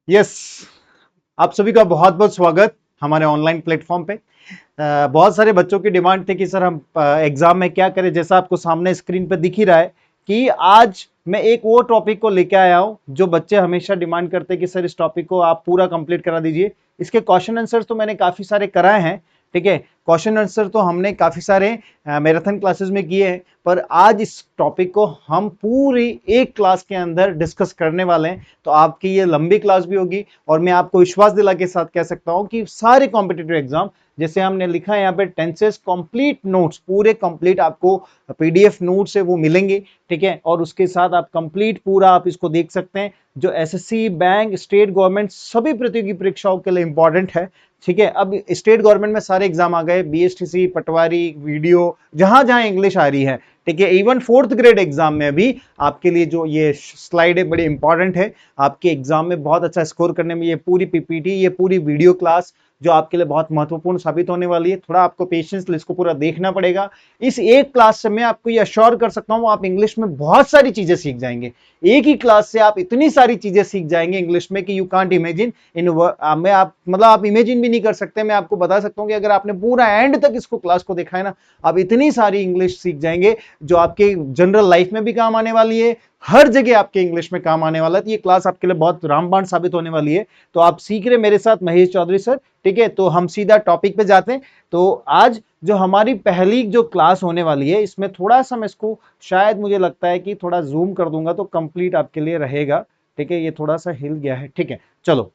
Yes, आप सभी का बहुत बहुत स्वागत हमारे ऑनलाइन प्लेटफॉर्म पे। बहुत सारे बच्चों की डिमांड थी कि सर हम एग्जाम में क्या करें। जैसा आपको सामने स्क्रीन पे दिख ही रहा है कि आज मैं एक वो टॉपिक को लेके आया हूं जो बच्चे हमेशा डिमांड करते हैं कि सर इस टॉपिक को आप पूरा कंप्लीट करा दीजिए। इसके क्वेश्चन आंसर तो मैंने काफी सारे कराए हैं, ठीक है। क्वेश्चन आंसर तो हमने काफी सारे मैराथन क्लासेस में किए हैं, पर आज इस टॉपिक को हम पूरी एक क्लास के अंदर डिस्कस करने वाले हैं। तो आपकी ये लंबी क्लास भी होगी और मैं आपको विश्वास दिला के साथ कह सकता हूं कि सारे कॉम्पिटिटिव एग्जाम, जैसे हमने लिखा है यहाँ पे टेंसेस कंप्लीट नोट्स, पूरे कंप्लीट आपको पीडीएफ नोट्स है वो मिलेंगे, ठीक है। और उसके साथ आप कंप्लीट पूरा आप इसको देख सकते हैं, जो एसएससी, बैंक, स्टेट गवर्नमेंट सभी प्रतियोगी परीक्षाओं के लिए इंपॉर्टेंट है, ठीक है। अब स्टेट गवर्नमेंट में सारे एग्जाम आ गए, बीएसटीसी, पटवारी, वीडियो, जहां जहां इंग्लिश आ रही है, ठीक है। इवन फोर्थ ग्रेड एग्जाम में भी आपके लिए जो ये स्लाइड है बड़ी इंपॉर्टेंट है। आपके एग्जाम में बहुत अच्छा स्कोर करने में ये पूरी पीपीटी, ये पूरी वीडियो क्लास जो आपके लिए बहुत महत्वपूर्ण साबित होने वाली है। थोड़ा आपको पेशेंस, इसको पूरा देखना पड़ेगा। इस एक क्लास से मैं आपको ये अश्योर कर सकता हूं आप इंग्लिश में बहुत सारी चीजें सीख जाएंगे। एक ही क्लास से आप इतनी सारी चीजें सीख जाएंगे इंग्लिश में कि यू कांट इमेजिन इन में आप मतलब आप इमेजिन भी नहीं कर सकते। मैं आपको बता सकता हूं कि अगर आपने पूरा एंड तक इसको क्लास को देखा है ना, आप इतनी सारी इंग्लिश सीख जाएंगे जो आपके जनरल लाइफ में भी काम आने वाली है, हर जगह आपके इंग्लिश में काम आने वाला है। तो ये क्लास आपके लिए बहुत रामबाण साबित होने वाली है। तो आप सीख रहे मेरे साथ महेश चौधरी सर, ठीक है। तो हम सीधा टॉपिक पे जाते हैं। तो आज जो हमारी पहली जो क्लास होने वाली है, इसमें थोड़ा सा मैं इसको शायद मुझे लगता है कि थोड़ा जूम कर दूंगा तो कंप्लीट आपके लिए रहेगा, ठीक है। ये थोड़ा सा हिल गया है, ठीक है। चलो,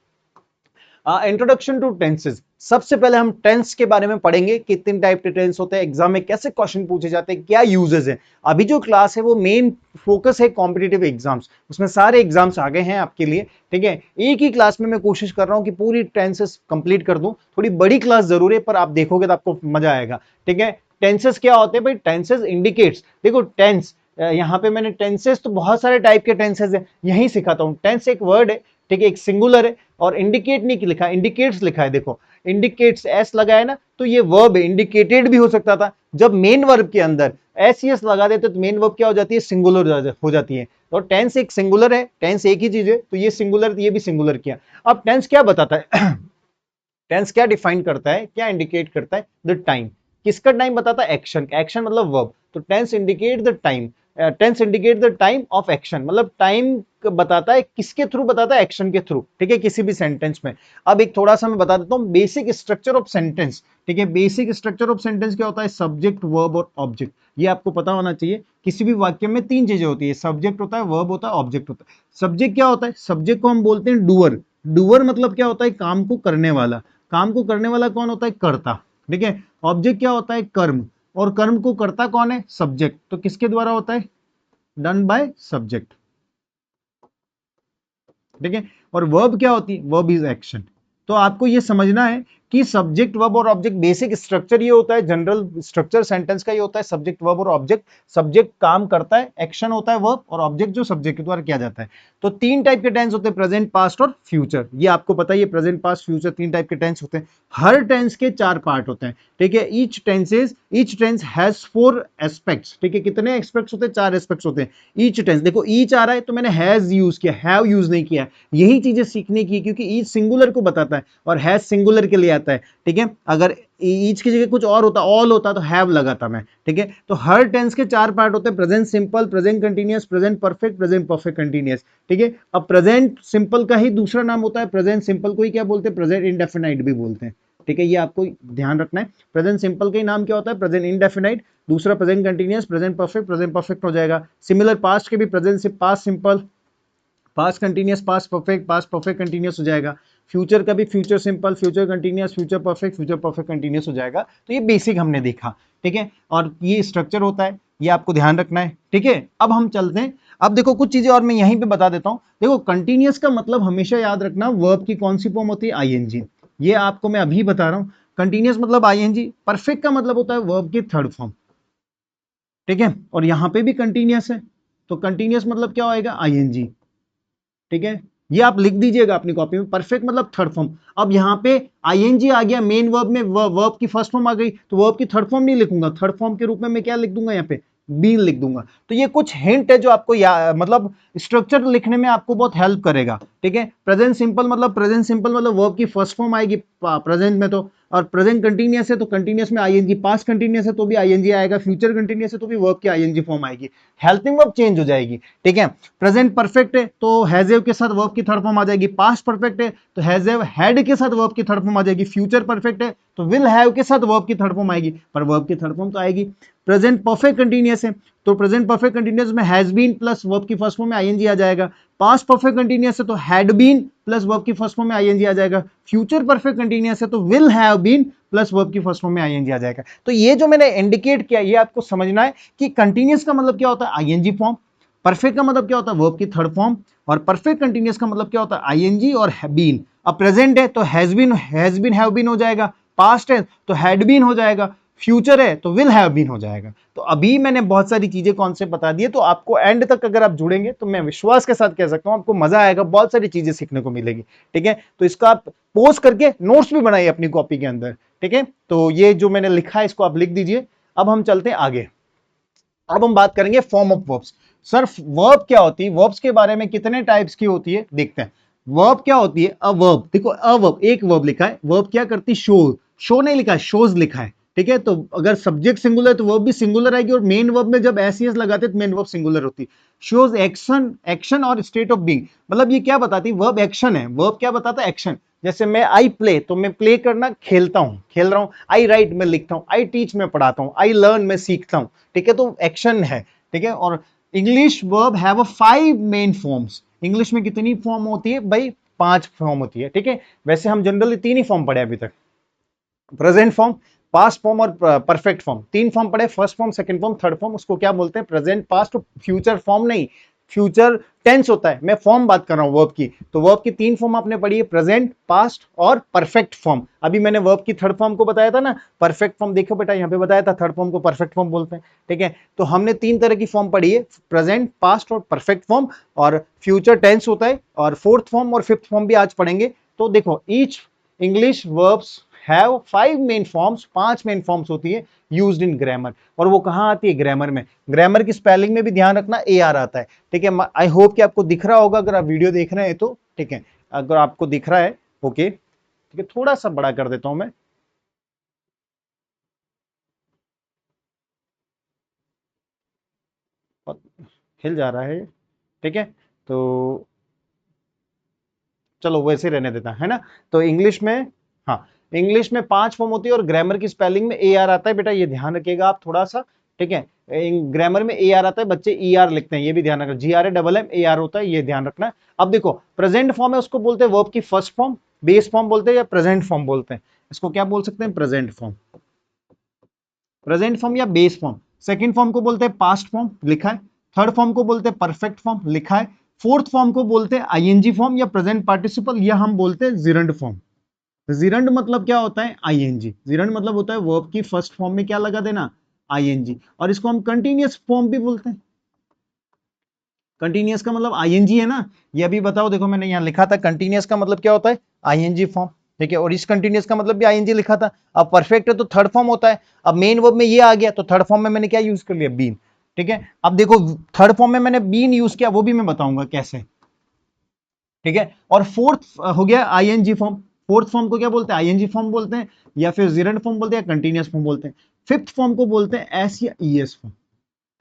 इंट्रोडक्शन टू टेंसेज। सबसे पहले हम टेंस के बारे में पढ़ेंगे, कितने टाइप के टेंस होते हैं, एग्जाम में कैसे क्वेश्चन पूछे जाते हैं, क्या यूजेस है। अभी जो क्लास है वो मेन फोकस है कॉम्पिटिटिव एग्जाम्स, उसमें सारे एग्जाम्स आ गए हैं आपके लिए, ठीक है। एक ही क्लास में मैं कोशिश कर रहा हूं कि पूरी टेंसेस कंप्लीट कर दूं। थोड़ी बड़ी क्लास जरूर है, पर आप देखोगे तो आपको मजा आएगा, ठीक है। टेंसेस क्या होते हैं भाई? टेंसेस इंडिकेट्स, देखो टेंस, यहां पे मैंने टेंसेस तो बहुत सारे टाइप के टेंसेस है यही सिखाता हूं। टेंस एक वर्ड है, ठीक है, एक सिंगुलर है। और इंडिकेट नहीं लिखा, इंडिकेट्स लिखा है। देखो इंडिकेट्स एस लगा है ना, तो ये वर्ब है, इंडिकेटेड भी हो सकता था। जब मेन वर्ब के अंदर एस यस लगा देते तो मेन वर्ब क्या हो जाती है? सिंगुलर हो जाती है। तो टेंस एक सिंगुलर है, टेंस एक ही चीज है, तो ये सिंगुलर, ये भी सिंगुलर किया। अब टेंस क्या बताता है? टेंस क्या डिफाइन करता है, क्या इंडिकेट करता है? The time. किसका टाइम बताता है? एक्शन। एक्शन मतलब वर्ब। तो tense indicate the time, tense indicate the time of action, मतलब टाइम बताता है, किसके थ्रू बताता है? एक्शन के थ्रू, ठीक है, किसी भी सेंटेंस में। अब एक थोड़ा सा मैं बता देता हूं बेसिक स्ट्रक्चर ऑफ सेंटेंस, ठीक है। बेसिक स्ट्रक्चर ऑफ सेंटेंस क्या होता है? सब्जेक्ट, वर्ब और ऑब्जेक्ट, ये आपको पता होना चाहिए। किसी भी वाक्य में तीन चीजें होती है, सब्जेक्ट होता है, वर्ब होता है, ऑब्जेक्ट होता है। सब्जेक्ट क्या होता है? सब्जेक्ट को हम बोलते हैं डूअर। डूअर मतलब क्या होता है? काम को करने वाला। काम को करने वाला कौन होता है? कर्ता, ठीक है। ऑब्जेक्ट क्या होता है? कर्म। और कर्म को करता कौन है? सब्जेक्ट। तो किसके द्वारा होता है? डन बाय सब्जेक्ट, ठीक है। और वर्ब क्या होती है? Verb is action. तो आपको यह समझना है कि सब्जेक्ट, वर्ब और ऑब्जेक्ट, बेसिक स्ट्रक्चर ये होता है, जनरल स्ट्रक्चर सेंटेंस का ये होता है, सब्जेक्ट, वर्ब और ऑब्जेक्ट। सब्जेक्ट काम करता है, एक्शन होता है वर्ब, और ऑब्जेक्ट जो सब्जेक्ट के द्वारा किया जाता है। तो तीन टाइप के टेंस होते हैं, प्रेजेंट, पास्ट और फ्यूचर। ये आपको पता है, ये प्रेजेंट, पास्ट, फ्यूचर तीन टाइप के टेंस होते हैं। हर टेंस के चार पार्ट होते हैं, ठीक है। Each tense has four aspects, ठीक है। कितने एस्पेक्ट्स होते हैं? चार एस्पेक्ट्स होते हैं। ईच टेंस, देखो ईच आ रहा है तो मैंने हैज यूज किया, हैव यूज नहीं किया। यही चीजें सीखने की, क्योंकि ईच सिंगुलर को बताता है और हैज सिंगुलर के लिए आता है, ठीक है। अगर ईच की जगह कुछ और होता, ऑल होता, तो हैव लगाता मैं, ठीक है। तो हर टेंस के चार पार्ट होते हैं, present simple, present continuous, present perfect, present perfect continuous, ठीक है। अब प्रेजेंट सिंपल का ही दूसरा नाम होता है, प्रेजेंट सिंपल को ही क्या बोलते हैं? प्रेजेंट इंडेफिनाइट भी बोलते हैं, ठीक है। ये आपको ध्यान रखना है। प्रेजेंट सिंपल का ही नाम क्या होता है? Present indefinite. दूसरा प्रेजेंट कंटीन्यूअस, प्रेजेंट परफेक्ट हो जाएगा। सिमिलर पास्ट के भी प्रेजेंट से past simple, past continuous, past perfect continuous हो जाएगा। फ्यूचर का भी future simple, future continuous, future perfect continuous हो जाएगा। तो ये बेसिक हमने देखा, ठीक है। और ये स्ट्रक्चर होता है, ये आपको ध्यान रखना है, ठीक है। अब हम चलते हैं। अब देखो कुछ चीजें और मैं यहीं पे बता देता हूं। देखो कंटीन्यूअस का मतलब हमेशा याद रखना, वर्ब की कौन सी फॉर्म होती है? आईएनजी। ये आपको मैं अभी बता रहा हूं। कंटीन्यूअस मतलब आईएनजी। परफेक्ट का मतलब होता है वर्ब की थर्ड फॉर्म, ठीक है। और यहां पे भी कंटीन्यूअस है, तो कंटीन्यूअस मतलब क्या होएगा? आईएनजी, ठीक है। ये आप लिख दीजिएगा अपनी कॉपी में, परफेक्ट मतलब थर्ड फॉर्म। अब यहां पे आईएनजी आ गया मेन वर्ब में, वर्ब की फर्स्ट फॉर्म आ गई, तो वर्ब की थर्ड फॉर्म नहीं लिखूंगा, थर्ड फॉर्म के रूप में मैं क्या लिख दूंगा? यहाँ पे बीन लिख दूंगा। तो ये कुछ हिंट है जो आपको मतलब स्ट्रक्चर लिखने में आपको बहुत हेल्प करेगा। ठीक है। प्रेजेंट सिंपल मतलब वर्ब की फर्स्ट फॉर्म आएगी प्रेजेंट में तो, और प्रेजेंट कंटिन्यूअस है तो कंटिन्यूअस में आईएनजी, पास्ट कंटिन्यूअस है तो भी आईएनजी आएगा, फ्यूचर कंटिन्यूअस है तो भी वर्ब की आईएनजी फॉर्म आएगी, हेल्पिंग वर्ब चेंज हो जाएगी। ठीक है। प्रेजेंट परफेक्ट है तो हैजव के साथ वर्ब की थर्ड फॉर्म आ जाएगी, पास्ट परफेक्ट है तो हैजव हैड के साथ वर्ब की थर्ड फॉर्म आ जाएगी, फ्यूचर परफेक्ट है तो विल हैव के साथ वर्ब की थर्ड फॉर्म आएगी, पर वर्ब की थर्ड फॉर्म तो आएगी। प्रेजेंट परफेक्ट कंटिन्यूअस है तो प्रेजेंट परफेक्ट कंटिन्यूअस में हैज बीन प्लस वर्ब की फर्स्ट फॉर्म में आईएनजी आ जाएगा, पास्ट परफेक्ट कंटिन्यूअस है तो हैड बीन प्लस वर्ब की फर्स्ट फॉर्म में आईएनजी आ जाएगा, फ्यूचर परफेक्ट कंटिन्यूअस है तो will have been plus verb की फर्स्ट फॉर्म में आईएनजी आ जाएगा। तो ये जो मैंने इंडिकेट किया ये आपको समझना है कि कंटिन्यूअस का मतलब क्या होता है, आईएनजी फॉर्म, परफेक्ट का मतलब क्या होता है, वर्ब की थर्ड फॉर्म, और परफेक्ट कंटिन्यूअस का मतलब क्या होता है, आईएनजी और बीन। अब प्रेजेंट है तो हैज बीन हैव बीन हो जाएगा, पास्ट है तो हैड बीन हो जाएगा, फ्यूचर है तो विल हैव बीन हो जाएगा। तो अभी मैंने बहुत सारी चीजें कॉन्सेप्ट बता दिए, तो आपको एंड तक अगर आप जुड़ेंगे तो मैं विश्वास के साथ कह सकता हूं आपको मजा आएगा, बहुत सारी चीजें सीखने को मिलेगी। ठीक है। तो इसका आप पोस्ट करके नोट्स भी बनाइए अपनी कॉपी के अंदर। ठीक है। तो ये जो मैंने लिखा है इसको आप लिख दीजिए। अब हम चलते हैं आगे। अब हम बात करेंगे form of verbs. Sir verb क्या होती है, वर्ब्स के बारे में कितने टाइप्स की होती है देखते हैं। वर्ब क्या होती है, अ वर्ब, देखो अ वर्ब, एक वर्ब लिखा है, वर्ब क्या करती है, शो नहीं लिखा है, शोज लिखा है। ठीक है। तो अगर सब्जेक्ट सिंगुलर है तो वर्ब भी सिंगुलर आएगी, और मेन वर्ब में जब एस लगाते हैं तो मेन वर्ब सिंगुलर होती है। शोज एक्शन और स्टेट ऑफ बीइंग, मतलब ये क्या बताती है, वर्ब एक्शन है, वर्ब क्या बताता है, एक्शन। जैसे मैं आई प्ले तो मैं प्ले करना खेलता हूं, खेल रहा हूं, आई राइट मैं लिखता हूं, आई टीच मैं पढ़ाता हूं, आई लर्न मैं सीखता हूं। ठीक है। तो एक्शन है। ठीक है। और English verb have a 5 main forms. English में कितनी फॉर्म होती है भाई, 5 फॉर्म होती है। ठीक है। वैसे हम जनरली 3 ही फॉर्म पढ़े अभी तक, प्रेजेंट फॉर्म, पास्ट फॉर्म और परफेक्ट फॉर्म, 3 फॉर्म पढ़े, first form, second form, third form. उसको क्या बोलते हैं, प्रेजेंट, पास्ट, फ्यूचर फॉर्म नहीं, फ्यूचर टेंस होता है, मैं फॉर्म बात कर रहा हूं वर्ब की। तो वर्ब की 3 फॉर्म आपने पढ़ी है, प्रेजेंट, पास्ट और परफेक्ट फॉर्म। अभी मैंने वर्ब की थर्ड फॉर्म को बताया था ना, परफेक्ट फॉर्म, देखो बेटा यहां पे बताया था, थर्ड फॉर्म को परफेक्ट फॉर्म बोलते हैं। ठीक है। तो हमने 3 तरह की फॉर्म पढ़ी है, प्रेजेंट, पास्ट और परफेक्ट फॉर्म, और फ्यूचर टेंस होता है, और फोर्थ फॉर्म और फिफ्थ फॉर्म भी आज पढ़ेंगे। तो देखो each English verbs have 5 main forms, 5 main forms होती है यूज्ड इन ग्रामर। और वो कहां आती है, ग्रामर में। ग्रामर की स्पेलिंग में भी ध्यान रखना, ए आर आता है। ठीक है। आई होप कि आपको दिख रहा होगा अगर आप वीडियो देख रहे हैं तो। ठीक है। अगर आपको दिख रहा है ओके। ठीक है। थोड़ा सा बड़ा कर देता हूं मैं, हिल जा रहा है। ठीक है। तो चलो वैसे रहने देता है ना। तो इंग्लिश में, हाँ, इंग्लिश में 5 फॉर्म होती है, और ग्रामर की स्पेलिंग में ए आर आता है, बेटा ये ध्यान रखिएगा आप थोड़ा सा। ठीक है। ग्रामर में ए आर आता है, बच्चे ई आर लिखते हैं, ये भी ध्यान रखना, G R A double M A R होता है, ये ध्यान रखना। अब देखो प्रेजेंट फॉर्म है, उसको बोलते हैं वर्ब की फर्स्ट फॉर्म, बेस फॉर्म बोलते हैं या प्रेजेंट फॉर्म बोलते हैं। इसको क्या बोल सकते हैं, प्रेजेंट फॉर्म, प्रेजेंट फॉर्म या बेस फॉर्म। सेकंड फॉर्म को बोलते हैं पास्ट फॉर्म, लिखा है। थर्ड फॉर्म को बोलते हैं परफेक्ट फॉर्म, लिखा है। फोर्थ फॉर्म को बोलते हैं आईएनजी फॉर्म या प्रेजेंट पार्टिसिपल, या हम बोलते हैं जिरंड फॉर्म। जिरंड मतलब क्या होता है, आईएनजी। जिरंड मतलब होता है वर्ब की फर्स्ट फॉर्म में क्या लगा देना, आईएनजी। और इसको हम कंटीन्यूअस फॉर्म भी बोलते हैं। कंटीन्यूअस का मतलब आईएनजी है ना, ये अभी बताओ, देखो मैंने यहां लिखा था कंटीन्यूअस का मतलब क्या होता है, आईएनजी फॉर्म। ठीक है। और इस कंटीन्यूअस का मतलब भी आईएनजी लिखा था। अब परफेक्ट है तो थर्ड फॉर्म होता है। अब मेन वर्ब में ये आ गया तो थर्ड फॉर्म में मैंने क्या यूज कर लिया, बीन। ठीक है। अब देखो थर्ड फॉर्म में मैंने बीन यूज किया, वो भी मैं बताऊंगा कैसे। ठीक है। और फोर्थ हो गया आईएनजी फॉर्म। फोर्थ फॉर्म को क्या बोलते हैं, आईएनजी फॉर्म बोलते हैं, या फिर जिरंड फॉर्म बोलते हैं, या कंटीन्यूअस फॉर्म बोलते हैं। फिफ्थ फॉर्म को बोलते हैं एस या ईएस फॉर्म।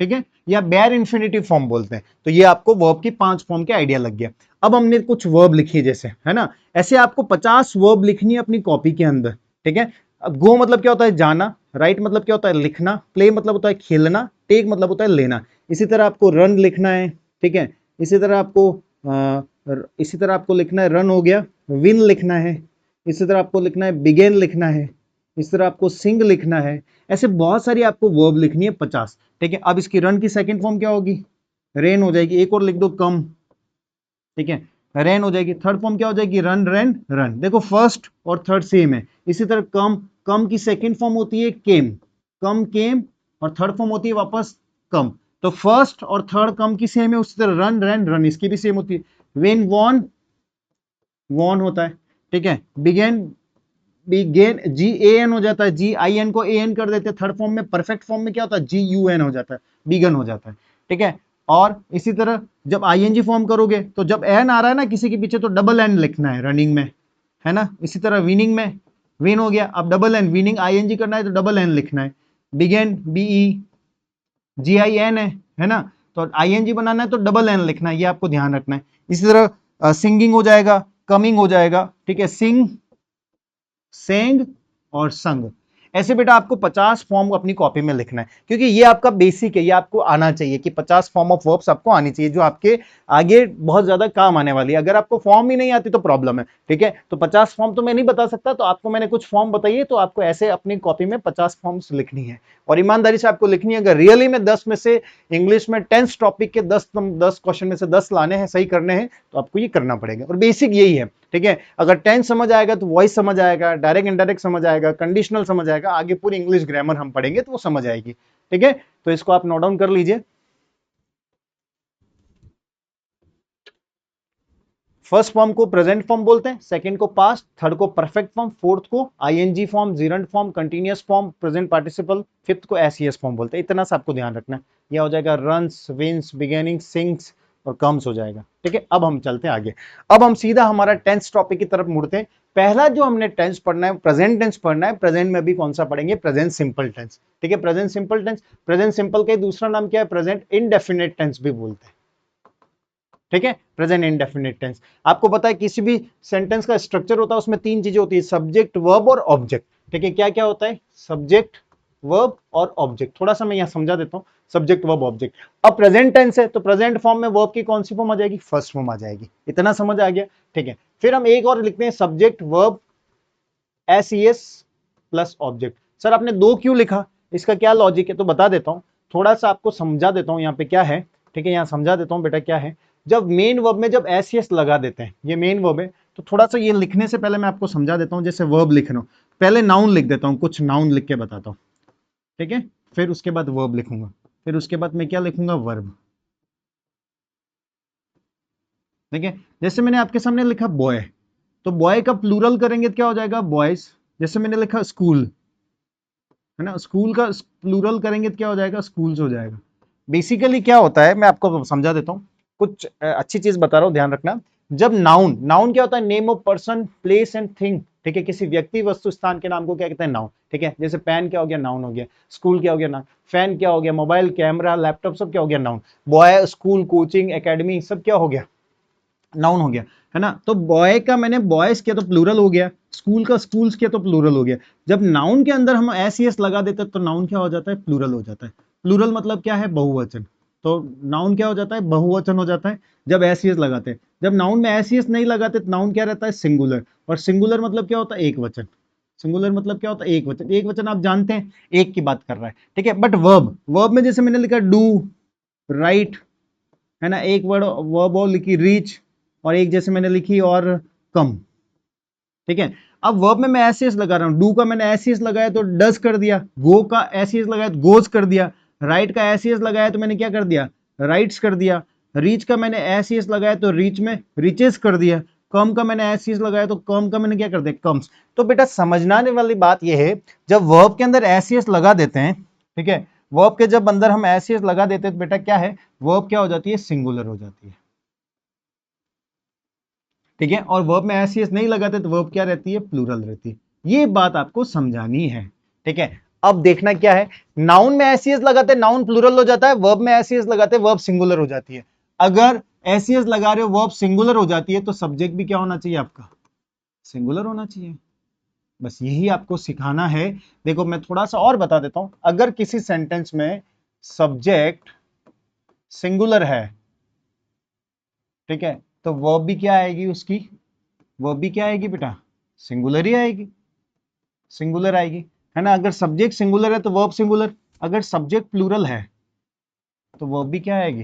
ठीक है। या बेयर इन्फिनिटिव फॉर्म बोलते हैं। तो ये आपको वर्ब की 5 फॉर्म के आइडिया लग गया। अब हमने कुछ वर्ब लिखी जैसे, है ना, ऐसे आपको 50 वर्ब लिखनी है अपनी कॉपी के अंदर। ठीक है। अब गो मतलब क्या होता है, जाना। राइट मतलब क्या होता है, लिखना। प्ले मतलब होता है खेलना। टेक मतलब होता है लेना। इसी तरह आपको रन लिखना है। ठीक है। इसी तरह आपको लिखना है, रन हो गया। विन लिखना है। इसी तरह आपको लिखना है, बिगेन लिखना है। इस तरह आपको सिंग लिखना है। ऐसे बहुत सारी आपको वर्ब लिखनी है 50। ठीक है। अब इसकी रन की सेकंड फॉर्म क्या होगी, रेन हो जाएगी। एक और लिख दो, कम। ठीक है। रेन हो जाएगी। थर्ड फॉर्म क्या हो जाएगी, रन रेन रन। देखो फर्स्ट और थर्ड सेम है। इसी तरह कम, कम की सेकंड फॉर्म होती है केम, कम केम। और थर्ड फॉर्म होती है वापस कम। तो फर्स्ट और थर्ड कम की सेम है, उसी तरह रन रन रन इसकी भी सेम होती है। वेन वॉन, वॉन होता है। ठीक है। Begin, begin ji A N हो जाता है, जी आई एन को ए एन कर देते हैं। थर्ड फॉर्म में, परफेक्ट फॉर्म में क्या होता है, जी यू एन हो जाता है, बिगन हो जाता है। ठीक है। और इसी तरह जब आईएनजी फॉर्म करोगे तो जब एन आ रहा है ना किसी के पीछे तो डबल एन लिखना है रनिंग में, है ना। इसी तरह विनिंग में विन हो गया, अब डबल एन, विनिंग आईएनजी करना है तो डबल एन लिखना है। Begin B E G I N है ना, तो आईएनजी बनाना है तो डबल एन लिखना है, ये आपको ध्यान रखना है। इसी तरह सिंगिंग हो जाएगा, कमिंग हो जाएगा, ठीक है, सिंग, सेंग और संग। ऐसे बेटा आपको 50 फॉर्म अपनी कॉपी में लिखना है, क्योंकि ये आपका बेसिक है, ये आपको आना चाहिए कि 50 फॉर्म ऑफ वर्ब्स आपको आनी चाहिए जो आपके आगे बहुत ज्यादा काम आने वाली है। अगर आपको फॉर्म ही नहीं आती तो प्रॉब्लम है, ठीक है। तो 50 फॉर्म तो मैं नहीं बता सकता, तो आपको मैंने कुछ फॉर्म बताइए, तो आपको ऐसे अपनी कॉपी में 50 फॉर्म्स लिखनी है और ईमानदारी से आपको लिखनी है। अगर रियली में 10 में से इंग्लिश में 10 टॉपिक के 10 क्वेश्चन में से 10 लाने हैं, सही करने हैं, तो आपको ये करना पड़ेगा और बेसिक यही है, ठीक है। अगर 10 समझ आएगा तो वॉइस समझ आएगा, डायरेक्ट इनडायरेक्ट समझ आएगा, कंडीशनल समझ आएगा, आगे पूरी इंग्लिश ग्रामर हम पढ़ेंगे तो वो समझ आएगी, ठीक है। तो इसको आप नोट डाउन कर लीजिए। फर्स्ट फॉर्म को प्रेजेंट फॉर्म बोलते हैं, सेकंड को पास्ट, थर्ड को परफेक्ट फॉर्म, फोर्थ को ING form, gerund form, continuous form, present participle, fifth को एसईएस फॉर्म बोलते हैं। इतना सा आपको ध्यान रखना है। यह हो जाएगा रन्स, विंस, बिगिनिंग, सिंग्स और कम्स हो जाएगा, ठीक है। अब हम चलते हैं आगे, अब हम सीधा हमारा टेंस टॉपिक की तरफ मुड़ते हैं। पहला जो हमने टेंस पढ़ना है प्रेजेंट टेंस पढ़ना है। प्रेजेंट में भी कौन सा पढ़ेंगे? प्रेजेंट सिंपल टेंस, ठीक है। Present simple tense, present simple का दूसरा नाम क्या है? प्रेजेंट इनडेफिनेट टेंस भी बोलते हैं, ठीक है। प्रेजेंट इंडेफिनिट टेंस, आपको पता है किसी भी सेंटेंस का स्ट्रक्चर होता है, उसमें तीन चीजें होती है, सब्जेक्ट, वर्ब और ऑब्जेक्ट, ठीक है। क्या क्या होता है? सब्जेक्ट, वर्ब और ऑब्जेक्ट। थोड़ा सा मैं यहां समझा देता हूं, सब्जेक्ट, वर्ब, ऑब्जेक्ट। अब प्रेजेंट टेंस है तो प्रेजेंट फॉर्म में वर्ब की कौन सी फॉर्म आ जाएगी? फर्स्ट फॉर्म आ जाएगी। इतना समझ आ गया, ठीक है। फिर हम एक और लिखते हैं, subject, verb, SES plus object. Sir आपने दो क्यों लिखा, इसका क्या लॉजिक है? तो बता देता हूं, थोड़ा सा आपको समझा देता हूं यहाँ पे क्या है, ठीक है। यहाँ समझा देता हूं बेटा क्या है। जब मेन वर्ब में जब एसईएस लगा देते हैं, ये मेन वर्ब है, तो थोड़ा सा ये लिखने से पहले मैं आपको समझा देता हूं। जैसे वर्ब लिख रहा हूं, पहले नाउन लिख देता हूं, कुछ नाउन लिख के बताता हूं, ठीक है। फिर उसके बाद वर्ब लिखूंगा, फिर उसके बाद मैं क्या लिखूंगा? वर्ब, ठीक है। जैसे मैंने आपके सामने लिखा बॉय, तो बॉय का प्लूरल करेंगे तो क्या हो जाएगा? बॉयज। जैसे मैंने लिखा स्कूल, है ना, स्कूल का प्लूरल करेंगे तो क्या हो जाएगा? स्कूल्स हो जाएगा। बेसिकली क्या होता है मैं आपको समझा देता हूँ, कुछ अच्छी चीज बता रहा हूँ, ध्यान रखना। जब नाउन, नाउन क्या होता है? Name of person, place and thing, ठीक है। किसी व्यक्ति, वस्तु, स्थान के नाम को क्या कहते हैं? नाउन, ठीक है। जैसे पेन क्या हो गया? नाउन हो गया। स्कूल क्या हो गया? नाउन। फैन क्या हो गया? मोबाइल, कैमरा, लैपटॉप सब क्या हो गया? Noun. Boy, school, coaching, academy सब क्या हो गया? नाउन हो गया, है ना। तो बॉय का मैंने बॉयज किया तो प्लूरल हो गया, स्कूल का स्कूल्स किया तो प्लूरल हो गया। जब नाउन के अंदर हम एस एस लगा देते हैं तो नाउन क्या हो जाता है? प्लूरल हो जाता है। प्लूरल मतलब क्या है? बहुवचन। तो नाउन क्या हो जाता है? बहुवचन हो जाता है जब एस एस लगाते हैं। जब नाउन में एस एस नहीं लगाते तो नाउन क्या रहता है? सिंगुलर। और सिंगुलर मतलब क्या होता है? एक वचन। सिंगुलर मतलब क्या होता है? एक वचन। एक वचन आप जानते हैं, एक की बात कर रहा है, ठीक है। बट वर्ब, वर्ब में जैसे मैंने लिखा डू, राइट, है ना, एक वर्ड वर्ब और लिखी रीच, और एक जैसे मैंने लिखी और कम, ठीक है। अब वर्ब में मैं एस लगा रहा हूं, डू का मैंने एस लगाया तो डज कर दिया, गो का एस लगाया तो गोज कर दिया, राइट का एस लगाया तो मैंने क्या कर दिया? राइट्स कर दिया। रीच का मैंने एस लगाया तो रीच में रिचेस कर दिया। कम का मैंने एस लगाया तो कम का मैंने क्या कर दिया? कम्स। तो बेटा समझने वाली बात यह है, जब वर्ब के अंदर एस लगा देते हैं, ठीक है, वर्ब के जब अंदर हम एस लगा देते हैं तो बेटा क्या है? वर्ब क्या हो जाती है? सिंगुलर हो जाती है, ठीक है। और वर्ब में एस नहीं लगाते तो वर्ब क्या रहती है? प्लूरल रहती है। ये बात आपको समझानी है, ठीक है। अब देखना क्या है, नाउन में एस लगाते नाउन प्लूरल हो जाता है, वर्ब में एस लगाते वर्ब सिंगुलर हो जाती है। अगर एस लगा रहे हो, वर्ब सिंगुलर हो जाती है, तो सब्जेक्ट भी क्या होना चाहिए आपका? सिंगुलर होना चाहिए। बस यही आपको सिखाना है। देखो मैं थोड़ा सा और बता देता हूं, अगर किसी सेंटेंस में सब्जेक्ट सिंगुलर है, ठीक है, तो वर्ब भी क्या आएगी उसकी? वर्ब भी क्या आएगी बेटा? सिंगुलर ही आएगी, सिंगुलर आएगी, है ना। अगर सब्जेक्ट सिंगुलर है तो वर्ब सिंगुलर, अगर सब्जेक्ट प्लूरल है तो वर्ब भी क्या आएगी?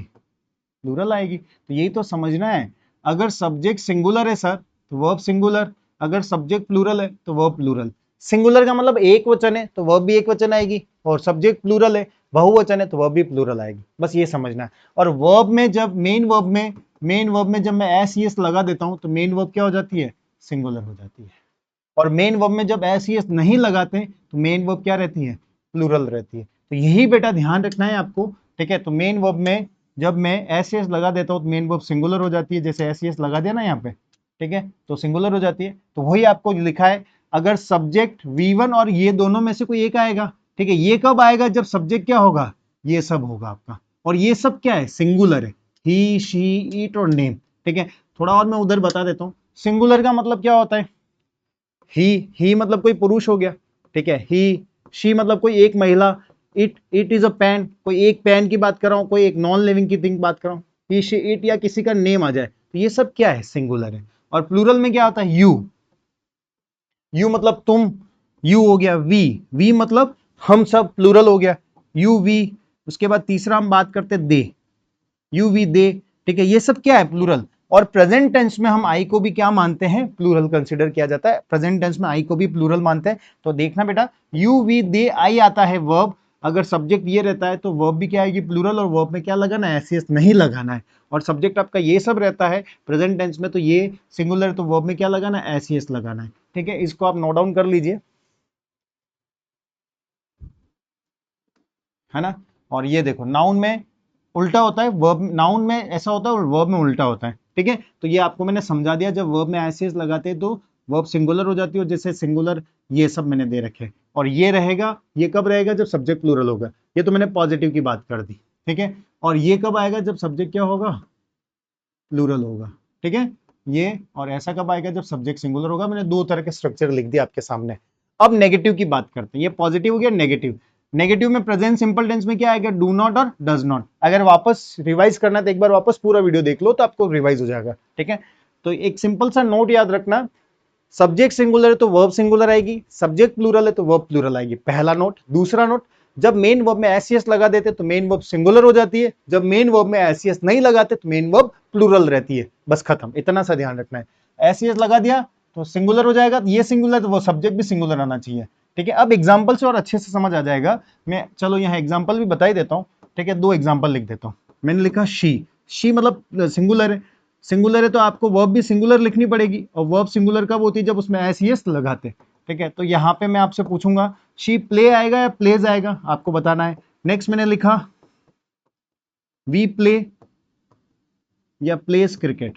प्लूरल आएगी। तो यही तो समझना है, अगर सब्जेक्ट सिंगुलर है सर तो वर्ब सिंगुलर, अगर सब्जेक्ट प्लूरल है तो वर्ब प्लूरल। सिंगुलर का मतलब एक वचन है तो वर्ब भी एक वचन आएगी, और सब्जेक्ट प्लूरल है, बहुवचन है तो वर्ब भी प्लूरल आएगी। बस ये समझना है। और वर्ब में जब मेन वर्ब में जब मैं एस यस लगा देता हूं तो मेन वर्ब क्या हो जाती है? सिंगुलर हो जाती है। और मेन वर्ब में जब एस यस नहीं लगाते तो मेन वर्ब क्या रहती है? प्लूरल रहती है। तो यही बेटा ध्यान रखना है आपको, ठीक है। तो मेन वर्ब में जब मैं एस एस लगा देता हूँ तो मेन वर्ब सिंगुलर हो जाती है, जैसे एस एस लगा दिया ना यहाँ पे, ठीक है, तो सिंगुलर हो जाती है। तो वही आपको लिखा है, अगर सब्जेक्ट V1 और ये दोनों में से कोई एक आएगा, ठीक है, ये कब आएगा, जब सब्जेक्ट क्या होगा, ये सब होगा आपका, और ये सब क्या है, सिंगुलर है, ही शी इट और नेम, ठीक है। थोड़ा और मैं उधर बता देता हूँ, सिंगुलर का मतलब क्या होता है, ही मतलब कोई पुरुष हो गया, ठीक है, ही शी मतलब कोई एक महिला, इट इज अ पेन, कोई एक पेन की बात कर रहा हूं, कोई एक नॉन लिविंग की थिंग बात कर रहा हूं, ही शी इट या किसी का नेम आ जाए, तो ये सब क्या है, सिंगुलर है। और प्लूरल में क्या आता है, यू मतलब तुम, यू हो गया, वी मतलब हम सब, प्लूरल हो गया, यू वी। उसके बाद तीसरा हम बात करते हैं दे, यू वी दे, ठीक है, ये सब क्या है, प्लूरल। और प्रेजेंट टेंस में हम आई को भी क्या मानते हैं, प्लूरल कंसीडर किया जाता है, प्रेजेंट टेंस में आई को भी प्लूरल मानते हैं। तो देखना बेटा, यू वी दे आई आता है वर्ब, अगर सब्जेक्ट ये रहता है तो वर्ब भी क्या आएगी, प्लूरल, और वर्ब में क्या लगाना है, एस नहीं लगाना है। और सब्जेक्ट आपका ये सब रहता है प्रेजेंट टेंस में, तो ये सिंगुलर, तो वर्ब में क्या लगाना है, एस लगाना है, ठीक है। इसको आप नोट डाउन कर लीजिए, है ना। और ये देखो, नाउन में उल्टा होता है, वर्ब नाउन में ऐसा होता है और वर्ब में उल्टा होता है, ठीक है। तो ये आपको मैंने समझा दिया, जब वर्ब में एस लगाते हैं तो वर्ब सिंगुलर हो जाती है, और जैसे सिंगुलर ये सब मैंने दे रखे हैं। और ये रहेगा, ये कब रहेगा, जब सब्जेक्ट प्लूरल होगा, ये तो मैंने पॉजिटिव की बात कर दी, ठीक है। और ये कब आएगा, जब सब्जेक्ट क्या होगा, प्लूरल होगा, ठीक है। ये और ऐसा कब आएगा, जब सब्जेक्ट सिंगुलर होगा। मैंने दो तरह के स्ट्रक्चर लिख दिया आपके सामने। अब नेगेटिव की बात करते हैं, ये पॉजिटिव हो गया, नेगेटिव। नेगेटिव में प्रेजेंट सिंपल टेंस में क्या आएगा, डू नॉट और डज नॉट। अगर वापस रिवाइज करना है तो एक बार वापस पूरा वीडियो देख लो, तो आपको रिवाइज हो जाएगा, ठीक है। तो एक सिंपल सा नोट याद रखना, सब्जेक्ट सिंगुलर है तो वर्ब सिंगुलर आएगी, सब्जेक्ट प्लूरल है तो वर्ब प्लूरल आएगी, पहला नोट। दूसरा नोट, जब मेन वर्ब में एस लगा देते तो मेन वर्ब सिंगुलर हो जाती है, जब मेन वर्ब में एस नहीं लगाते तो मेन वर्ब प्लूरल रहती है, बस खत्म, इतना सा ध्यान रखना है। एस लगा दिया तो सिंगुलर हो जाएगा, ये सिंगुलर तो वो सब्जेक्ट भी सिंगुलर आना चाहिए, ठीक है। अब एग्जाम्पल से और अच्छे से समझ आ जाएगा, मैं चलो यहाँ एग्जाम्पल भी बता ही देता हूँ, ठीक है। दो एग्जाम्पल लिख देता हूँ। मैंने लिखा शी मतलब सिंगुलर है, सिंगुलर है तो आपको वर्ब भी सिंगुलर लिखनी पड़ेगी, और वर्ब सिंगुलर कब होती है, जब उसमें एस लगाते, ठीक है। तो यहाँ पे मैं आपसे पूछूंगा, शी प्ले आएगा या प्लेज आएगा, आपको बताना है। नेक्स्ट मैंने लिखा वी प्ले या प्लेस क्रिकेट,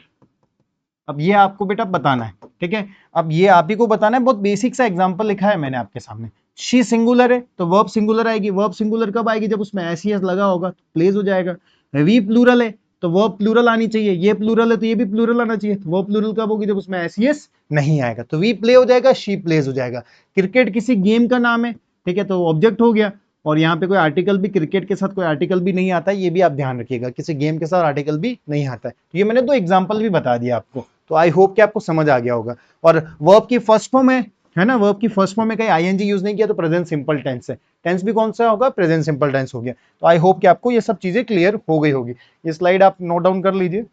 अब ये आपको बेटा बताना है, ठीक है। अब ये आप ही को बताना है, बहुत बेसिक सा एग्जांपल लिखा है मैंने आपके सामने। शी सिंगुलर है तो वर्ब सिंगुलर आएगी, वर्ब सिंगुलर कब आएगी, जब उसमें एस लगा होगा, तो प्लेज हो जाएगा। वी प्लूरल है तो वर्ब प्लूरल आनी चाहिए, ये प्लूरल है तो ये भी प्लूरल आना चाहिए, तो वर्ब प्लूरल कब होगी, जब उसमें एस नहीं आएगा, तो वी प्ले हो जाएगा, शी प्लेज हो जाएगा। क्रिकेट किसी गेम का नाम है, ठीक है, तो ऑब्जेक्ट हो गया। और यहाँ पे कोई आर्टिकल भी, क्रिकेट के साथ कोई आर्टिकल भी नहीं आता है, ये भी आप ध्यान रखिएगा, किसी गेम के साथ आर्टिकल भी नहीं आता है। तो ये मैंने दो एग्जांपल भी बता दिया आपको, तो आई होप कि आपको समझ आ गया होगा। और वर्ब की फर्स्ट फॉर्म है ना, वर्ब की फर्स्ट फॉर्म में कहीं आईएनजी यूज नहीं किया तो प्रेजेंट सिंपल टेंस है, टेंस भी कौन सा होगा, प्रेजेंट सिंपल टेंस हो गया। तो आई होप कि आपको ये सब चीजें क्लियर हो गई होगी। ये स्लाइड आप नोट डाउन कर लीजिए।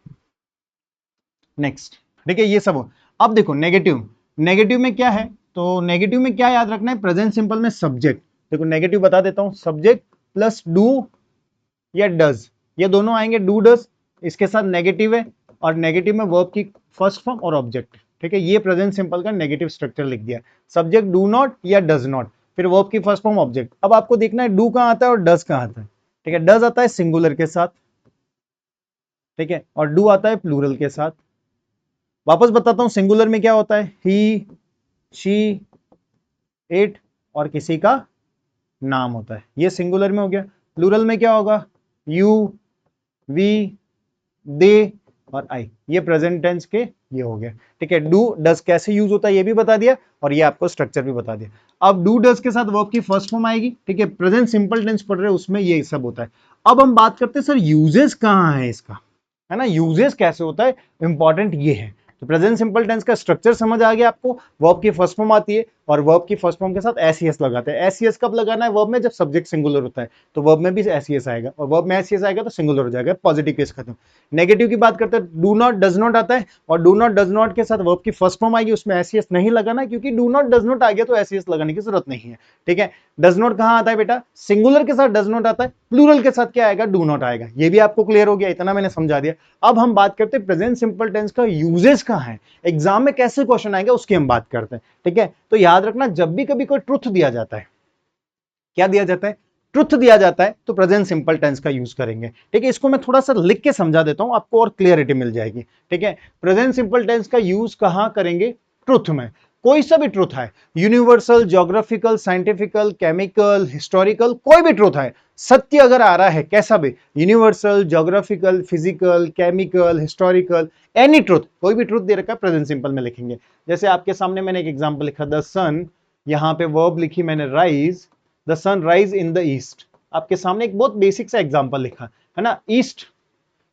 नेक्स्ट, ठीक है, ये सब हो। अब देखो नेगेटिव, नेगेटिव में क्या है, तो नेगेटिव में क्या याद रखना है, प्रेजेंट सिंपल में सब्जेक्ट, देखो नेगेटिव बता देता हूं, सब्जेक्ट प्लस डू या डज, ये दोनों आएंगे, डू डज, इसके साथ नेगेटिव है, और नेगेटिव में वर्ब की फर्स्ट फॉर्म और ऑब्जेक्ट, ठीक है। ये प्रेजेंट सिंपल का नेगेटिव स्ट्रक्चर लिख दिया, सब्जेक्ट डू नॉट या डज नॉट, फिर वर्ब की फर्स्ट फॉर्म ऑब्जेक्ट। अब आपको देखना है डू कहां आता है और डज कहां आता है, ठीक है। डज आता है सिंगुलर के साथ, ठीक है, और डू आता है प्लूरल के साथ। वापस बताता हूं, सिंगुलर में क्या होता है, ही शी इट और किसी का नाम होता है, ये सिंगुलर में हो गया। प्लूरल में क्या होगा, यू वी दे और आई, ये प्रेजेंट टेंस के ये हो गया, ठीक है। डू डज कैसे यूज होता है ये भी बता दिया, और ये आपको स्ट्रक्चर भी बता दिया। अब डू डज के साथ वर्ब की फर्स्ट फॉर्म आएगी, ठीक है, प्रेजेंट सिंपल टेंस पढ़ रहे हैं उसमें ये सब होता है। अब हम बात करते हैं सर यूजेस कहां है इसका, है ना, यूजेस कैसे होता है, इंपॉर्टेंट ये है। तो प्रेजेंट सिंपल टेंस का स्ट्रक्चर समझ आ गया आपको, वर्ब की फर्स्ट फॉर्म आती है और वर्ब की फर्स्ट फॉर्म के साथ एस लगाते हैं। एस कब लगाना है, वर्ब में जब सब्जेक्ट सिंगुलर होता है, तो वर्ब में भी एस आएगा, और वर्ब में एस आएगा तो सिंगुलर हो जाएगा, पॉजिटिव केस खत्म। नेगेटिव की बात करते हैं, डू नॉट डज नॉट आता है, और डू नॉट डज नॉट के साथ वर्ब की फर्स्ट फॉर्म आएगी, उसमें एस नहीं लगाना, क्योंकि डू नॉट डज नॉट आ गया तो एस लगाने की जरूरत नहीं है, ठीक है। डज नॉट कहां आता है बेटा, सिंगुलर के साथ डज नॉट आता है, प्लूरल के साथ क्या आएगा, डू नॉट आएगा। ये भी आपको क्लियर हो गया, इतना मैंने समझा दिया। अब हम बात करते हैं प्रेजेंट सिंपल टेंस का यूजेस कहां है, एग्जाम में कैसे क्वेश्चन आएगा उसकी हम बात करते हैं, ठीक है। तो याद रखना, जब भी कभी कोई ट्रुथ दिया जाता है, क्या दिया जाता है, ट्रुथ दिया जाता है तो प्रेजेंट सिंपल टेंस का यूज करेंगे। ठीक है, इसको मैं थोड़ा सा लिख के समझा देता हूं, आपको और क्लियरिटी मिल जाएगी। ठीक है, प्रेजेंट सिंपल टेंस का यूज कहां करेंगे? ट्रुथ में। कोई सा भी ट्रुथ है, universal, geographical, scientifical, chemical, historical, कोई भी ट्रुथ है, सत्य अगर आ रहा है कैसा भी, universal, geographical, physical, chemical, historical, any truth, कोई भी ट्रुथ दे रखा है प्रेजेंट सिंपल में लिखेंगे। जैसे आपके सामने मैंने एक एग्जांपल लिखा, द सन, यहां पे वर्ब लिखी मैंने rise, the sun rise in the east. आपके सामने एक बहुत बेसिक सा एग्जांपल लिखा है ना, ईस्ट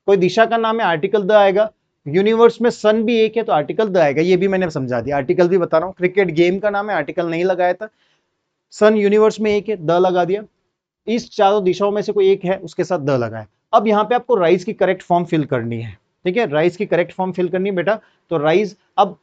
कोई दिशा का नाम है, आर्टिकल द आएगा। यूनिवर्स में सन भी एक है तो आर्टिकल द आएगा, ये भी मैंने समझा दिया, आर्टिकल भी बता रहा हूं। क्रिकेट गेम का नाम है, आर्टिकल नहीं लगाया था, सन यूनिवर्स में एक है, द लगा दिया। ईस्ट चारों दिशाओं में से कोई एक है, उसके साथ द लगाए। अब यहां पे आपको राइज की करेक्ट फॉर्म फिल करनी है। ठीक है, राइज की करेक्ट फॉर्म फिल करनी है बेटा। तो राइज, अब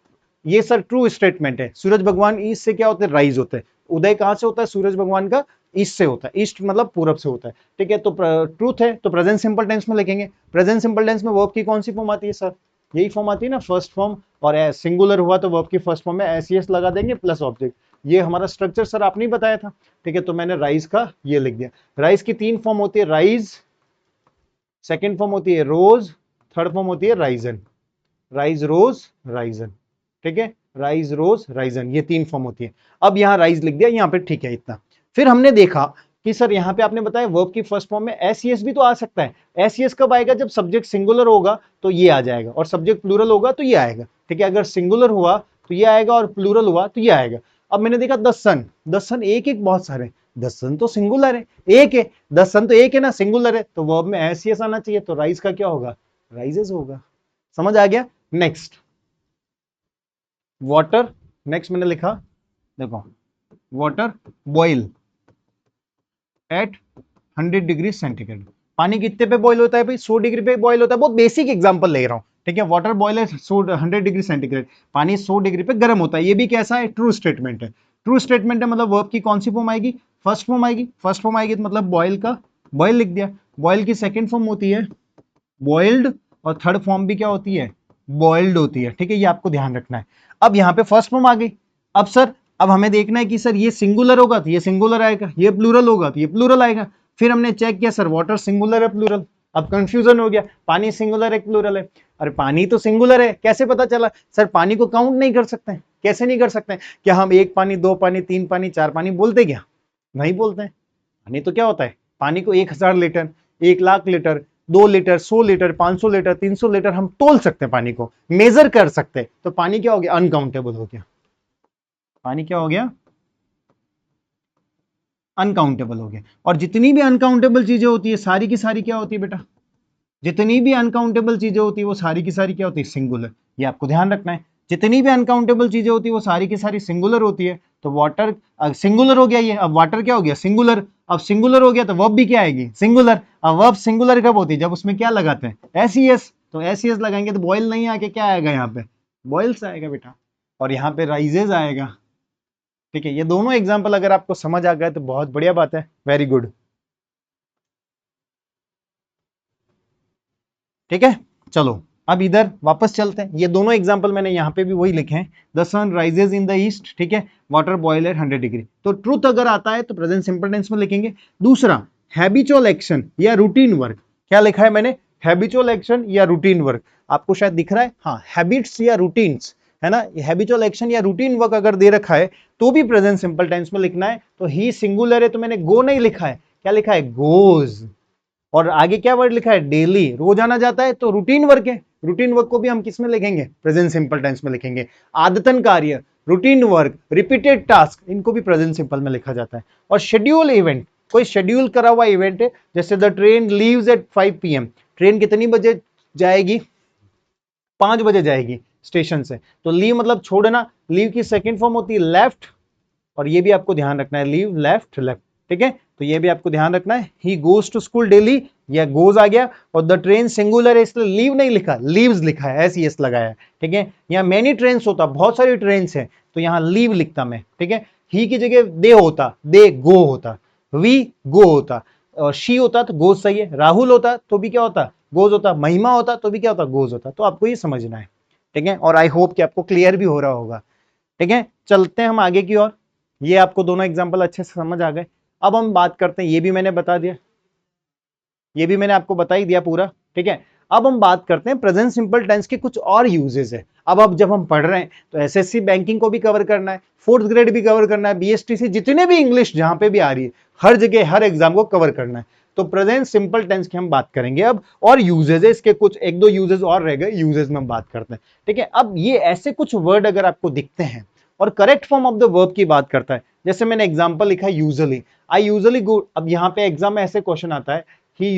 ये सर ट्रू स्टेटमेंट है, सूरज भगवान ईस्ट से क्या होते हैं? राइज होते हैं। उदय कहां से होता है सूरज भगवान का? ईस्ट से होता है, ईस्ट मतलब पूरब से होता है। ठीक है, तो ट्रूथ है तो प्रेजेंट सिंपल टेंस में लिखेंगे। प्रेजेंट सिंपल टेंस में वर्ब की कौन सी फॉर्म आती है सर? यही फॉर्म आती है ना, फर्स्ट फॉर्म, और सिंगुलर हुआ तो वर्ब की फर्स्ट फॉर्म में एस लगा देंगे प्लस ऑब्जेक्ट। ये हमारा स्ट्रक्चर सर आपने ही बताया था। ठीक है, तो मैंने राइज का ये लिख दिया। राइज की 3 फॉर्म होती है, राइज, सेकेंड फॉर्म होती है रोज, थर्ड फॉर्म होती है राइजन। राइज, रोज, राइजन। ठीक है, राइज, रोज, राइजन, ये 3 फॉर्म होती है। अब यहां राइज लिख दिया यहां पे, ठीक है इतना। फिर हमने देखा कि सर यहां पे आपने बताया वर्ब की फर्स्ट फॉर्म में एस भी तो आ सकता है। एस कब आएगा? जब सब्जेक्ट सिंगुलर होगा तो ये आ जाएगा, और सब्जेक्ट प्लूरल होगा तो ये आएगा। ठीक है, अगर सिंगुलर हुआ तो ये आएगा और प्लूरल हुआ तो ये आएगा। अब मैंने देखा द सन, द सन एक एक बहुत सारे, द सन तो सिंगुलर है, एक है, द सन तो एक है ना, सिंगुलर है, तो वर्ब में एस आना चाहिए, तो राइज का क्या होगा? राइजेस होगा। समझ आ गया? नेक्स्ट, वाटर, नेक्स्ट मैंने लिखा, देखो, water boil at 100 degree centigrade. पानी कितने पे बॉइल होता है भाई? 100 डिग्री पे बॉइल होता है। बहुत बेसिक एग्जांपल ले रहा हूं। ठीक है, वाटर बॉइल है 100 डिग्री सेंटीग्रेड, पानी 100 डिग्री पे गर्म होता है। ये भी कैसा है? ट्रू स्टेटमेंट है। ट्रू स्टेटमेंट है मतलब वर्ब की कौन सी फॉर्म आएगी? फर्स्ट फॉर्म आएगी। फर्स्ट फॉर्म आएगी तो मतलब बॉइल का बॉइल लिख दिया। बॉइल की सेकेंड फॉर्म होती है बॉइल्ड, और थर्ड फॉर्म भी क्या होती है? बॉइल्ड होती है। ठीक है, ये आपको ध्यान रखना है। अब यहां पे फर्स्ट फॉर्म आ गई। अब सर, अब हमें देखना है कि सर ये सिंगुलर होगा तो ये सिंगुलर आएगा, ये प्लूरल होगा तो ये प्लूरल आएगा। फिर हमने चेक किया सर वाटर सिंगुलर है प्लूरल, अब कंफ्यूजन हो गया, पानी सिंगुलर है प्लूरल है। अरे पानी तो सिंगुलर है, कैसे पता चला? सर पानी को काउंट नहीं कर सकते हैं। कैसे नहीं कर सकते हैं? क्या हम 1 पानी, 2 पानी, 3 पानी, 4 पानी बोलते क्या? नहीं बोलते हैं। पानी तो क्या होता है? पानी को 1000 litre, 1 lakh litre, 2 litre, 100 litre, 500 litre, 300 litre हम तोल सकते हैं, पानी को मेजर कर सकते हैं। तो पानी क्या हो गया? अनकाउंटेबल हो गया। पानी क्या हो गया? अनकाउंटेबल हो गया। और जितनी भी अनकाउंटेबल चीजें होती है सारी की सारी क्या होती है बेटा? जितनी भी अनकाउंटेबल चीजें होती है वो सारी की सारी क्या होती है? सिंगुलर। ये आपको ध्यान रखना है। जितनी भी अनकाउंटेबल चीजें होती है वो सारी की सारी सिंगुलर होती है। तो वाटर सिंगुलर हो गया ये, अब वाटर क्या हो गया? सिंगुलर। अब सिंगुलर हो गया तो वर्ब भी क्या आएगी? सिंगुलर। अब वर्ब सिंगुलर कब होती है? जब उसमें क्या लगाते हैं? एस। तो एस लगाएंगे तो बॉयल नहीं आके क्या आएगा यहाँ पे? बॉयल्स आएगा बेटा। और यहाँ पे राइजेज आएगा। ठीक है, ये दोनों एग्जाम्पल अगर आपको समझ आ गए तो बहुत बढ़िया बात है, वेरी गुड। ठीक है, चलो अब इधर वापस चलते हैं। ये दोनों एग्जांपल मैंने यहाँ पे भी वही लिखे हैं, the sun rises in the east, ठीक है, वाटर बॉयल एट 100 डिग्री। तो ट्रूथ अगर आता है तो प्रेजेंट सिंपल टेंस में लिखेंगे। दूसरा, हैबिचुअल एक्शन या रूटीन वर्क, क्या लिखा है मैंने? हैबिचुअल एक्शन या रूटीन वर्क। आपको शायद दिख रहा है, हाँ, हैबिट्स या रूटीन्स, है ना। हैबिचुअल एक्शन या रूटीन वर्क अगर दे रखा है तो भी प्रेजेंट सिंपल टेंस में लिखना है। तो ही सिंगुलर है तो मैंने गो नहीं लिखा है, क्या लिखा है? गोज। और आगे क्या वर्ड लिखा है? डेली, रोजाना जाता है तो रूटीन वर्क है। रूटीन वर्क को भी हम किस में लिखेंगे? प्रेजेंट सिंपल टेंस में लिखेंगे। आदतन कार्य, रूटीन वर्क, रिपीटेड टास्क, इनको भी प्रेजेंट सिंपल में लिखा जाता है। और शेड्यूल इवेंट, कोई शेड्यूल करा हुआ इवेंट है, जैसे the train leaves eight 5 PM, train कितनी बजे जाएगी? 5 बजे जाएगी स्टेशन से। तो लीव मतलब छोड़ना, लीव की सेकेंड फॉर्म होती है लेफ्ट, और ये भी आपको ध्यान रखना है, लीव लेफ्ट लेफ्ट। ठीक है, तो ये भी आपको ध्यान रखना है। He goes to school daily, या गोज आ गया, और द ट्रेन सिंगुलर है इसलिए लीव नहीं लिखा, लीव्स लिखा है, एस लगाया है। ठीक है, यहाँ मैनी ट्रेन होता, बहुत सारी ट्रेन है, तो यहाँ लीव लिखता मैं। ठीक है, ही की जगह दे होता, दे गो होता, वी गो होता, और शी होता तो गोज सही है, राहुल होता तो भी क्या होता? गोज होता, महिमा होता तो भी क्या होता? गोज होता। तो आपको ये समझना है। ठीक है, और आई होप कि आपको क्लियर भी हो रहा होगा। ठीक है, चलते हैं हम आगे की ओर। ये आपको दोनों एग्जांपल अच्छे से समझ आ गए। अब हम बात करते हैं, ये भी मैंने बता दिया, ये भी मैंने आपको बता ही दिया पूरा, ठीक है। अब हम बात करते हैं प्रेजेंट सिंपल टेंस के कुछ और यूजेस है। अब जब हम पढ़ रहे हैं तो एसएससी बैंकिंग को भी कवर करना है, फोर्थ ग्रेड भी कवर करना है, बीएसटीसी, जितने भी इंग्लिश जहां पे भी आ रही है, हर जगह हर एग्जाम को कवर करना है। तो प्रेजेंट सिंपल टेंस की हम बात करेंगे अब, और यूजेज है इसके, कुछ एक दो यूजेज और रह गए, यूजेज में हम बात करते हैं, ठीक है। अब ये ऐसे कुछ वर्ड अगर आपको दिखते हैं और correct form of the verb की बात करता है, जैसे मैंने एग्जांपल लिखा यूजुअली, आई यूजुअली गो, अब यहां पे एग्जाम में ऐसे क्वेश्चन आता है, ही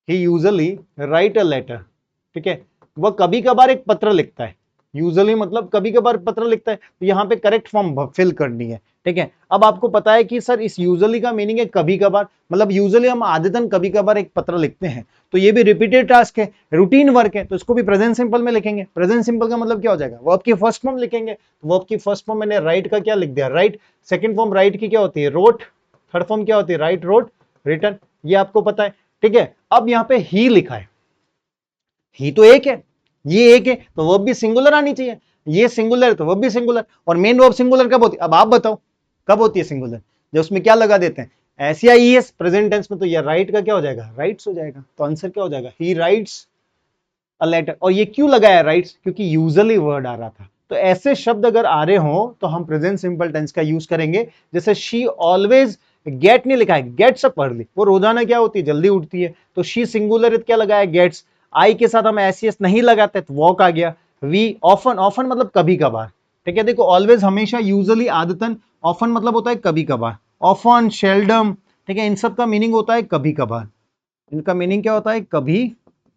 यूजुअली राइट अ लेटर, ठीक है, वह कभी कभार एक पत्र लिखता है, यूजुअली मतलब कभी कभार पत्र लिखता है, तो यहाँ पे करेक्ट फॉर्म फिल करनी है, ठीक है। अब आपको पता है कि सर इस यूजुअली का मीनिंग है कभी कभार, मतलब यूजुअली हम आदतन कभी कभार एक पत्र लिखते हैं, तो ये भी रिपीटेड टास्क है, रूटीन वर्क है, तो इसको भी प्रेजेंट सिंपल में लिखेंगे। प्रेजेंट सिंपल का मतलब क्या हो जाएगा, वर्ब की फर्स्ट फॉर्म लिखेंगे, वर्ब की फर्स्ट फॉर्म मैंने राइट का क्या लिख दिया, राइट, सेकंड फॉर्म राइट की क्या होती है, रोट, थर्ड फॉर्म क्या होती है, राइट, रोट, रिटन, ये आपको पता है, ठीक है। अब यहाँ पे ही लिखा है, ही तो एक है, ये एक है, तो वर्ब भी सिंगुलर आनी चाहिए, ये सिंगुलर है तो वर्ब भी सिंगुलर, और मेन वर्ब सिंगुलर कब होती है, अब आप बताओ कब होती है सिंगुलर, जब उसमें क्या लगा देते हैं, एस या ई एस, प्रेजेंट टेंस में तो ये राइट का क्या हो जाएगा, राइट्स हो जाएगा, तो आंसर क्या हो जाएगा, ही राइट्स अ लेटर। और ये क्यों लगाया राइट्स, क्योंकि यूजुअली वर्ड आ रहा था, तो ऐसे शब्द अगर आ रहे हो तो हम प्रेजेंट सिंपल टेंस का यूज करेंगे। जैसे शी ऑलवेज गेट नहीं लिखा है, गेट्स अप अर्ली, वो रोजाना क्या होती है, जल्दी उठती है, तो शी सिंगुलर क्या लगाया, गेट्स, आई के साथ हम एस नहीं लगाते तो वॉक आ गया, वी ऑफन, ऑफन मतलब कभी कभार, ठीक है। देखो ऑलवेज हमेशा, यूजुअली आदतन, ऑफन मतलब होता है कभी कभार, ऑफन, शेल्डम, ठीक है, इन सब का मीनिंग होता है कभी कभार, इनका मीनिंग क्या होता है, कभी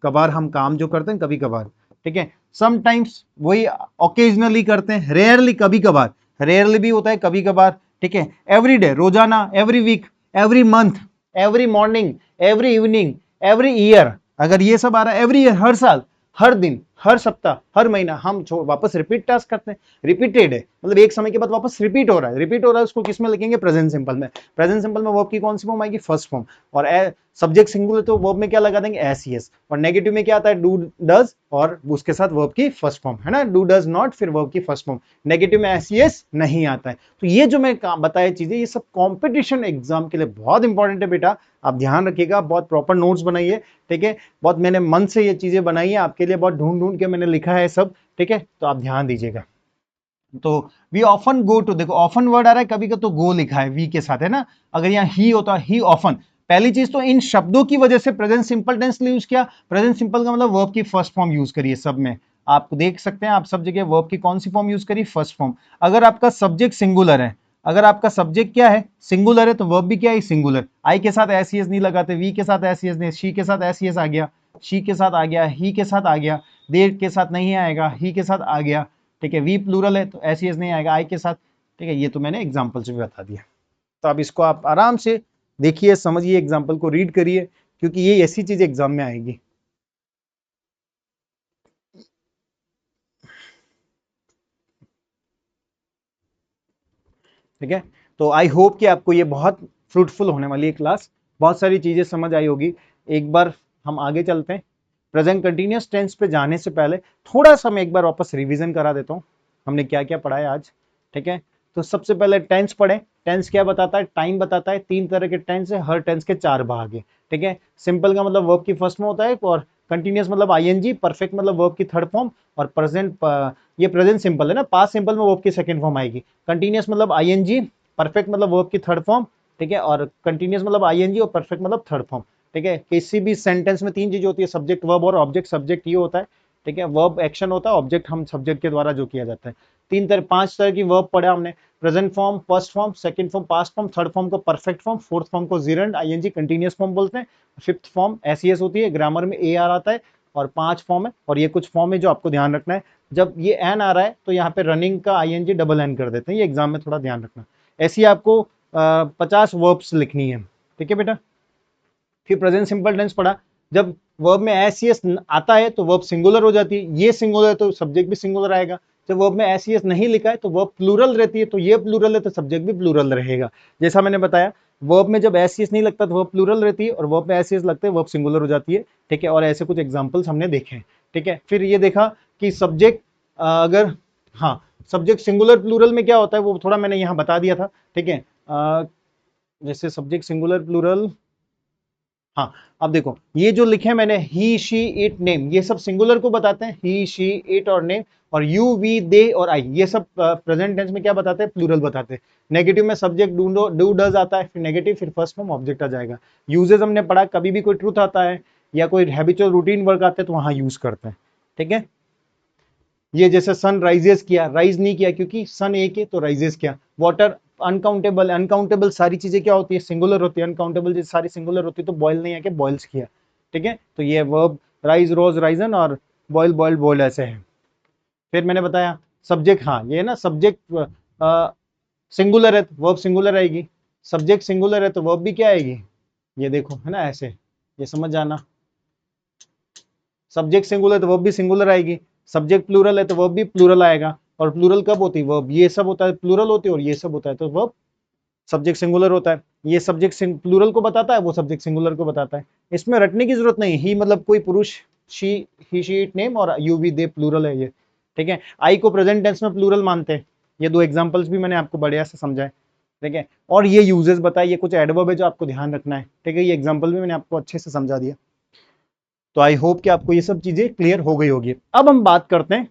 कभार हम काम जो करते हैं कभी कभार, ठीक है। समटाइम्स वही ओकेजनली करते हैं, रेयरली कभी कभार, रेयरली भी होता है कभी कभार, ठीक है। एवरी डे रोजाना, every week, every month, every morning, every evening, every year, अगर ये सब आ रहा है, एवरी ईयर हर साल, हर दिन, हर सप्ताह, हर महीना, हम वापस रिपीट टास्क करते हैं, रिपीटेड है मतलब एक समय के बाद वापस रिपीट हो रहा है, रिपीट हो रहा है, उसको किस में लिखेंगे, प्रेजेंट सिंपल में। प्रेजेंट सिंपल में वर्ब की कौन सी फॉर्म आएगी, फर्स्ट फॉर्म, और सब्जेक्ट सिंगुलर तो वर्ब में क्या लगा देंगे, एस ई एस, और नेगेटिव में क्या आता है, डू डज, और उसके साथ वर्ब की फर्स्ट फॉर्म है ना, डू डज नॉट, फिर वर्ब की फर्स्ट फॉर्म, नेगेटिव में एस ई एस नहीं आता है। तो ये जो मैं बताया चीजें, ये सब कॉम्पिटिशन एग्जाम के लिए बहुत इंपॉर्टेंट है बेटा, आप ध्यान रखिएगा, बहुत प्रॉपर नोट्स बनाइए, ठीक है, बहुत मैंने मन से ये चीजें बनाई है आपके लिए, बहुत ढूंढ ढूंढ के मैंने लिखा है सब, ठीक है, तो आप ध्यान दीजिएगा। तो वी ऑफन गो टू, देखो ऑफन वर्ड आ रहा है कभी का, तो गो लिखा है वी के साथ है ना, अगर यहाँ ही होता ही ऑफन, पहली चीज तो इन शब्दों की वजह से प्रेजेंट सिंपल टेंस यूज किया, प्रेजेंट सिंपल का मतलब वर्ब की फर्स्ट फॉर्म यूज करिए सब में, आप देख सकते हैं आप सब जगह वर्ब की कौन सी फॉर्म यूज करिए, फर्स्ट फॉर्म। अगर आपका सब्जेक्ट सिंगुलर है, अगर आपका सब्जेक्ट क्या है, सिंगुलर है, तो वर्ब भी क्या है, सिंगुलर, आई के साथ एस नहीं लगाते, वी के साथ एस नहीं, शी के साथ एस आ गया, शी के साथ आ गया, ही के साथ आ गया, देर के साथ नहीं आएगा, ही के साथ आ गया, ठीक है, वी प्लूरल है तो एस नहीं आएगा आई के साथ, ठीक है, ये तो मैंने एग्जाम्पल से भी बता दिया। तो अब इसको आप आराम से देखिए, समझिए, एग्जाम्पल को रीड करिए, क्योंकि ये ऐसी चीज एग्जाम में आएगी। ठीक है, तो आई होप कि आपको ये बहुत फ्रूटफुल होने वाली है क्लास, बहुत सारी चीजें समझ आई होगी। एक बार हम आगे चलते हैं, प्रेजेंट कंटिन्यूअस टेंस पे जाने से पहले थोड़ा सा मैं एक बार वापस रिवीजन करा देता हूँ, हमने क्या क्या पढ़ा है आज, ठीक है। तो सबसे पहले टेंस पढ़े, टेंस क्या बताता है, टाइम बताता है, तीन तरह के टेंस है, हर टेंस के चार भाग है, ठीक है। सिंपल का मतलब वर्ब की फर्स्ट में होता है, और कंटिन्यूअस मतलब आईएनजी, परफेक्ट मतलब वर्ब की थर्ड फॉर्म, और प्रेजेंट, ये प्रेजेंट सिंपल है ना, पास्ट सिंपल में वर्ब की सेकंड फॉर्म आएगी, कंटिन्यूअस मतलब आईएनजी, परफेक्ट मतलब वर्ब की थर्ड फॉर्म, ठीक है, और कंटिन्यूअस मतलब आईएनजी, और परफेक्ट मतलब थर्ड फॉर्म, ठीक है। किसी भी सेंटेंस में तीन चीजें होती है, सब्जेक्ट, वर्ब और ऑब्जेक्ट। सब्जेक्ट ये होता है, ठीक है, वर्ब एक्शन होता है, ऑब्जेक्ट हम सब्जेक्ट के द्वारा जो किया जाता है। पांच तरह की वर्ब पढ़ा हमने, present form, first form, second form, past form, third form को परफेक्ट फॉर्म, फोर्थ फॉर्म को जीरेंड आईएनजी कंटीन्यूअस फॉर्म बोलते हैं, फिफ्थ फॉर्म एसईएस होती है, ग्रामर में ए आर आता है, और पांच फॉर्म है, और ये कुछ फॉर्म है जो आपको ध्यान रखना है, जब ये एन आ रहा है तो यहाँ पे रनिंग का आईएनजी डबल एन कर देते हैं, ये एग्जाम में थोड़ा ध्यान रखना। ऐसी आपको 50 वर्ब्स लिखनी है, ठीक है बेटा। फिर प्रेजेंट सिंपल टेंस पढ़ा, जब वर्ब में एस सी एस आता है तो वर्ब सिंगुलर हो जाती है, ये सिंगुलर है तो सब्जेक्ट भी सिंगुलर आएगा, जब वर्ब में एस सी एस नहीं लिखा है तो वर्ब प्लूरल रहती है, तो ये प्लूरल है तो सब्जेक्ट भी प्लूरल रहेगा। जैसा मैंने बताया, वर्ब में जब एस सी एस नहीं लगता तो वर्ब प्लूरल रहती है, और वर्ब में एस सी एस लगता है वर्ब सिंगुलर हो जाती है, ठीक है। और ऐसे कुछ एग्जाम्पल्स हमने देखे हैं, ठीक है। फिर ये देखा कि सब्जेक्ट, अगर, हाँ, सब्जेक्ट सिंगुलर प्लूरल में क्या होता है वो थोड़ा मैंने यहाँ बता दिया था, ठीक है। जैसे सब्जेक्ट सिंगुलर प्लूरल, हाँ अब देखो ये जो लिखे हैं मैंने ही शी इट नेम, ये सब सिंगुलर को बताते हैं, ही शी इट और नेम, और यू वी दे और आई ये सब प्रेजेंट टेंस में क्या बताते हैं, प्लूरल बताते हैं। नेगेटिव में सब्जेक्ट डू डज आता है, फिर नेगेटिव, फिर फर्स्ट फॉर्म ऑब्जेक्ट आ जाएगा। यूजेस हमने पढ़ा, कभी भी कोई ट्रूथ आता है या कोई हैबिचुअल रूटीन वर्क आते हैं तो वहां यूज करते हैं, ठीक है। ये जैसे सन राइजेस किया, राइज नहीं किया क्योंकि सन एक है तो राइजेस किया। वाटर अनकाउंटेबल, अनकाउंटेबल सारी चीजें क्या होती है, सिंगुलर होती है, अनकाउंटेबल चीज सारी सिंगुलर होती है, तो बॉयल नहीं है कि बॉयल्स किया, ठीक है। तो ये वर्ब राइज रोज राइजन और बॉयल बॉइल्ड बॉइल्ड ऐसे है। फिर मैंने बताया सब्जेक्ट, हाँ ये ना सब्जेक्ट सिंगुलर है तो वर्ब सिंगुलर आएगी, सब्जेक्ट सिंगुलर है तो वर्ब भी क्या आएगी, ये देखो है ना ऐसे, ये समझ जाना। सब्जेक्ट सिंगुलर है तो वर्ब भी सिंगुलर आएगी, सब्जेक्ट प्लूरल है तो वर्ब भी प्लूरल आएगा, और प्लूरल कब होती है, वर्ब ये सब होता है प्लूरल होती है, और ये सब होता है तो वर्ब सब्जेक्ट सिंगुलर होता है। ये सब्जेक्ट प्लूरल को बताता है, वो सब्जेक्ट सिंगुलर को बताता है। इसमें रटने की जरूरत नहीं, ही मतलब कोई पुरुष, she he she it name, और यू वी दे प्लूरल है ये, ठीक है। आई को प्रेजेंट टेंस में प्लूरल मानते हैं, ये दो एग्जांपल्स भी मैंने आपको बढ़िया से समझाए, ठीक है। और ये यूजेस बताए, ये कुछ एडवर्ब है जो आपको ध्यान रखना है, ठीक है। ये एग्जांपल भी मैंने आपको अच्छे से समझा दिया, तो आई होप कि आपको ये सब चीजें क्लियर हो गई होगी। अब हम बात करते हैं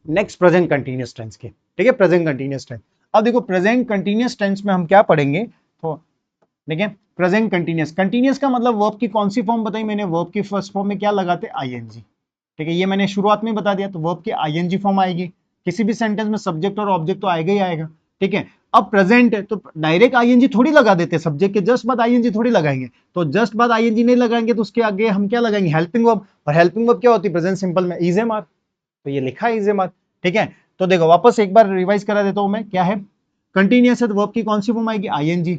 नेक्स्ट प्रेजेंट कंटिन्यूअस टेंस की, ठीक है। प्रेजेंट कंटिन्यूअस टेंस, अब देखो प्रेजेंट कंटिन्यूअस टेंस में हम क्या पढ़ेंगे, तो देखिए प्रेजेंट कंटिन्यूअस, कंटिन्यूअस का मतलब वर्ब की कौन सी फॉर्म बताई मैंने, वर्ब की फर्स्ट फॉर्म में क्या लगाते, आईएनजी, ठीक है। ये मैंने शुरुआत में बता दिया, तो वर्ब की आईएनजी फॉर्म आएगी। किसी भी सेंटेंस में सब्जेक्ट और ऑब्जेक्ट तो आएगा ही आएगा, ठीक है। अब प्रेजेंट है तो डायरेक्ट आईएनजी थोड़ी लगा देते, सब्जेक्ट के जस्ट बाद आईएनजी थोड़ी लगाएंगे, तो जस्ट बाद आईएनजी नहीं लगाएंगे तो उसके आगे हम क्या लगाएंगे, हेल्पिंग वर्ब, और हेल्पिंग वर्ब क्या होती है प्रेजेंट सिंपल में, इज एम आर, तो ये लिखा है इज एम आर, ठीक है। तो देखो वापस एक बार रिवाइज करा देता हूं मैं, क्या है, कंटिन्यूअस है तो वर्ब की कौन सी फॉर्म आएगी, आईएनजी,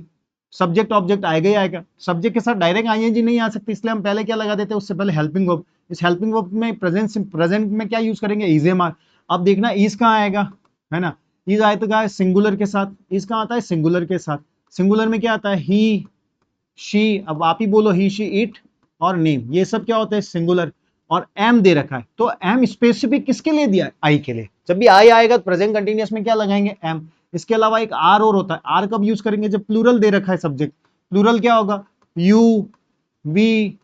सब्जेक्ट ऑब्जेक्ट आएगा ही आएगा, सब्जेक्ट के साथ डायरेक्ट आईएनजी नहीं आ सकती, इसलिए हम पहले क्या लगा देते हैं, उससे पहले हेल्पिंग वर्ब। इस हेल्पिंग वर्ब में प्रेजेंट में क्या यूज करेंगे, इज एम आर। अब देखना इज कहाँ आएगा, है ना, इज आए तो क्या है, सिंगुलर के साथ, इज कहाँ आता है, सिंगुलर के साथ। सिंगुलर में क्या आता है, ही शी, अब आप ही बोलो ही शी इट और नेम, ये सब क्या होता है सिंगुलर, और एम दे रखा है, तो एम स्पेसिफिक किसके लिए दिया है, आई के लिए। जब भी आई आएगा तो प्रेजेंट कंटिन्यूअस में क्या लगाएंगे, एम। इसके अलावा एक आर और होता है, आर कब यूज करेंगे, जब प्लूरल दे रखा है सब्जेक्ट, प्लूरल क्या होगा, यू वी,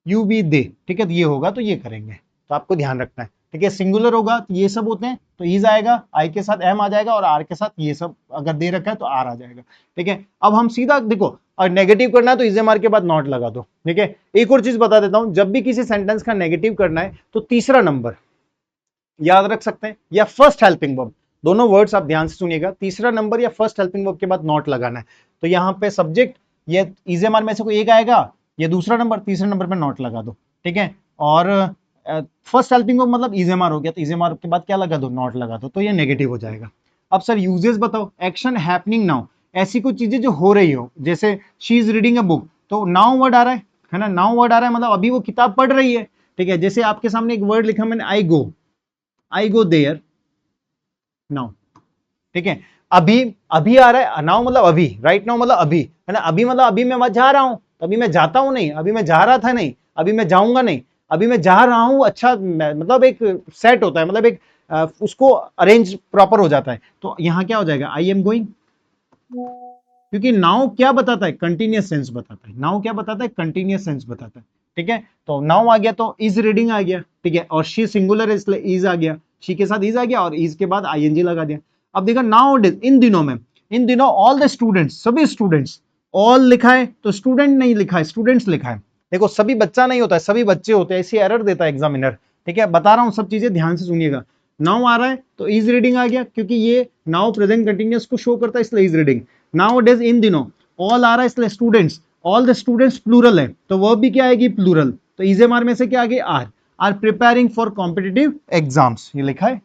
यू वी दे, ठीक है, तो ये होगा तो ये करेंगे, तो आपको ध्यान रखना है, ठीक है। सिंगुलर होगा तो ये सब होते हैं, तो इज आएगा, आई के साथ एम आ जाएगा, और आर के साथ ये सब अगर दे रखा है तो आर आ जाएगा, ठीक है। अब हम सीधा देखो, और नेगेटिव करना है तो इजेमार के बाद नॉट लगा दो, ठीक है। एक और चीज बता देता हूं, जब भी किसी सेंटेंस का नेगेटिव करना है तो तीसरा नंबर याद रख सकते हैं, या फर्स्ट हेल्पिंग वर्ब, दोनों वर्ड्स आप ध्यान से सुनिएगा, तीसरा नंबर या फर्स्ट हेल्पिंग वर्ब के बाद नॉट लगाना है। तो यहाँ पे सब्जेक्ट, ये इजेमार में से कोई एक आएगा, ये दूसरा नंबर, तीसरे नंबर पे नॉट लगा दो, ठीक है। और फर्स्ट हेल्पिंग वर्ब मतलब इजेमार हो गया, तो इजेमार के बाद क्या लगा दो, नॉट लगा दो, तो ये नेगेटिव हो जाएगा। अब सर यूजेस बताओ, एक्शन हैपनिंग नाउ, ऐसी कुछ चीजें जो हो रही हो, जैसे she is reading a book, तो नाउ वर्ड आ रहा है ना, नाउ वर्ड आ रहा है मतलब अभी वो किताब पढ़ रही है, ठीक है। जैसे आपके सामने एक वर्ड लिखा मैंने, आई गो देयर नाउ, ठीक है। अभी, अभी आ रहा है, नाउ मतलब अभी, राइट नाउ मतलब अभी, है ना, अभी मतलब अभी मैं जा रहा हूं, अभी मैं जाता हूं नहीं, अभी मैं जा रहा था नहीं, अभी मैं जाऊंगा नहीं, अभी मैं जा रहा हूं, अच्छा मतलब एक सेट होता है, मतलब एक उसको अरेंज प्रॉपर हो जाता है, तो यहां क्या हो जाएगा, आई एम गोइंग, क्योंकि नाउ क्या बताता है, कंटिन्यूअस सेंस बताता है, नाउ क्या बताता है, कंटिन्यूअस सेंस बताता है, ठीक है। तो नाउ आ गया तो इज रीडिंग आ गया, ठीक है, और शी सिंगुलर है इसलिए इज आ गया, शी के साथ इज आ गया, और इज के बाद आईएनजी लगा दिया। अब देखा नाउ इन दिनों में, इन दिनों ऑल द स्टूडेंट्स, सभी स्टूडेंट्स, ऑल लिखा है तो स्टूडेंट नहीं लिखा है, स्टूडेंट्स लिखा है। देखो सभी बच्चा नहीं होता है, सभी बच्चे होते हैं, ऐसी एरर देता है एग्जामिनर, ठीक है। बता रहा हूं सब चीजें ध्यान से सुनिएगा। नाउ आ रहा है तो इज रीडिंग आ गया, क्योंकि ये नाउ प्रेजेंट कंटिन्यूअस को शो करता है, इसलिए इज रीडिंग। नाउ डेज इन दिनों, ऑल आ रहा है इसलिए students, all the students plural है तो वर्ब भी क्या आएगी, प्लूरल, तो इजेमार में से क्या आ गई, are preparing for competitive exams, ये लिखा है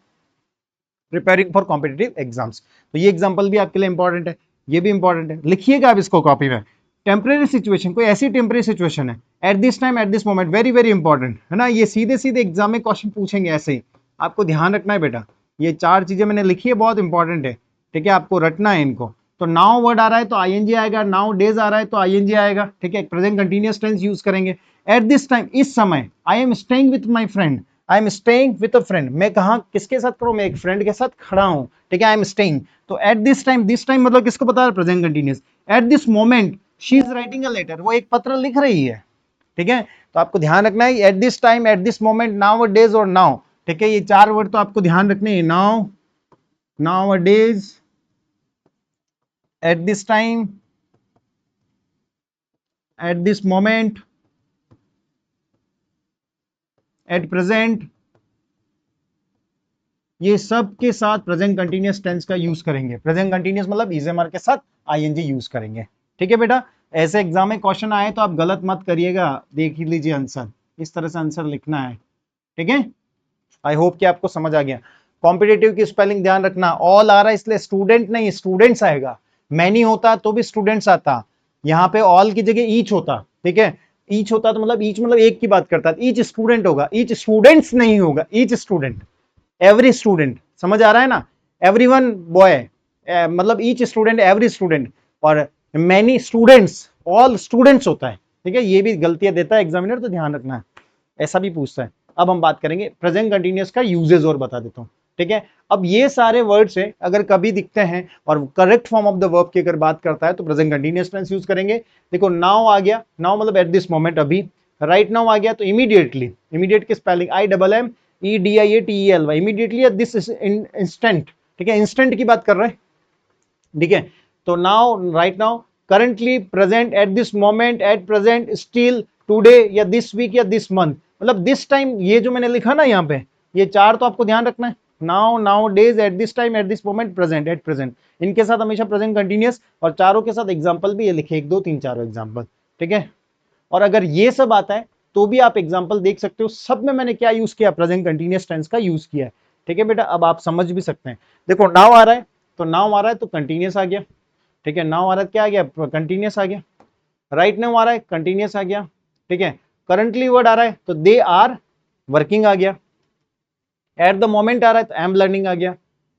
प्रिपेयरिंग फॉर कॉम्पिटिटिव एग्जाम्स, तो ये एग्जाम्पल भी आपके लिए इंपॉर्टेंट है, ये भी इंपॉर्टेंट है, लिखिएगा आप इसको कॉपी में। टेम्परेरी सिचुएशन, कोई ऐसी टेम्परेरी सिचुएशन है, eight this time at this moment, very very important है ना, ये सीधे सीधे एग्जाम में क्वेश्चन पूछेंगे ऐसे ही, आपको ध्यान रखना है बेटा, ये चार चीजें मैंने लिखी है, बहुत इंपॉर्टेंट है, ठीक है, आपको रटना है इनको। तो नाउ वर्ड आ रहा है तो आईएनजी आएगा, नाउ डेज आ रहा है तो आईएनजी आएगा, ठीक है, प्रेजेंट कंटीन्यूअस टेंस यूज करेंगे। एट दिस टाइम, इस समय, आई am staying with my friend, I am staying with a friend, मैं कहा किसके साथ खड़ा हूं, मैं एक फ्रेंड के साथ खड़ा हूं, ठीक है। आई एम स्टेइंग, तो एट दिस टाइम मतलब किसको बता रहा है, present continuous. At this moment she is writing a letter, वो एक पत्र लिख रही है, ठीक है। तो आपको ध्यान रखना है eight this time, at this moment, now days और नाउ, ठीक है। ये चार वर्ड तो आपको ध्यान रखने हैं, now, now days, eight this time, at this moment, at present, ये सब के साथ प्रेजेंट कंटिन्यूअस टेंस का यूज करेंगे। प्रेजेंट कंटिन्यूअस मतलब इजेमर के साथ आईएनजी यूज करेंगे, ठीक है बेटा। ऐसे एग्जाम में क्वेश्चन आए तो आप गलत मत करिएगा, देख लीजिए आंसर, इस तरह से आंसर लिखना है, ठीक है। आई होप कि आपको समझ आ गया। कॉम्पिटेटिव की स्पेलिंग ध्यान रखना, ऑल आ रहा है इसलिए स्टूडेंट नहीं स्टूडेंट्स आएगा, मैनी होता तो भी स्टूडेंट्स आता, यहाँ पे ऑल की जगह ईच होता, ठीक है। ईच होता तो मतलब ईच मतलब एक की बात करता है, ईच स्टूडेंट होगा, ईच स्टूडेंट्स नहीं होगा, ईच स्टूडेंट, एवरी स्टूडेंट, समझ आ रहा है ना, एवरी वन बॉय, मतलब ईच स्टूडेंट, एवरी स्टूडेंट, और मैनी स्टूडेंट्स, ऑल स्टूडेंट्स होता है, ठीक है। ये भी गलतियां देता है एग्जामिनर, तो ध्यान रखना है, ऐसा भी पूछता है। अब हम बात करेंगे प्रेजेंट कंटिन्यूअस का यूजेस और बता देता हूं, ठीक है। अब ये सारे वर्ड्स हैं, अगर कभी दिखते हैं और correct form of the verb की अगर बात करता है तो प्रेजेंट कंटिन्यूअस टेंस यूज करेंगे। देखो नाउ आ गया, नाउ मतलब एट दिस मोमेंट, अभी। राइट नाउ आ गया तो इमीडिएटली, इमीडिएट की spelling IMMEDIATELY, immediately, this instant, ठीक है, इंस्टेंट की बात कर रहे हैं, ठीक है। तो now, right now, currently, present, eight this moment, at present, still, today, या दिस वीक, या दिस मंथ, मतलब दिस टाइम, ये जो मैंने लिखा ना यहाँ पे, ये चार तो आपको ध्यान रखना है, now, now days, eight this time, at this moment, present, at present, इनके साथ हमेशा प्रेजेंट कंटिन्यूअस, और चारों के साथ एग्जाम्पल भी ये लिखे, 1 2 3 4 एग्जाम्पल, ठीक है। और अगर ये सब आता है तो भी आप एग्जाम्पल देख सकते हो, सब में मैंने क्या यूज किया, प्रेजेंट कंटिन्यूअस टेंस का यूज किया है, ठीक है बेटा। अब आप समझ भी सकते हैं, देखो नाउ आ रहा है, तो नाउ आ रहा है तो कंटिन्यूअस आ गया, ठीक है। नाउ आ रहा है, क्या आ गया, कंटिन्यूअस आ गया। राइट नाउ आ रहा है, कंटिन्यूअस आ गया, ठीक है। करंटली वर्ड आ रहा है तो दे आर वर्किंग आ गया। एट द मोमेंट आ रहा है तो एम लर्निंग आ गया।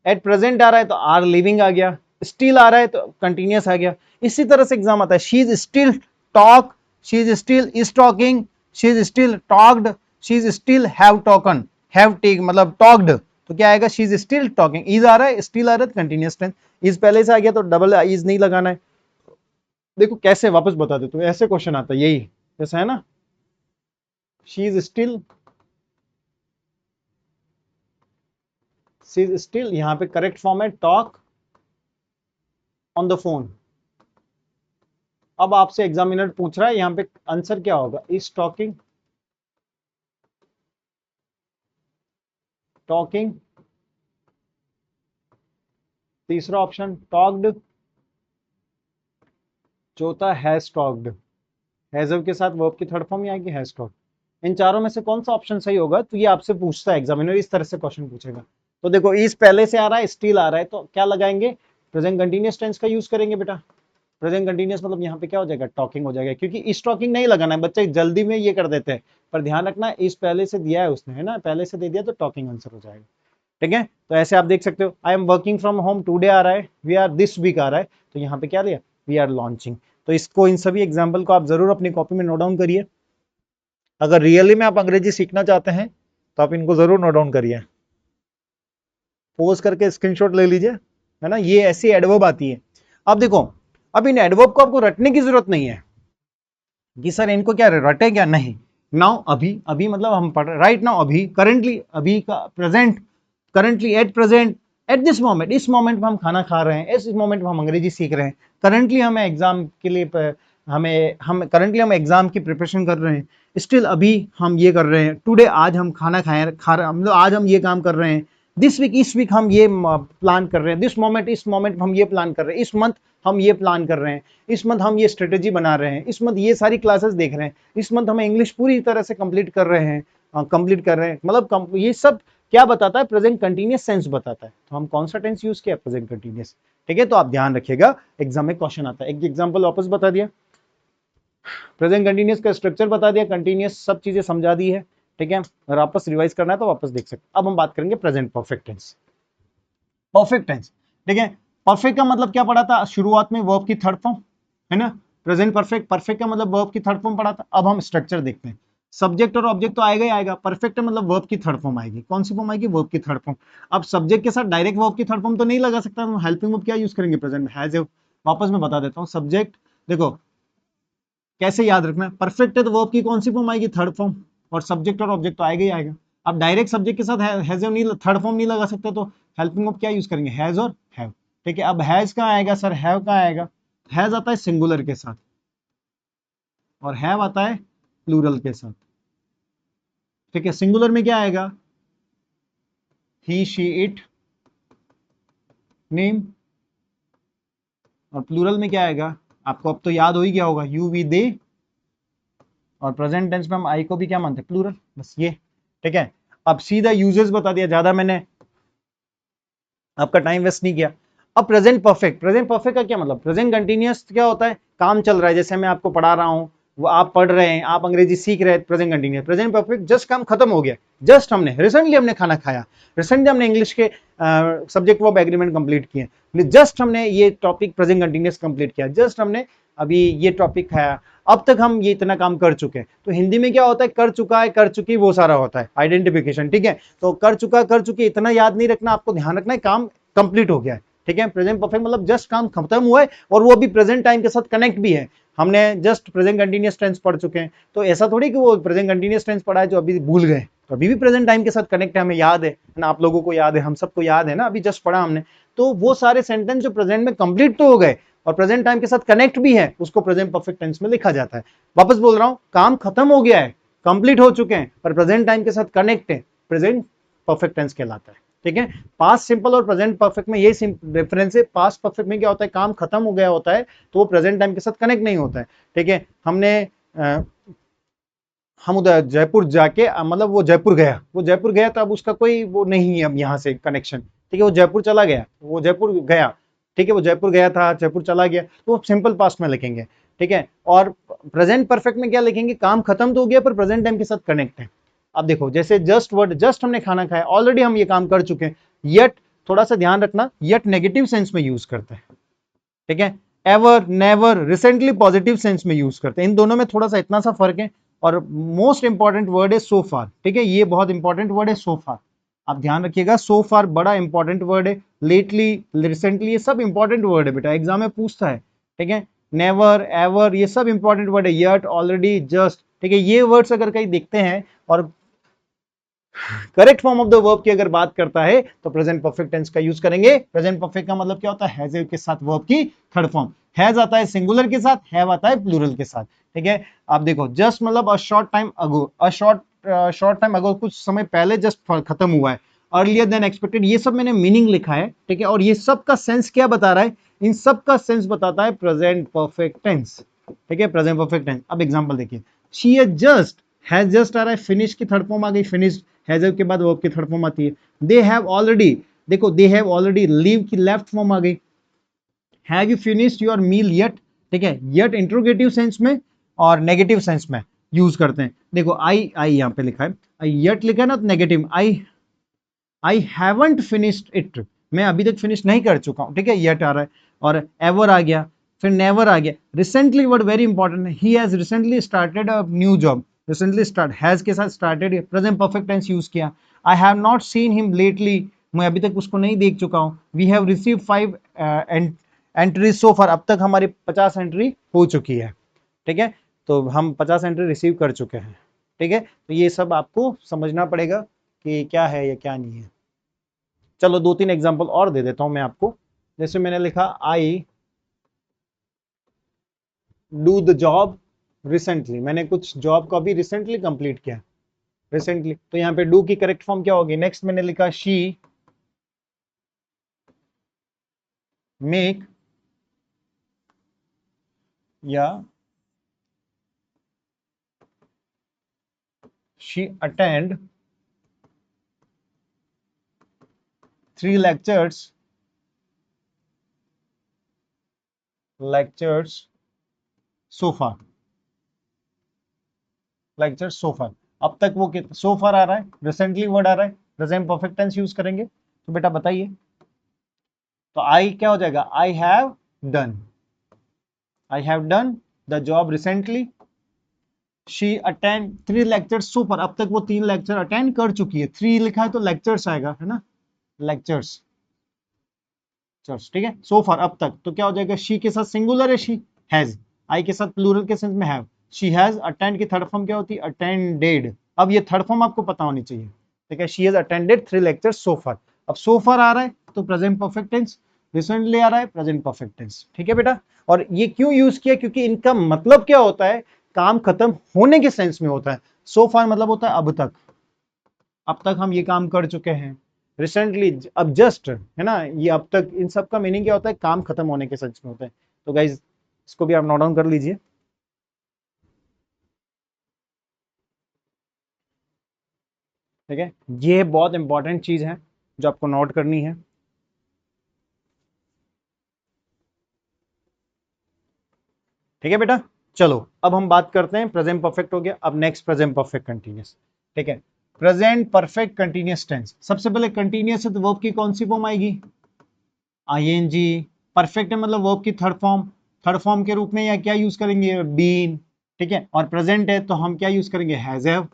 एट प्रेजेंट आ रहा है तो आर लिविंग आ गया। स्टिल आ रहा है तो कंटिन्यूअस आ गया। इसी तरह से एग्जाम आता है, she is still talk, she is still is talking, she is still talked, she is still have talken, have take मतलब टॉक्ड, तो क्या आएगा, she is still talking. Is आ रहा है, स्टिल आ रहा है तो कंटिन्यूअस टेंस, इज पहले से आ गया तो डबल इज नहीं लगाना है। देखो कैसे, वापस बता देता हूं, ऐसे क्वेश्चन आता है, यही जैसा है ना, she is still, she is still, यहां पे करेक्ट फॉर्म है टॉक ऑन द फोन। अब आपसे एग्जामिनर पूछ रहा है यहां पे आंसर क्या होगा, इज टॉकिंग, टॉकिंग, तीसरा ऑप्शन टॉक्ड, चौथा हैज टॉक्ड, हैजव के साथ वर्ब की थर्ड फॉर्म आएगी हैज टॉक्ड। इन चारों में से कौन सा ऑप्शन सही होगा, तो ये आपसे पूछता है एग्जामिनर, इस तरह से क्वेश्चन पूछेगा। तो देखो इस पहले से आ रहा है, स्टिल आ रहा है, तो क्या लगाएंगे, प्रेजेंट कंटिन्यूअस टेंस का यूज करेंगे बेटा। प्रेजेंट कंटिन्यूअस मतलब यहाँ पे क्या हो जाएगा, टॉकिंग हो जाएगा, क्योंकि इस टॉकिंग नहीं लगाना है, बच्चे जल्दी में ये कर देते हैं, पर ध्यान रखना इस पहले से दिया है उसने, है ना, पहले से दे दिया तो टॉकिंग आंसर हो जाएगा, ठीक है। तो ऐसे आप देख सकते हो, I am working from home today आ रहा है, वी आर दिस वीक आ रहा है, तो यहाँ पे क्या लिया, वी आर लॉन्चिंग। तो इसको, इन सभी एग्जाम्पल को आप जरूर अपनी कॉपी में नोट डाउन करिए। अगर रियली में आप अंग्रेजी सीखना चाहते हैं तो आप इनको जरूर नोट डाउन करिए, पोज करके स्क्रीनशॉट ले लीजिए, है ना। ये ऐसी एडवर्ब आती है। अब देखो, अब इन एडवर्ब को आपको रटने की जरूरत नहीं है कि सर इनको क्या रटे क्या, नहीं। नाउ अभी, अभी मतलब हम पढ़ रहे, राइट नाउ अभी, करेंटली अभी का present, currently, at present, eight this moment, इस मोमेंट में हम खाना खा रहे हैं, इस मोमेंट में हम अंग्रेजी सीख रहे हैं, करंटली हमें एग्जाम के लिए हम करंटली हम एग्जाम की प्रिपरेशन कर रहे हैं, स्टिल अभी हम ये कर रहे हैं, टुडे आज हम खाना खा रहे, हम लोग आज हम ये काम कर रहे हैं, दिस वीक इस वीक हम ये प्लान कर रहे हैं, दिस मोमेंट इस मोमेंट हम ये प्लान कर रहे हैं, इस मंथ हम ये प्लान कर रहे हैं, इस मंथ हम ये स्ट्रेटेजी बना रहे हैं, इस मंथ ये सारी क्लासेस देख रहे हैं, इस मंथ हम इंग्लिश पूरी तरह से कंप्लीट कर रहे हैं, मतलब ये सब क्या बताता है, प्रेजेंट कंटिन्यूअस सेंस बताता है। तो हम कौन सा टेंस यूज किया, प्रेजेंट कंटिन्यूअस, ठीक है। तो आप ध्यान रखिएगा, एग्जाम में क्वेश्चन आता है। एक एग्जांपल वापस बता दिया, प्रेजेंट कंटिन्यूअस का स्ट्रक्चर बता दिया, कंटिन्यूअस सब चीजें समझा दी है, ठीक है। अगर वापस रिवाइज करना है तो वापस देख सकते। अब हम बात करेंगे present perfect tense. Perfect tense, ठीक है। परफेक्ट का मतलब क्या पढ़ा था, शुरुआत में वर्ब की थर्ड फॉर्म, है ना। प्रेजेंट परफेक्ट, परफेक्ट का मतलब वर्ब की थर्ड फॉर्म पढ़ा था। अब हम स्ट्रक्चर देखते हैं। सब्जेक्ट और ऑब्जेक्ट तो आएगा ही आएगा। परफेक्ट है मतलब वर्ब की थर्ड फॉर्म आएगी। कौन सी फॉर्म आएगी? वर्ब की थर्ड फॉर्म। अब सब्जेक्ट के साथ डायरेक्ट वर्ब की थर्ड फॉर्म तो नहीं लगा सकता, हम हेल्पिंग वर्ब क्या यूज करेंगे? Present has. वापस मैं बता देता हूँ, सब्जेक्ट देखो कैसे याद रखना है, परफेक्ट है तो वर्ब की कौन सी फॉर्म आएगी? Third form. और सब्जेक्ट और ऑब्जेक्ट तो आएगा ही आएगा। अब डायरेक्ट सब्जेक्ट के साथ हैज नहीं, थर्ड फॉर्म नहीं लगा सकते, तो हेल्पिंग वर्ब क्या यूज करेंगे? हैज और हैव। ठीक है, अब हैज कहाँ आएगा सर? हैव कहाँ आएगा? हैज आता है सिंगुलर के साथ और हैव आता है प्लूरल के साथ। ठीक है, सिंगुलर में क्या आएगा? ही शी इट नेम। और प्लूरल में क्या आएगा? आपको अब तो याद हो ही गया होगा, यू वी दे। और प्रेजेंट टेंस में हम आई को भी क्या मानते हैं? प्लूरल। बस ये। ठीक है, अब सीधा यूजेस बता दिया, ज्यादा मैंने आपका टाइम वेस्ट नहीं किया। अब प्रेजेंट परफेक्ट। प्रेजेंट परफेक्ट का क्या मतलब? प्रेजेंट कंटिन्यूअस क्या होता है? काम चल रहा है, जैसे मैं आपको पढ़ा रहा हूं, वो आप पढ़ रहे हैं, आप अंग्रेजी सीख रहे हैं, present continuous. Present perfect just काम खत्म हो गया, जस्ट हमने रिसेंटली हमने खाना खाया, रिसेंटली हमने इंग्लिश के सब्जेक्ट वर्ब एग्रीमेंट कंप्लीट किए, जस्ट हमने ये टॉपिक प्रेजेंट कंटिन्यूअस कंप्लीट किया, जस्ट हमने अभी ये टॉपिक खाया, अब तक हम ये इतना काम कर चुके हैं। तो हिंदी में क्या होता है? कर चुका है, कर चुकी, वो सारा होता है आइडेंटिफिकेशन। ठीक है, तो कर चुका, कर चुकी इतना याद नहीं रखना, आपको ध्यान रखना है काम कंप्लीट हो गया है। ठीक है, प्रेजेंट परफेक्ट मतलब जस्ट काम खत्म हुआ है और वो अभी प्रेजेंट टाइम के साथ कनेक्ट भी है। हमने जस्ट प्रेजेंट कंटिन्यूअस टेंस पढ़ चुके हैं, तो ऐसा थोड़ी कि वो प्रेजेंट कंटिन्यूअस टेंस पढ़ा है जो अभी भूल गए, तो अभी भी प्रेजेंट टाइम के साथ कनेक्ट है, हमें याद है ना, आप लोगों को याद है, हम सबको याद है ना, अभी जस्ट पढ़ा हमने। तो वो सारे सेंटेंस जो प्रेजेंट में कंप्लीट तो हो गए और प्रेजेंट टाइम के साथ कनेक्ट भी है, उसको प्रेजेंट परफेक्ट टेंस में लिखा जाता है। वापस बोल रहा हूं, काम खत्म हो गया है, कंप्लीट हो चुके हैं, पर प्रेजेंट टाइम के साथ कनेक्ट है, प्रेजेंट परफेक्ट टेंस कहलाता है। ठीक है, पास्ट सिंपल और प्रेजेंट परफेक्ट में यही डिफरेंस है। पास्ट परफेक्ट में क्या होता है? काम खत्म हो गया होता है, तो वो प्रेजेंट टाइम के साथ कनेक्ट नहीं होता है। ठीक है, हम उधर जयपुर जाके मतलब वो जयपुर गया, वो जयपुर गया, तो अब उसका कोई वो नहीं है अब यहाँ से कनेक्शन। ठीक है, वो जयपुर चला गया, वो जयपुर गया। ठीक है, वो जयपुर गया था, जयपुर चला गया, तो सिंपल पास्ट में लिखेंगे। ठीक है, और प्रेजेंट परफेक्ट में क्या लिखेंगे? काम खत्म तो हो गया पर प्रेजेंट टाइम के साथ कनेक्ट है। अब देखो, जैसे जस्ट वर्ड, जस्ट हमने खाना खाया, ऑलरेडी हम ये काम कर चुके हैं। यट, थोड़ा सा ध्यान रखना, यट नेगेटिव सेंस में यूज करते हैं। ठीक है, ever, never, recently positive sense में यूज करते हैं। इन दोनों में थोड़ा सा इतना सा फर्क है। और मोस्ट इंपॉर्टेंट वर्ड है सो फार। ठीक है, ये बहुत इंपॉर्टेंट वर्ड है सो फार, आप ध्यान रखिएगा। सो फार बड़ा इंपॉर्टेंट वर्ड है। लेटली, रिसेंटली, ये सब इंपॉर्टेंट वर्ड है बेटा, एग्जाम में पूछता है। ठीक है, नेवर, एवर, ये सब इंपॉर्टेंट वर्ड है। Yet, already, just. ठीक है, ये वर्ड्स अगर कहीं दिखते हैं और correct form of the verb की अगर बात करता है तो प्रेजेंट परफेक्ट टेंस का यूज करेंगे। प्रेजेंट परफेक्ट का मतलब क्या होता है? हैज के साथ वर्ब की थर्ड फॉर्म। हैज आता है सिंगुलर के साथ, हैव आता है प्लूरल के साथ। ठीक है, आप देखो, जस्ट मतलब a short time ago, a short time ago, कुछ समय पहले जस्ट खत्म हुआ है। अर्लियर देन एक्सपेक्टेड, ये सब मैंने मीनिंग लिखा है। ठीक है, और ये सब का सेंस क्या बता रहा है? इन सब का सेंस बताता है प्रेजेंट परफेक्ट टेंस। ठीक है, प्रेजेंट परफेक्ट टेंस। अब एग्जांपल देखिए, शी हैज जस्ट आ रहा है, फिनिश की थर्ड फॉर्म आ गई, फिनिश्ड। हैज के बाद वर्ब की थर्ड फॉर्म आती है। दे हैव ऑलरेडी, देखो दे हैव ऑलरेडी, लीव की लेफ्ट फॉर्म आ गई। Have you finished your meal yet? ठीक है, येट इंट्रोगेटिव सेंस में और नेगेटिव सेंस में यूज करते हैं। देखो आई, आई यहां पे लिखा है, येट लिखा है ना, तो negative. I haven't finished it, मैं अभी तक फिनिश नहीं कर चुका हूं। ठीक है, येट आ रहा है। और एवर आ गया, फिर नेवर आ गया। रिसेंटली वर्ड वेरी इंपॉर्टेंट है, he has recently started a new job. Recently start, has के साथ started, present perfect tense use किया। I have not seen him lately, मैं अभी तक उसको नहीं देख चुका हूं। We have receive 5 entries so far, अब तक हमारी 50 एंट्री हो चुकी है। ठीक है, तो हम 50 एंट्री रिसीव कर चुके हैं। ठीक है, तो ये सब आपको समझना पड़ेगा कि क्या है या क्या नहीं है। चलो 2-3 एग्जांपल और दे देता हूं मैं आपको। जैसे मैंने लिखा, I do the job recently, मैंने कुछ जॉब को अभी रिसेंटली कंप्लीट किया, रिसेंटली। तो यहां पे डू की करेक्ट फॉर्म क्या होगी? नेक्स्ट मैंने लिखा, शी मेक, या she attend 3 lectures sofa, lecture sofa. अब तक वो सो फार आ रहा है, रिसेंटली वर्ड आ रहा है, प्रेजेंट परफेक्ट टेंस यूज करेंगे। तो बेटा बताइए, तो आई क्या हो जाएगा? Done I have done the job recently, she attend 3 lectures so far, अब तक वो 3 लेक्चर अटेंड कर चुकी है। 3 लिखा है तो लेक्चर्स आएगा, है ना, लेक्चर्स, चर्च, ठीक है। सो फार अब तक, तो क्या हो जाएगा, शी के साथ सिंगुलर है शी, हैज, आई के साथ प्लूरल के सेंस में हैव, शी हैज अटेंड की थर्ड फॉर्म क्या होती है, अटेंडेड। अब ये थर्ड फॉर्म आपको पता होनी चाहिए, ठीक है। She has attended 3 lectures so far. अब सो फार आ रहा है तो प्रेजेंट परफेक्ट टेंस, रिसेंटली आ रहा है प्रेजेंट परफेक्ट टेंस, ठीक है बेटा। और ये क्यों यूज किया, क्योंकि इनका मतलब क्या होता है, काम खत्म होने के सेंस में होता है। सो फार मतलब होता है अब तक, अब तक हम ये काम कर चुके हैं। रिसेंटली, अब जस्ट, है ना, ये अब तक, इन सब का मीनिंग क्या होता है, काम खत्म होने के सच में होता है। तो गाइज इसको भी आप नोट डाउन कर लीजिए, ठीक है। ये बहुत इंपॉर्टेंट चीज है जो आपको नोट करनी है, ठीक है बेटा। चलो अब हम बात करते हैं, प्रेजेंट परफेक्ट हो गया, अब नेक्स्ट प्रेजेंट परफेक्ट कंटिन्यूस, ठीक है। प्रेजेंट परफेक्ट कंटिन्यूस टेंस, सबसे पहले कंटिन्यूस है तो वर्ब की कौन सी फॉर्म आएगी, आईएनजी। परफेक्ट है मतलब वर्ब की थर्ड फॉर्म, थर्ड फॉर्म के रूप में या क्या यूज करेंगे, बीन, ठीक है। और प्रेजेंट है तो हम क्या यूज करेंगे, हैज हैव,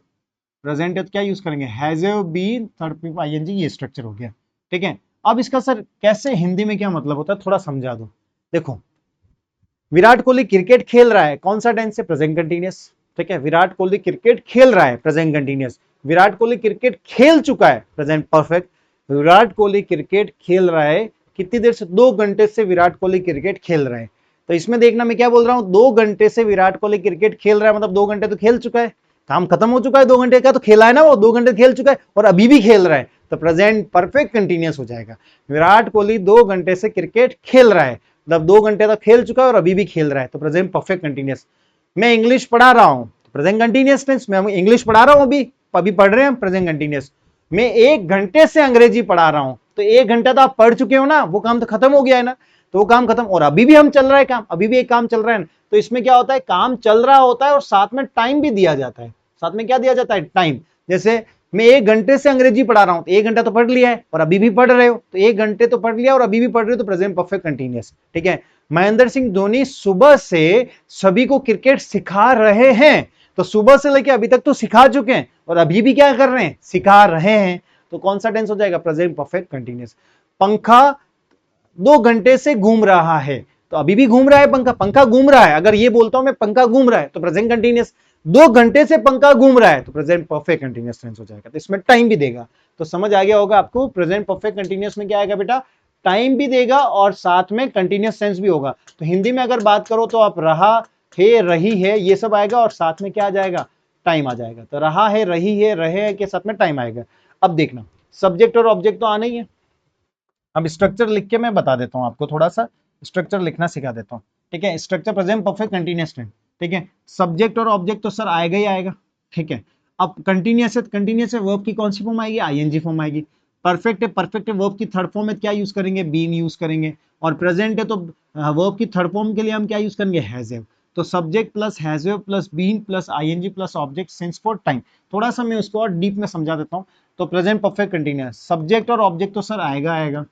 प्रेजेंट है तो क्या यूज करेंगे, हैज हैव बीन, थर्ड पे आईएनजी, ये स्ट्रक्चर हो गया, ठीक है। अब इसका सर कैसे हिंदी में क्या मतलब होता है, थोड़ा समझा दो। देखो, विराट कोहली क्रिकेट खेल रहा है, कौन सा टेंस है, प्रेजेंट कंटीन्यूअस, ठीक है। विराट कोहली क्रिकेट खेल रहा है, present continuous. Virat Kohli cricket खेल चुका है, present perfect. Virat Kohli cricket खेल रहा है, कितनी देर से, 2 घंटे से विराट कोहली क्रिकेट खेल रहा है। तो इसमें देखना मैं क्या बोल रहा हूं, 2 घंटे से विराट कोहली क्रिकेट खेल रहा है, मतलब 2 घंटे तो खेल चुका है, काम खत्म हो चुका है, 2 घंटे का तो खेला है ना, वो 2 घंटे खेल चुका है और अभी भी खेल रहा है, तो प्रेजेंट परफेक्ट कंटीन्यूअस हो जाएगा। विराट कोहली 2 घंटे से क्रिकेट खेल रहा है, मतलब 2 घंटे तक खेल चुका है और अभी भी खेल रहा है, तो प्रेजेंट परफेक्ट कंटीन्यूअस। मैं इंग्लिश पढ़ा रहा हूं, प्रेजेंट कंटीन्यूअस टेंस, मैं इंग्लिश पढ़ा रहा हूं, अभी अभी पढ़ रहे हैं, प्रेजेंट कंटीन्यूअस। मैं 1 घंटे से अंग्रेजी पढ़ा रहा हूं, तो 1 घंटा तो आप पढ़ चुके हो ना, वो काम तो खत्म हो गया है ना, तो वो काम खत्म, और अभी भी हम चल रहा है काम, अभी भी एक काम चल रहा है ना। तो इसमें क्या होता है, काम चल रहा होता है और साथ में टाइम भी दिया जाता है, साथ में क्या दिया जाता है, टाइम। जैसे मैं 1 घंटे से अंग्रेजी पढ़ा रहा हूं, तो 1 घंटा तो पढ़ लिया है और अभी भी पढ़ रहे हो, तो 1 घंटे तो पढ़ लिया और अभी भी पढ़ रहे हो, तो प्रेजेंट परफेक्ट कंटीन्यूअस, ठीक है। महेंद्र सिंह धोनी सुबह से सभी को क्रिकेट सिखा रहे हैं, तो सुबह से लेके अभी तक तो सिखा चुके हैं और अभी भी क्या कर रहे हैं, सिखा रहे हैं, तो कौन सा टेंस हो जाएगा, प्रेजेंट परफेक्ट कंटीन्यूअस। पंखा 2 घंटे से घूम रहा है, तो अभी भी घूम रहा है पंखा, पंखा घूम रहा है, अगर ये बोलता हूं मैं पंखा घूम रहा है तो प्रेजेंट कंटीन्यूअस। 2 घंटे से पंखा घूम रहा है तो प्रेजेंट परफेक्ट कंटीन्यूअस टेंस हो जाएगा, तो इसमें टाइम भी देगा। तो समझ आ गया होगा आपको, प्रेजेंट परफेक्ट कंटीन्यूअस में क्या आएगा बेटा, टाइम भी देगा और साथ में कंटीन्यूअस टेंस भी होगा। तो हिंदी में अगर बात करो तो आप रहा है, रही है, ये सब आएगा और साथ में क्या आ जाएगा, टाइम आ जाएगा। तो रहा है, रही है, रहे के साथ में टाइम आएगा। अब देखना, सब्जेक्ट और ऑब्जेक्ट तो आना ही है। अब स्ट्रक्चर लिख के मैं बता देता हूं आपको, थोड़ा सा स्ट्रक्चर लिखना सिखा देता हूं, ठीक है। Structure present perfect continuous tense, ठीक है। सब्जेक्ट और ऑब्जेक्ट तो सर आएगा ही आएगा, ठीक है। अब कंटीन्यूअस है, कंटीन्यूअस है, वर्ब की कौन सी फॉर्म आएगी, आईएनजी फॉर्म आएगी। परफेक्ट है, परफेक्ट है, वर्ब की थर्ड फॉर्म में क्या यूज करेंगे, बीन यूज करेंगे। और प्रेजेंट है तो वर्ब की थर्ड फॉर्म के लिए हम क्या यूज करेंगे, हैज हैव। तो subject plus has have plus been plus ING plus object since for time. थोड़ा सा मैं उसको और डीप में समझा देता हूं। तो प्रेजेंट परफेक्ट कंटीन्यूअस, सब्जेक्ट और ऑब्जेक्ट तो सर आएगा आएगा।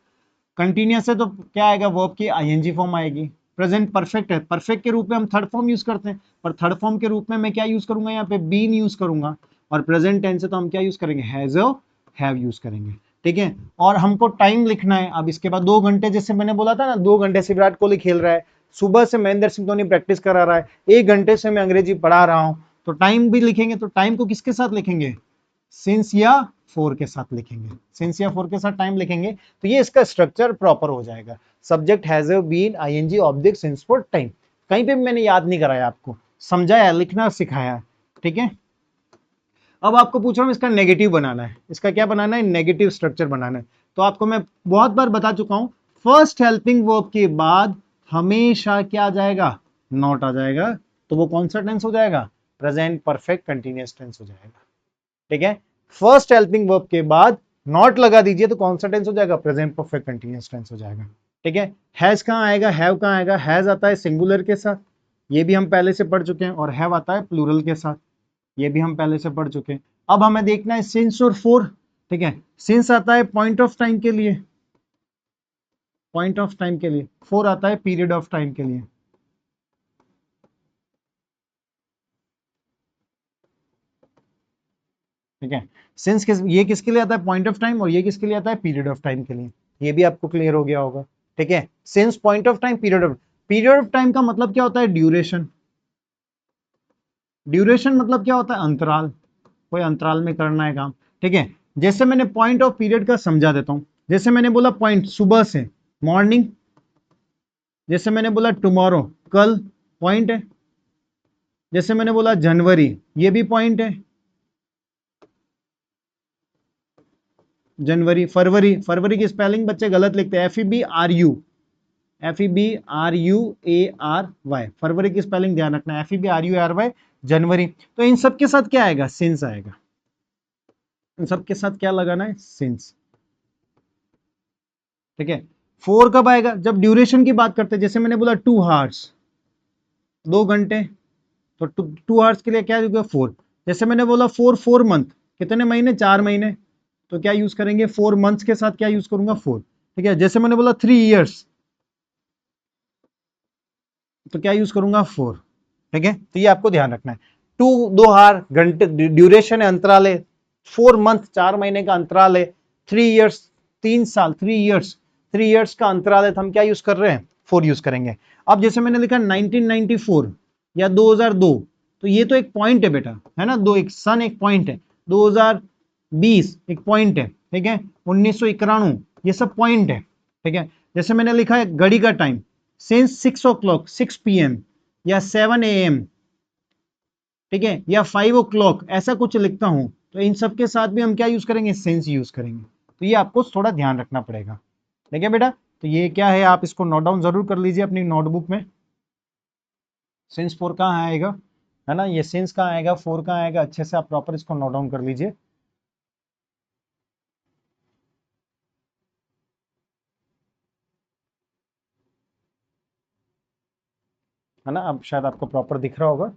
कंटीन्यूअस है तो क्या आएगा, वर्ब की आईएनजी फॉर्म आएगी। प्रेजेंट परफेक्ट है, परफेक्ट के रूप में हम थर्ड फॉर्म यूज करते हैं, पर थर्ड फॉर्म के रूप में मैं क्या यूज करूंगा, यहाँ पे बीन यूज करूंगा। और प्रेजेंट टेंस है तो हम क्या यूज करेंगे, हैज हैव यूज करेंगे, ठीक है। और हमको टाइम लिखना है। अब इसके बाद 2 घंटे, जैसे मैंने बोला था ना, 2 घंटे से विराट कोहली खेल रहा है, सुबह से महेंद्र सिंह धोनी प्रैक्टिस करा रहा है, 1 घंटे से मैं अंग्रेजी पढ़ा रहा हूं, तो टाइम भी लिखेंगे, तो टाइम को किसके साथ लिखेंगे, सिंस या फोर के साथ लिखेंगे, सिंस या फोर के साथ टाइम लिखेंगे, तो ये इसका स्ट्रक्चर प्रॉपर हो जाएगा। Subject has have been ING object since for time. कहीं पे भी मैंने याद नहीं कराया आपको, समझाया, लिखना सिखाया, ठीक है। अब आपको पूछ रहा हूं, इसका नेगेटिव बनाना है, इसका क्या बनाना है, नेगेटिव स्ट्रक्चर बनाना है। तो आपको मैं बहुत बार बता चुका हूं, फर्स्ट हेल्पिंग वर्ब के बाद हमेशा क्या आ जाएगा, नॉट आ जाएगा, तो वो कौन सा टेंस हो जाएगा, प्रेजेंट परफेक्ट कंटीन्यूअस टेंस हो जाएगा, ठीक है। फर्स्ट हेल्पिंग वर्ब के बाद नॉट लगा दीजिए तो कौन सा टेंस हो जाएगा, प्रेजेंट परफेक्ट कंटीन्यूअस टेंस हो जाएगा, ठीक है। हैज कहां आएगा, हैव कहां आएगा, हैज आता है सिंगुलर के साथ, ये भी हम पहले से पढ़ चुके हैं, और हैव आता है प्लूरल के साथ, ये भी हम पहले से पढ़ चुके हैं। अब हमें देखना है सिंस और फोर, ठीक है। सिंस आता है पॉइंट ऑफ टाइम के लिए, पॉइंट ऑफ टाइम के लिए, फोर आता है पीरियड ऑफ टाइम के लिए, ठीक है। सिंस ये किसके लिए आता है, पॉइंट ऑफ टाइम, और ये किसके लिए आता है, पीरियड ऑफ टाइम के लिए। ये भी आपको क्लियर हो गया होगा। ठीक है, since point of time, period of time का मतलब क्या होता है, ड्यूरेशन। ड्यूरेशन मतलब क्या होता है, अंतराल, कोई अंतराल में करना है काम। ठीक है, जैसे मैंने पॉइंट ऑफ पीरियड का समझा देता हूं। जैसे मैंने बोला पॉइंट सुबह से, मॉर्निंग। जैसे मैंने बोला टुमारो, कल, पॉइंट है। जैसे मैंने बोला जनवरी, ये भी पॉइंट है। जनवरी, फरवरी, फरवरी की स्पेलिंग बच्चे गलत लिखते हैं, FEBRU, FEBRUARY, फरवरी की स्पेलिंग ध्यान रखना है, FEBRUARY, जनवरी। तो इन सब के साथ क्या आएगा, सिंस आएगा। इन सब के साथ क्या लगाना है, सिंस। ठीक है, फोर कब आएगा, जब ड्यूरेशन की बात करते हैं। जैसे मैंने बोला 2 आवर्स, 2 घंटे, तो 2 आवर्स के लिए क्या होगा, 4। जैसे मैंने बोला 4 मंथ, कितने महीने, 4 महीने, तो क्या यूज करेंगे, 4 मंथ्स के साथ क्या यूज करूंगा, 4। ठीक है, जैसे मैंने बोला 3 इयर्स, तो क्या यूज करूंगा, 4। ठीक है, तो ये आपको ध्यान रखना है। 2 घंटे ड्यूरेशन है, अंतराल है। 4 मंथ, 4 महीने का अंतराल है। 3 इयर्स, 3 साल, 3 इयर्स, 3 इयर्स का अंतराल है, तो हम क्या यूज कर रहे हैं, 4 यूज करेंगे। अब जैसे मैंने लिखा 1994 या 2002, तो ये तो एक पॉइंट है बेटा, है ना, दो, एक सन एक पॉइंट है। 2020 एक पॉइंट है। ठीक है, 1991, ये सब पॉइंट है। ठीक है, जैसे मैंने लिखा है घड़ी का टाइम, सिंस 6 o'clock, 6 PM, या 7 AM, ठीक है, या 5 o'clock, ऐसा कुछ लिखता हूं, तो इन सब के साथ भी हम क्या यूज करेंगे, सिंस यूज करेंगे। तो ये आपको थोड़ा ध्यान रखना पड़ेगा। ठीक है बेटा, तो ये क्या है, आप इसको नोट डाउन जरूर कर लीजिए अपनी नोटबुक में। सिंस 4 कहाँ आएगा, है ना, ये सिंस कहाँ आएगा, 4 कहाँ आएगा, अच्छे से आप प्रॉपर इसको नोट डाउन कर लीजिए। है ना, अब शायद आपको प्रॉपर दिख रहा होगा।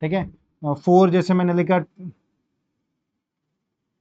ठीक है, 4 जैसे मैंने लिखा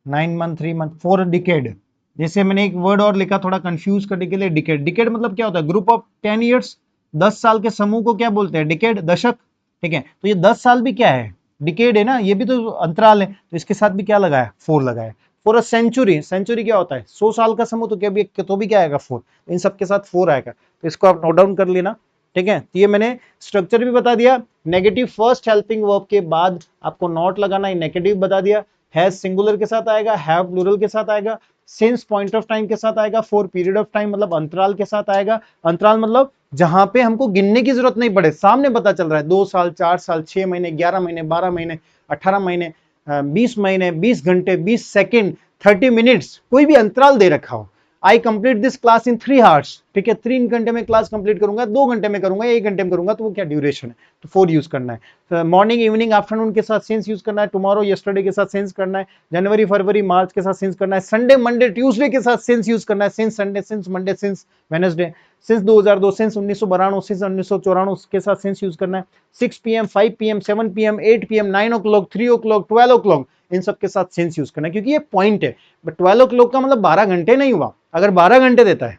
9 मंथ, 3 मंथ, 4 डिकेड। जैसे मैंने एक वर्ड और लिखा थोड़ा कंफ्यूज करने के लिए, डिकेड। डिकेड मतलब क्या होता है, ग्रुप ऑफ 10 इयर्स, 10 साल के समूह को क्या बोलते हैं, डिकेड, दशक। ठीक है, तो ये 10 साल भी क्या है, डिकेड है ना, ये भी तो अंतराल है, तो इसके साथ भी क्या लगाया, 4 लगाया। फॉर अ सेंचुरी, सेंचुरी क्या होता है, 100 साल का समूह, तो क्या भी, तो भी क्या आएगा, 4। इन सब के साथ 4 आएगा, तो इसको आप नोट डाउन कर लेना। ठीक है, तो ये मैंने स्ट्रक्चर भी बता दिया। नेगेटिव फर्स्ट हेल्पिंग वर्ब के बाद आपको नॉट लगाना है, नेगेटिव बता दिया। हैज सिंगुलर के साथ आएगा, हैव प्लूरल के साथ आएगा, सिंस पॉइंट ऑफ टाइम के साथ आएगा, फॉर पीरियड ऑफ टाइम मतलब अंतराल के साथ आएगा। अंतराल मतलब जहां पे हमको गिनने की जरूरत नहीं पड़े, सामने पता चल रहा है, 2 साल, 4 साल, 6 महीने, 11 महीने, 12 महीने, 18 महीने, 20 महीने, 20 घंटे, 20 सेकेंड, 30 मिनट्स, कोई भी अंतराल दे रखा हो। आई complete this class in 3 hours, ठीक है, 3 घंटे में क्लास कंप्लीट करूंगा, 2 घंटे में करूंगा, 1 घंटे में करूंगा, तो वो क्या ड्यूरेशन है, तो 4 यूज करना है। मॉर्निंग, इवनिंग, आफ्टरनून के साथ सिंस यूज करना है, टुमारो, यस्टरडे के साथ सिंस करना है, जनवरी, फरवरी, मार्च के साथ सिंस करना है, संडे, मंडे, ट्यूसडे के साथ सिंस यूज करना है, since Sunday, since Monday, since Wednesday, since 2002, since 1992, since 1994 के साथ सिंस यूज करना है। 6 PM, 5 PM, 7 PM, 8 PM, 9 o'clock, 3 o'clock, 12 o'clock, इन सब के साथ सिंस यूज करना है, क्योंकि ये पॉइंट है। बट 12 o'clock का मतलब 12 घंटे नहीं हुआ, अगर 12 घंटे देता है,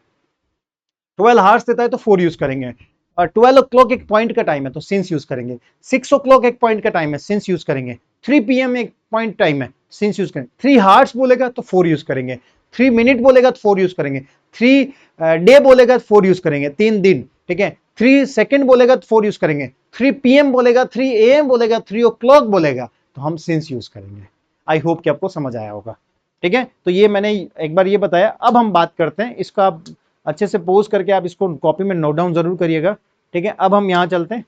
12 आवर्स देता है, तो 4 यूज करेंगे। और 12 o'clock एक पॉइंट का टाइम है, तो सिंस यूज करेंगे। 6 o'clock एक पॉइंट का टाइम है, सिंस यूज करेंगे। 3 PM एक पॉइंट टाइम है, सिंस यूज करेंगे। 3 आवर्स बोलेगा तो 4 यूज करेंगे। 3 मिनट बोलेगा तो 4 यूज करेंगे। 3 डे बोलेगा तो 4 यूज करेंगे, 3 दिन। ठीक है, 3 सेकेंड बोलेगा तो 4 यूज करेंगे। 3 PM बोलेगा, 3 AM बोलेगा, 3 o'clock बोलेगा, तो हम सिंस यूज करेंगे। आई होप कि आपको समझ आया होगा। ठीक है, तो ये मैंने एक बार ये बताया। अब हम बात करते हैं इसका, आप अच्छे से पोज करके आप इसको कॉपी में नोट डाउन जरूर करिएगा। ठीक है, अब हम यहां चलते हैं,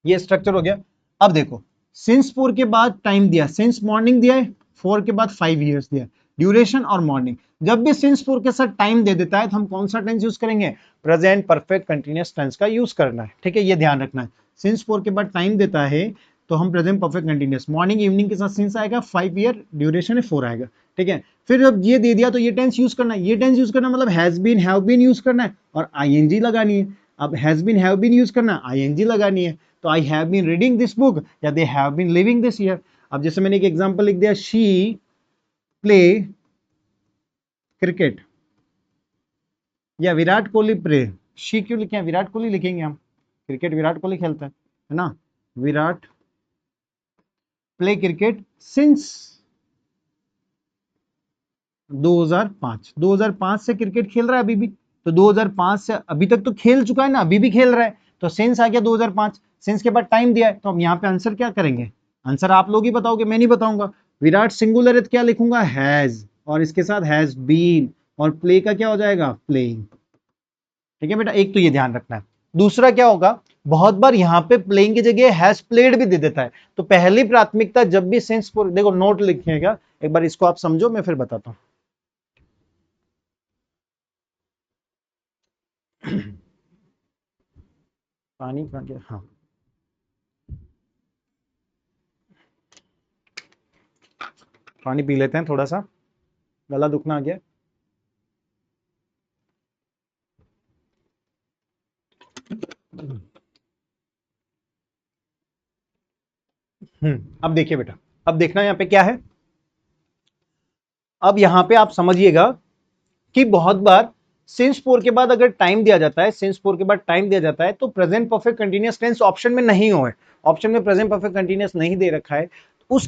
ये स्ट्रक्चर हो गया। अब देखो, सिंस 4 के बाद टाइम दिया, सिंस मॉर्निंग दिया है, 4 के बाद 5 इयर्स दिया, ड्यूरेशन और मॉर्निंग। जब भी सिंस 4 के साथ टाइम दे देता है, तो हम कौन सा टेंस यूज करेंगे, प्रेजेंट परफेक्ट कंटिन्यूअस टेंस का यूज करना है। ठीक है, ये ध्यान रखना है। सिंस 4 के बाद टाइम देता है, तो हम present perfect continuous, morning, evening के साथ सिंस आएगा, 5 ईयर, ड्यूरेशन है 4 आएगा। ठीक है, फिर जब ये दे दिया, तो ये टेंस यूज करना है। ये टेंस यूज करना मतलब has been, have been use करना है, और आईएनजी लगानी है। अब has been, have been use करना है, आईएनजी लगानी है। तो I have been reading this book, या they have been living this year. अब जैसे मैंने एक एग्जांपल लिख दिया, शी प्ले क्रिकेट, या विराट कोहली प्ले। शी क्यों लिखे हैं, विराट कोहली लिखेंगे हम, क्रिकेट विराट कोहली खेलता है ना। विराट प्ले क्रिकेट सिंस 2005 से क्रिकेट खेल रहा है अभी भी, तो 2005 से अभी तक तो खेल चुका है ना, अभी भी खेल रहा है, तो सिंस आ गया 2005, सिंस के बाद टाइम दिया है, तो हम यहाँ पे आंसर क्या करेंगे, आंसर आप लोग ही बताओगे, मैं नहीं बताऊंगा। विराट सिंगुलर है तो क्या लिखूंगा, हैज, और इसके साथ हैज बीन, और प्ले का क्या हो जाएगा, प्लेइंग। ठीक है बेटा, एक तो ये ध्यान रखना है। दूसरा क्या होगा, बहुत बार यहां पे प्लेइंग की जगह हैज प्लेड भी दे देता है, तो पहली प्राथमिकता जब भी सेंस को, देखो नोट लिखिएगा एक बार, इसको आप समझो, मैं फिर बताता हूं। पानी कहाँ गया, हाँ, पानी पी लेते हैं थोड़ा सा, गला दुखना आ गया। अब देखिए बेटा, अब देखना यहाँ पे क्या है, अब यहाँ पे आप समझिएगा कि बहुत बार सिंस फोर के बाद अगर टाइम दिया जाता है, सिंस फोर के बाद टाइम दिया जाता है, तो present perfect continuous tense option में नहीं हो है, ऑप्शन में प्रेजेंट परफेक्ट कंटीन्यूअस नहीं दे रखा है, उस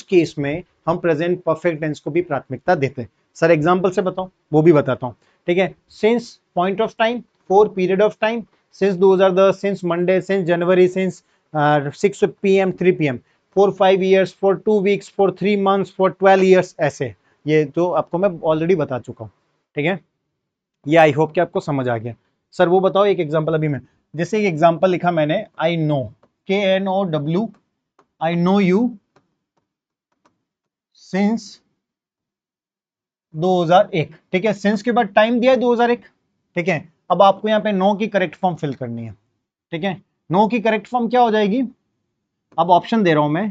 केस में हम प्रेजेंट परफेक्ट टेंस को भी प्राथमिकता देते हैं। सर एग्जांपल से बताओ, वो भी बताता हूं। ठीक है, since point of time, for period of time, since 2010, since Monday, since January, since 6 PM 3 PM, for 5 years, for 2 weeks, for 3 months, for 12 years, ऐसे, ये तो आपको मैं ऑलरेडी बता चुका हूं। ठीक है, ये आई होप कि आपको समझ आ गया। सर वो बताओ एक एग्जांपल, अभी मैं जैसे एक एग्जांपल लिखा मैंने, I know, KNOW, I know you since 2001। ठीक है, सिंस के बाद टाइम दिया है 2001। ठीक है, अब आपको यहां पे नो की करेक्ट फॉर्म फिल करनी है। ठीक है, नो की करेक्ट फॉर्म क्या हो जाएगी, अब ऑप्शन दे रहा हूं मैं,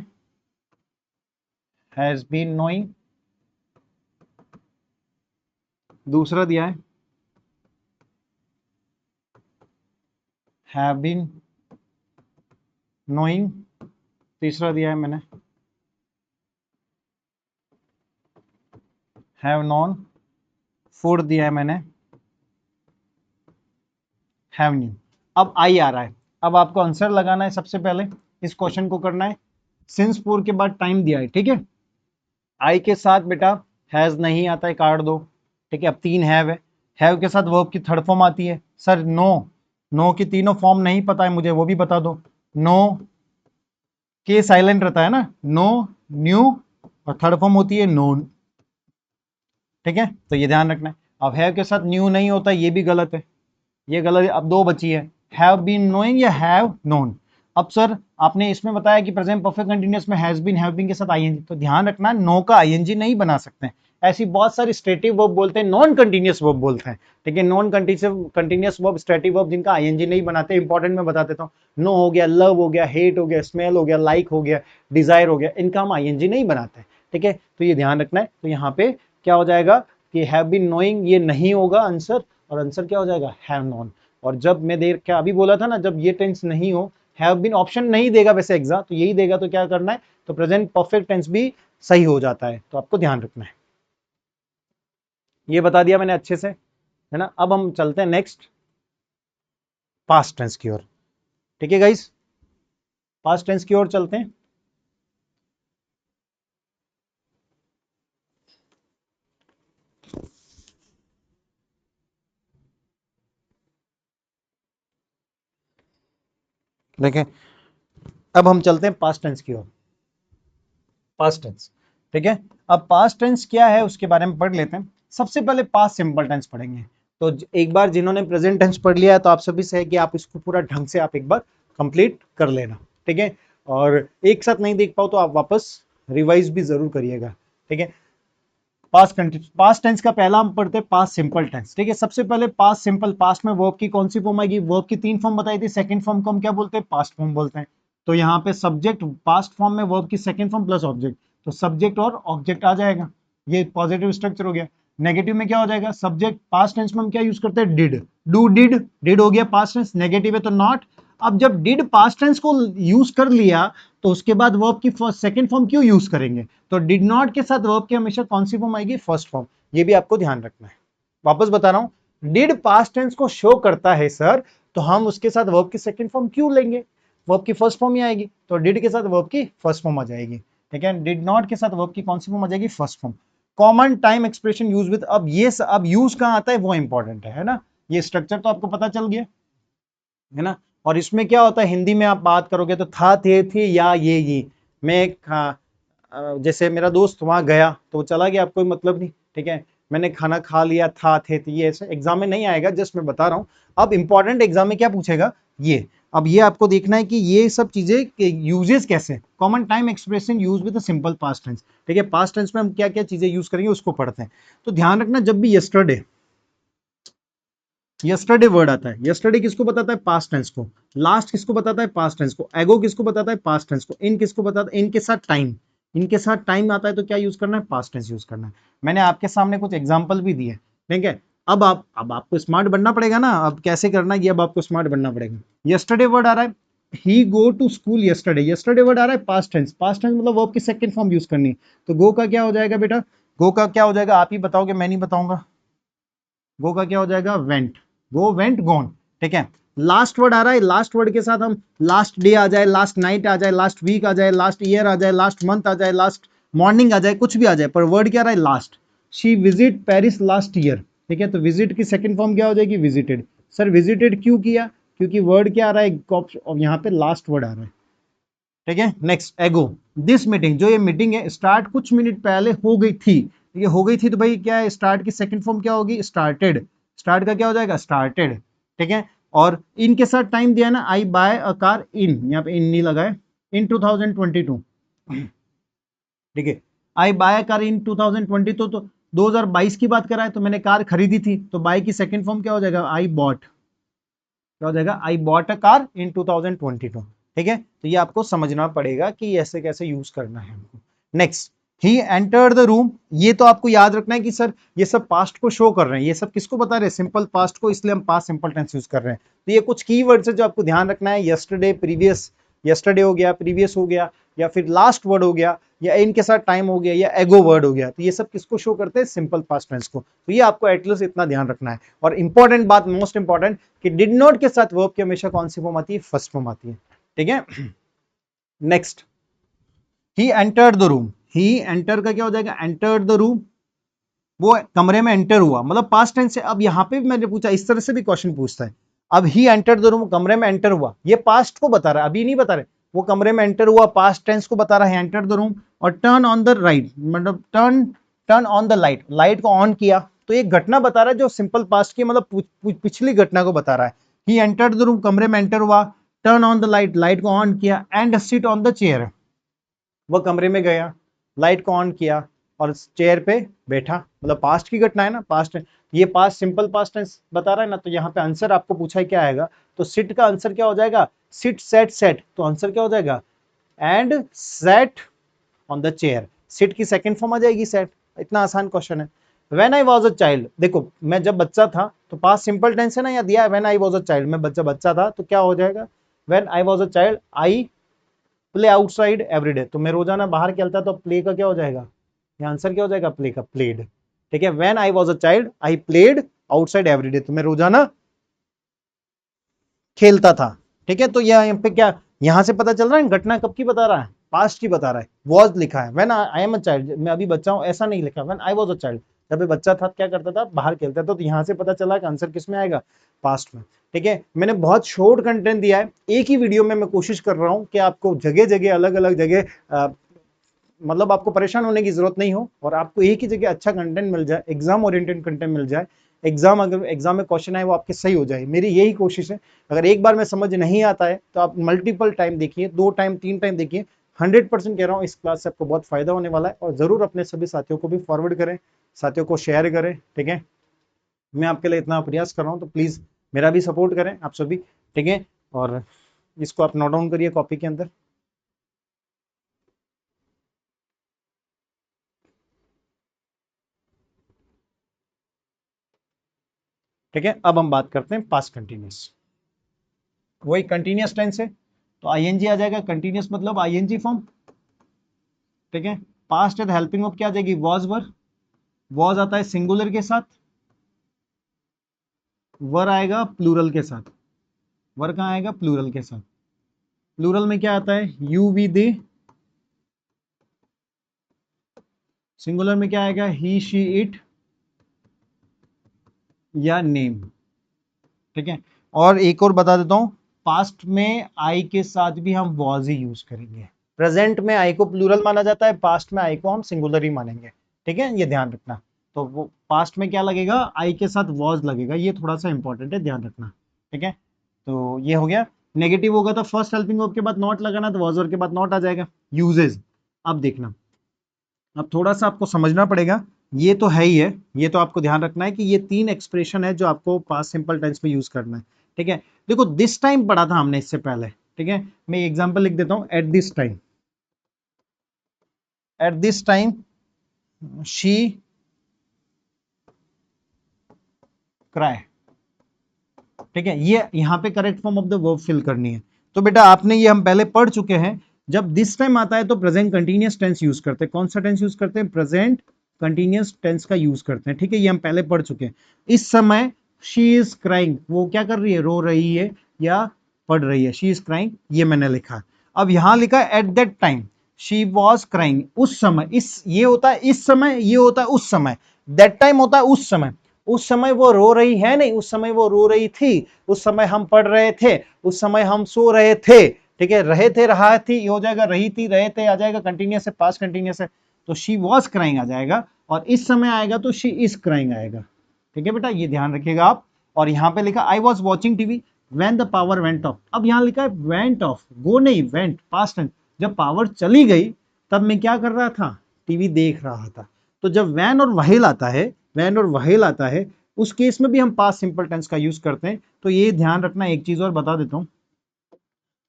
हैज बीन नोइंग, दूसरा दिया है हैव बीन नोइंग, तीसरा दिया है मैंने हैव नॉन, फोर्थ दिया है मैंने हैव न्यू। अब आई आ रहा है, अब आपको आंसर लगाना है, सबसे पहले इस क्वेश्चन को करना है, सिंस फोर के बाद टाइम दिया है। ठीक है, आई के साथ बेटा हैज नहीं आता है, काट दो। ठीक है, अब तीन हैव के साथ वर्ब की थर्ड फॉर्म आती है। सर नो, नो की तीनों फॉर्म नहीं पता है मुझे, वो भी बता दो। नो के साइलेंट रहता है ना, नो, न्यू, और थर्ड फॉर्म होती है नोन। ठीक है, तो ये ध्यान रखना है। अब हैव के साथ न्यू नहीं होता, ये भी गलत है, ये गलत है। अब दो बची है, हैव बीन नोइंग या हैव नोन। अब सर आपने इसमें बताया कि प्रेजेंट परफेक्ट कंटीन्यूअस में हैज बीन हैव बीन के साथ आईएनजी, तो ध्यान रखना नो का आईएनजी नहीं बना सकते हैं। ऐसी बहुत सारी स्टेटिव वर्ब बोलते हैं, नॉन कंटीन्यूअस वर्ब बोलते हैं। ठीक है, non continuous verb, stative verb जिनका आईएनजी नहीं बनाते, इंपॉर्टेंट मैं बता देता हूँ। नो हो गया, लव हो गया, हेट हो गया, स्मेल हो गया, लाइक हो गया, डिजायर हो गया, इनका हम आईएनजी नहीं बनाते। ठीक है, तो ये ध्यान रखना है। तो यहाँ पे क्या हो जाएगा कि हैव बीन नोइंग ये नहीं होगा आंसर, और आंसर क्या हो जाएगा, हैव नॉन। और जब मैं देर क्या अभी बोला था ना, जब ये टेंस नहीं हो, हैव बीन ऑप्शन नहीं देगा वैसे एग्जाम, तो यही देगा, तो क्या करना है, तो प्रेजेंट परफेक्ट टेंस भी सही हो जाता है, तो आपको ध्यान रखना है। ये बता दिया मैंने अच्छे से, है ना। अब हम चलते हैं नेक्स्ट पास्ट टेंस की ओर। ठीक है गाइस, पास्ट टेंस की ओर चलते हैं। देखें, अब हम चलते हैं पास्ट टेंस की ओर, पास्ट टेंस। ठीक है, अब पास्ट टेंस क्या है उसके बारे में पढ़ लेते हैं। सबसे पहले पास्ट सिंपल टेंस पढ़ेंगे। तो एक बार जिन्होंने प्रेजेंट टेंस पढ़ लिया है, तो आप सभी से है कि आप इसको पूरा ढंग से आप एक बार कंप्लीट कर लेना। ठीक है, और एक साथ नहीं देख पाओ तो आप वापस रिवाइज भी जरूर करिएगा। ठीक है, पास्ट टेंस का पहला हम पढ़ते हैं पास्ट सिंपल टेंस। ठीक है, सबसे पहले पास्ट सिंपल, पास्ट में वर्ब की कौन सी फॉर्म आएगी, वर्ब की तीन फॉर्म बताई थी, सेकंड फॉर्म को हम क्या बोलते हैं, पास्ट फॉर्म बोलते हैं। तो यहाँ पे सब्जेक्ट पास्ट फॉर्म में वर्ब की सेकंड फॉर्म प्लस ऑब्जेक्ट, तो सब्जेक्ट और ऑब्जेक्ट आ जाएगा, ये पॉजिटिव स्ट्रक्चर हो गया। नेगेटिव में क्या हो जाएगा, सब्जेक्ट पास्ट टेंस में हम क्या यूज करते हैं, डिड, डू डिड, डिड हो गया पास्ट टेंस, नेगेटिव है तो नॉट। अब जब डिड पास्ट टेंस को यूज कर लिया, तो उसके बाद वर्ब की सेकंड फॉर्म क्यों यूज करेंगे, तो डिड नॉट के साथ वर्ब की हमेशा कौन सी फॉर्म आएगी, फर्स्ट फॉर्म। ये भी आपको ध्यान रखना है। वापस बता रहा हूं, डिड पास्ट टेंस को शो करता है सर, तो हम उसके साथ वर्ब की सेकंड फॉर्म क्यों लेंगे, वर्ब की फर्स्ट फॉर्म ही आएगी, तो डिड के साथ वर्ब की फर्स्ट फॉर्म आ जाएगी। ठीक है, डिड नॉट के साथ वर्ब की कौन सी फॉर्म आ जाएगी, first form. Common time expression use with, अब यूज कहां आता है वो इंपॉर्टेंट है ना। ये स्ट्रक्चर तो आपको पता चल गया है ना। और इसमें क्या होता है, हिंदी में आप बात करोगे तो था, थे या ये मैं जैसे मेरा दोस्त वहां गया तो वो चला गया, कोई मतलब नहीं, ठीक है। मैंने खाना खा लिया, था, थे, ये ऐसे एग्जाम में नहीं आएगा, जस्ट मैं बता रहा हूं। अब इंपॉर्टेंट एग्जाम में क्या पूछेगा ये, अब ये आपको देखना है कि ये सब चीजें यूजेस कैसे, common time expression use with simple past tense, ठीक है। पास्ट टेंस में हम क्या क्या चीजें यूज करेंगे उसको पढ़ते हैं। तो ध्यान रखना, जब भी यस्टरडे यस्टरडे वर्ड आता है, यस्टरडे किसको बताता है, पास्ट टेंस को। लास्ट किसको बताता है, पास्ट टेंस को। एगो किसको बताता है, पास्ट टेंस को। इन किसको बताता है, इनके साथ टाइम, इनके साथ टाइम आता है तो क्या यूज करना है, पास्ट टेंस यूज करना है। मैंने आपके सामने कुछ एग्जांपल भी दिए, ठीक है। अब आपको स्मार्ट बनना पड़ेगा ना, अब कैसे करना ये अब आपको स्मार्ट बनना पड़ेगा। यस्टरडे वर्ड आ रहा है, he go to school yesterday, yesterday word आ रहा है पास्ट टेंस, पास्ट टेंस मतलब वर्ब की सेकंड फॉर्म यूज करनी है। तो गो का क्या हो जाएगा बेटा, गो का क्या हो जाएगा, आप ही बताओगे, मैं नहीं बताऊंगा। गो का क्या हो जाएगा, वेंट, गो वेंट गॉन, ठीक है। लास्ट वर्ड आ रहा है, लास्ट वर्ड के साथ हम लास्ट डे आ जाए, लास्ट नाइट आ जाए, लास्ट वीक आ जाए, लास्ट ईयर आ जाए, लास्ट मंथ आ जाए, लास्ट मॉर्निंग आ जाए, कुछ भी आ जाए, पर वर्ड क्या आ रहा है, last. She visit Paris last year, ठीक है। तो विजिट की सेकंड फॉर्म क्या हो जाएगी, विजिटेड। सर विजिटेड क्यों किया, क्योंकि वर्ड क्या आ रहा है, और यहाँ पे लास्ट वर्ड आ रहा है, ठीक है। नेक्स्ट, एगो, दिस मीटिंग, जो ये मीटिंग है स्टार्ट कुछ मिनट पहले हो गई थी, ये हो गई थी तो भाई क्या है, स्टार्ट की सेकंड फॉर्म क्या होगी, स्टार्टेड। स्टार्ट का क्या हो जाएगा, स्टार्टेड, ठीक है। और इनके साथ टाइम दिया ना, आई बाय अ कार इन, यहाँ पे इन नहीं लगाए, इन 2022, ठीक है। आई बाय कार इन 2020, तो 2022 की बात करा है, तो मैंने कार खरीदी थी, तो बाय की सेकंड फॉर्म क्या हो जाएगा, आई बॉट, क्या हो जाएगा, I bought a car in 2022, ठीक है। तो ये आपको समझना पड़ेगा कि ऐसे कैसे यूज करना है हमको। Next, he entered the room, ये तो आपको याद रखना है कि सर ये सब पास्ट को शो कर रहे हैं, ये सब किसको बता रहे हैं, सिंपल पास्ट को, इसलिए हम पास्ट सिंपल टेंस यूज कर रहे हैं। तो ये कुछ की वर्ड्स है जो आपको ध्यान रखना है, यस्टरडे, प्रीवियस, यस्टरडे हो गया, प्रीवियस हो गया, या फिर लास्ट वर्ड हो गया, या इनके साथ टाइम हो गया, या एगो वर्ड हो गया, तो ये सब किसको शो करते हैं, सिंपल पास्ट टेंस को। तो ये आपको एटलीस्ट इतना ध्यान रखना है। और इंपॉर्टेंट बात, मोस्ट इंपॉर्टेंट, कि डिड नॉट के साथ वर्ब की हमेशा कौन सी फॉर्म आती है, फर्स्ट फॉर्म आती है, ठीक है। Next, he entered the room, he enter का क्या हो जाएगा, एंटर्ड द रूम, वो कमरे में एंटर हुआ, मतलब पास्ट टेंस से। अब यहां पे भी मैंने पूछा, इस तरह से भी क्वेश्चन पूछता है। अब ही एंटर्ड द रूम, कमरे में एंटर हुआ, ये पास्ट को बता रहा है, अभी नहीं बता रहे, वो कमरे में एंटर हुआ, पास्ट टेंस को बता रहा है, एंटर द रूम। और टर्न ऑन द राइट, मतलब turn, turn on the light, light को ऑन किया, तो एक घटना बता रहा है जो सिंपल पास्ट की, मतलब पिछली घटना को बता रहा है। ही एंटर्ड द रूम, कमरे में एंटर हुआ, turn on the light, light को ऑन किया, and sit on the chair, वह कमरे में गया, लाइट को ऑन किया और चेयर पे बैठा, मतलब पास्ट की घटना है ना, पास्ट, ये पास्ट सिंपल पास्ट टेंस बता रहा है ना। तो यहाँ पे आंसर आपको पूछा है क्या आएगा, तो सिट का आंसर क्या हो जाएगा, सिट सेट सेट, तो आंसर क्या हो जाएगा, and sat on the chair. Sit की सेकंड फॉर्म आ जाएगी सेट, इतना आसान क्वेश्चन है। When I was a child, देखो मैं जब बच्चा था, तो पास्ट सिंपल टेंस है ना, या दिया है when I was a child, मैं बच्चा बच्चा था, तो क्या हो जाएगा, when I was a child I play outside everyday, तो मैं रोजाना बाहर खेलता, तो प्ले का क्या हो जाएगा, ये आंसर क्या हो जाएगा, प्ले का, प्लेड, ठीक है। When I was a child I played outside everyday, तो मैं रोजाना खेलता था, ठीक है। तो यहाँ पे क्या, यहां से पता चल रहा है घटना कब की बता रहा है, पास्ट की बता रहा है, वॉज लिखा है, when I am a child, मैं अभी बच्चा हूं ऐसा नहीं लिखा, when I was a child, जब मैं बच्चा था क्या करता था, बाहर खेलता था, तो यहाँ से पता चला कि आंसर किस में आएगा, पास्ट में, ठीक है। मैंने बहुत शॉर्ट कंटेंट दिया है, एक ही वीडियो में मैं कोशिश कर रहा हूं कि आपको जगह जगह, अलग अलग जगह, मतलब आपको परेशान होने की जरूरत नहीं हो, और आपको एक ही जगह अच्छा कंटेंट मिल जाए, एग्जाम ओरिएंटेड कंटेंट मिल जाए, एग्जाम, अगर एग्जाम में क्वेश्चन आए वो आपके सही हो जाए, मेरी यही कोशिश है। अगर एक बार में समझ नहीं आता है तो आप मल्टीपल टाइम देखिए, 2 टाइम 3 टाइम देखिए, 100% कह रहा हूँ इस क्लास से आपको बहुत फायदा होने वाला है। और जरूर अपने सभी साथियों को भी फॉरवर्ड करें, साथियों को शेयर करें, ठीक है। मैं आपके लिए इतना प्रयास कर रहा हूँ, तो प्लीज मेरा भी सपोर्ट करें आप सभी, ठीक है। और इसको आप नोट डाउन करिए कॉपी के अंदर, ठीक है। अब हम बात करते हैं पास्ट कंटिन्यूस, वही कंटिन्यूस टेंस है, तो आईएनजी आ जाएगा, कंटिन्यूस मतलब आईएनजी फॉर्म, ठीक है। पास्ट है तो हेल्पिंग ऑफ क्या आ जाएगी, वॉज वर, वॉज आता है सिंगुलर के साथ, वर आएगा प्लूरल के साथ, वर कहाँ आएगा, प्लूरल के साथ। प्लूरल में क्या आता है, यू वी दे, सिंगुलर में क्या आएगा, ही शी इट या नेम। ठीक है, और एक और बता देता हूं, पास्ट में आई के साथ भी हम वॉज ही यूज करेंगे। प्रेजेंट में आई को प्लूरल माना जाता है, पास्ट में आई को हम सिंगुलर ही मानेंगे। ठीक है, ये ध्यान रखना। तो वो पास्ट में क्या लगेगा, आई के साथ वॉज लगेगा, ये थोड़ा सा इंपॉर्टेंट है, ध्यान रखना। ठीक है, तो ये हो गया। नेगेटिव होगा तो फर्स्ट हेल्पिंग वर्ब के बाद नॉट लगाना, तो वॉज वर्ब के बाद नॉट आ जाएगा। यूजेज, अब देखना, अब थोड़ा सा आपको समझना पड़ेगा, ये तो है ही है, ये तो आपको ध्यान रखना है कि ये 3 एक्सप्रेशन है जो आपको पास्ट सिंपल टेंस में यूज करना है। ठीक है, देखो दिस टाइम पढ़ा था हमने इससे पहले। ठीक है, मैं एग्जांपल लिख देता हूं, at this time, at this time she cry. ठीक है, ये यहां पे correct form of the verb fill करनी है। तो बेटा आपने ये हम पहले पढ़ चुके हैं, जब दिस टाइम आता है तो प्रेजेंट कंटीन्यूअस टेंस यूज करते हैं। कौन सा टेंस यूज करते हैं, प्रेजेंट कंटीन्यूअस टेंस का यूज करते हैं। ठीक है, ये हम पहले पढ़ चुके हैं। इस समय शी इज क्राइंग, वो क्या कर रही है, रो रही है या पढ़ रही है, शी इज क्राइंग, ये मैंने लिखा। अब यहां लिखा at that time she was crying, उस समय, इस ये होता है इस समय, ये होता है उस समय, दैट टाइम होता है उस समय। उस समय वो रो रही है नहीं, उस समय वो रो रही थी, उस समय हम पढ़ रहे थे, उस समय हम सो रहे थे। ठीक है, रहे थे, रहा थी, ये हो जाएगा, रही थी, रहे थे आ जाएगा, कंटिन्यूअस है, पास्ट कंटिन्यूअस है, तो शी वॉज क्राइंग आ जाएगा। और इस समय आएगा तो शी इज क्राइंग आएगा। ठीक है बेटा, ये ध्यान रखिएगा आप। और यहां पे लिखा I was watching TV when the power went of. अब यहां लिखा है वेंट ऑफ, गो नहीं, वेंट पास्ट टेंस। जब पावर चली गई तब मैं क्या कर रहा था, टीवी देख रहा था। तो जब वैन और वहील आता है, वैन और वहील आता है, उस केस में भी हम पास्ट सिंपल टेंस का यूज करते हैं। तो ये ध्यान रखना। एक चीज और बता देता हूं,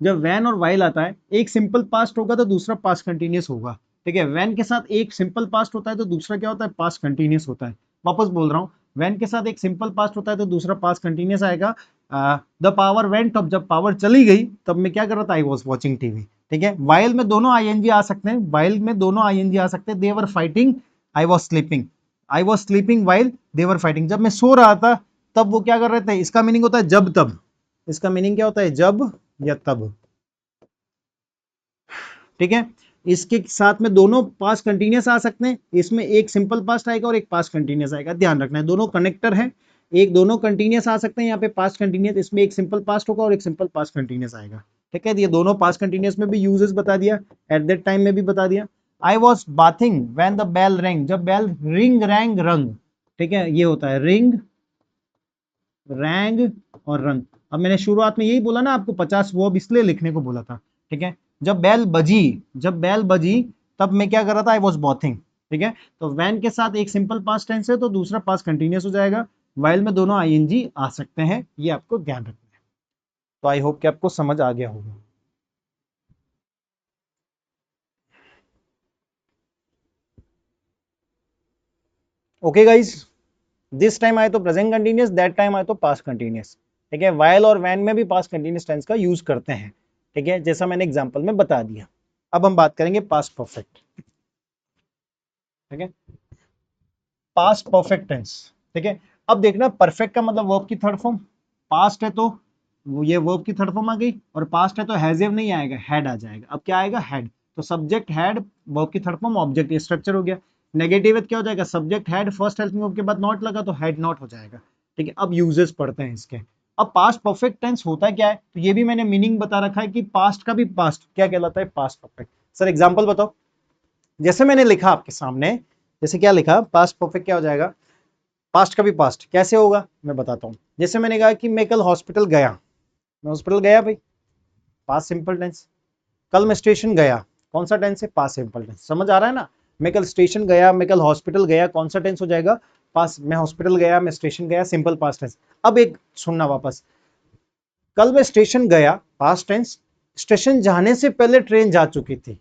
जब वैन और वाइल आता है, एक सिंपल पास्ट होगा तो दूसरा पास्ट कंटिन्यूअस होगा। ठीक है, वैन के साथ एक सिंपल पास्ट होता है तो दूसरा क्या होता है, पास्ट कंटिन्यूअस होता है। वापस बोल रहा हूं, वैन के साथ एक सिंपल पास्ट होता है तो दूसरा पास्ट कंटिन्यूअस आएगा। द पावर वेंट ऑफ, जब पावर चली गई तब मैं क्या कर रहा था, आई वॉज वॉचिंग टीवी। ठीक है, वाइल में दोनों आईएनजी आ सकते हैं, वाइल में दोनों आईएनजी आ सकते हैं। They were fighting, I was sleeping, I was sleeping while they were fighting, जब मैं सो रहा था तब वो क्या कर रहे थे। इसका मीनिंग होता है जब तब, इसका मीनिंग क्या होता है, जब या तब। ठीक है, इसके साथ में दोनों पास्ट कंटिन्यूअस आ सकते हैं, इसमें एक सिंपल पास्ट आएगा और एक पास्ट कंटिन्यूअस आएगा, ध्यान रखना है, दोनों कनेक्टर हैं। एक दोनों कंटिन्यूअस आ सकते हैं, यहाँ पे पास्ट कंटिन्यूअस, इसमें एक सिंपल पास्ट होगा और एक सिंपल पास्ट कंटिन्यूअस आएगा। ठीक है, ये दोनों पास्ट कंटिन्यूअस में भी यूजेस बता दिया, एट दैट टाइम में भी बता दिया। I was bathing when the bell rang, जब बेल रिंग रैंग रंग। ठीक है, ये होता है रिंग रैंग और रंग। अब मैंने शुरुआत में यही बोला ना आपको, 50 वर्ब इसलिए लिखने को बोला था। ठीक है, जब बैल बजी, जब बैल बजी तब मैं क्या कर रहा था, आई वॉज बॉथिंग। ठीक है, तो वैन के साथ एक सिंपल पास्ट टेंस है तो दूसरा पास्ट कंटिन्यूअस हो जाएगा। वाइल में दोनों आईएनजी आ सकते हैं, ये आपको ध्यान रखना है। तो आई होप कि आपको समझ आ गया होगा। ओके गाइस, दिस टाइम आए तो प्रेजेंट कंटिन्यूअस, दैट टाइम आए तो पास्ट कंटिन्यूअस। ठीक है, वाइल और वैन में भी पास्ट कंटिन्यूअस टेंस का यूज करते हैं। ठीक है, जैसा मैंने एग्जांपल में बता दिया। अब हम बात करेंगे पास्ट परफेक्ट। ठीक है, पास्ट परफेक्ट टेंस। ठीक है, अब देखना, परफेक्ट का मतलब वर्ब की थर्ड फॉर्म, पास्ट है तो ये वर्ब की थर्ड फॉर्म आ गई, और पास्ट है तो हैजिव नहीं आएगा, हैड आ जाएगा। अब क्या आएगा, हैड, तो सब्जेक्ट हैड, वर्ब की थर्ड फॉर्म, ऑब्जेक्ट, ये स्ट्रक्चर हो गया। नेगेटिव क्या हो जाएगा, subject had, first helping verb के बाद नॉट लगा तो हैड नॉट हो जाएगा। ठीक है, अब यूजेस पढ़ते हैं इसके। अब पास्ट परफेक्ट टेंस होता क्या है, तो ये भी मैंने मीनिंग बता रखा है कि पास्ट का भी पास्ट क्या कहलाता है, पास्ट परफेक्ट। सर एग्जांपल बताओ, जैसे मैंने लिखा आपके सामने, जैसे क्या लिखा, पास्ट परफेक्ट क्या हो जाएगा, पास्ट का भी पास्ट कैसे होगा मैं बताता हूं। जैसे मैंने कहा कि मैं कल हॉस्पिटल गया, मैं हॉस्पिटल गया भाई, पास्ट सिंपल टेंस। कल मैं स्टेशन गया, कौन सा टेंस है, पास्ट सिंपल टेंस। समझ आ रहा है ना, मैं कल स्टेशन गया, मैं कल हॉस्पिटल गया, कौन सा टेंस हो जाएगा, पास्ट। मैं हॉस्पिटल गया, मैं स्टेशन गया, सिंपल पास्ट टेंस। अब एक सुनना वापस, कल मैं स्टेशन गया, पास्ट टेंस, स्टेशन जाने से पहले ट्रेन जा चुकी थी,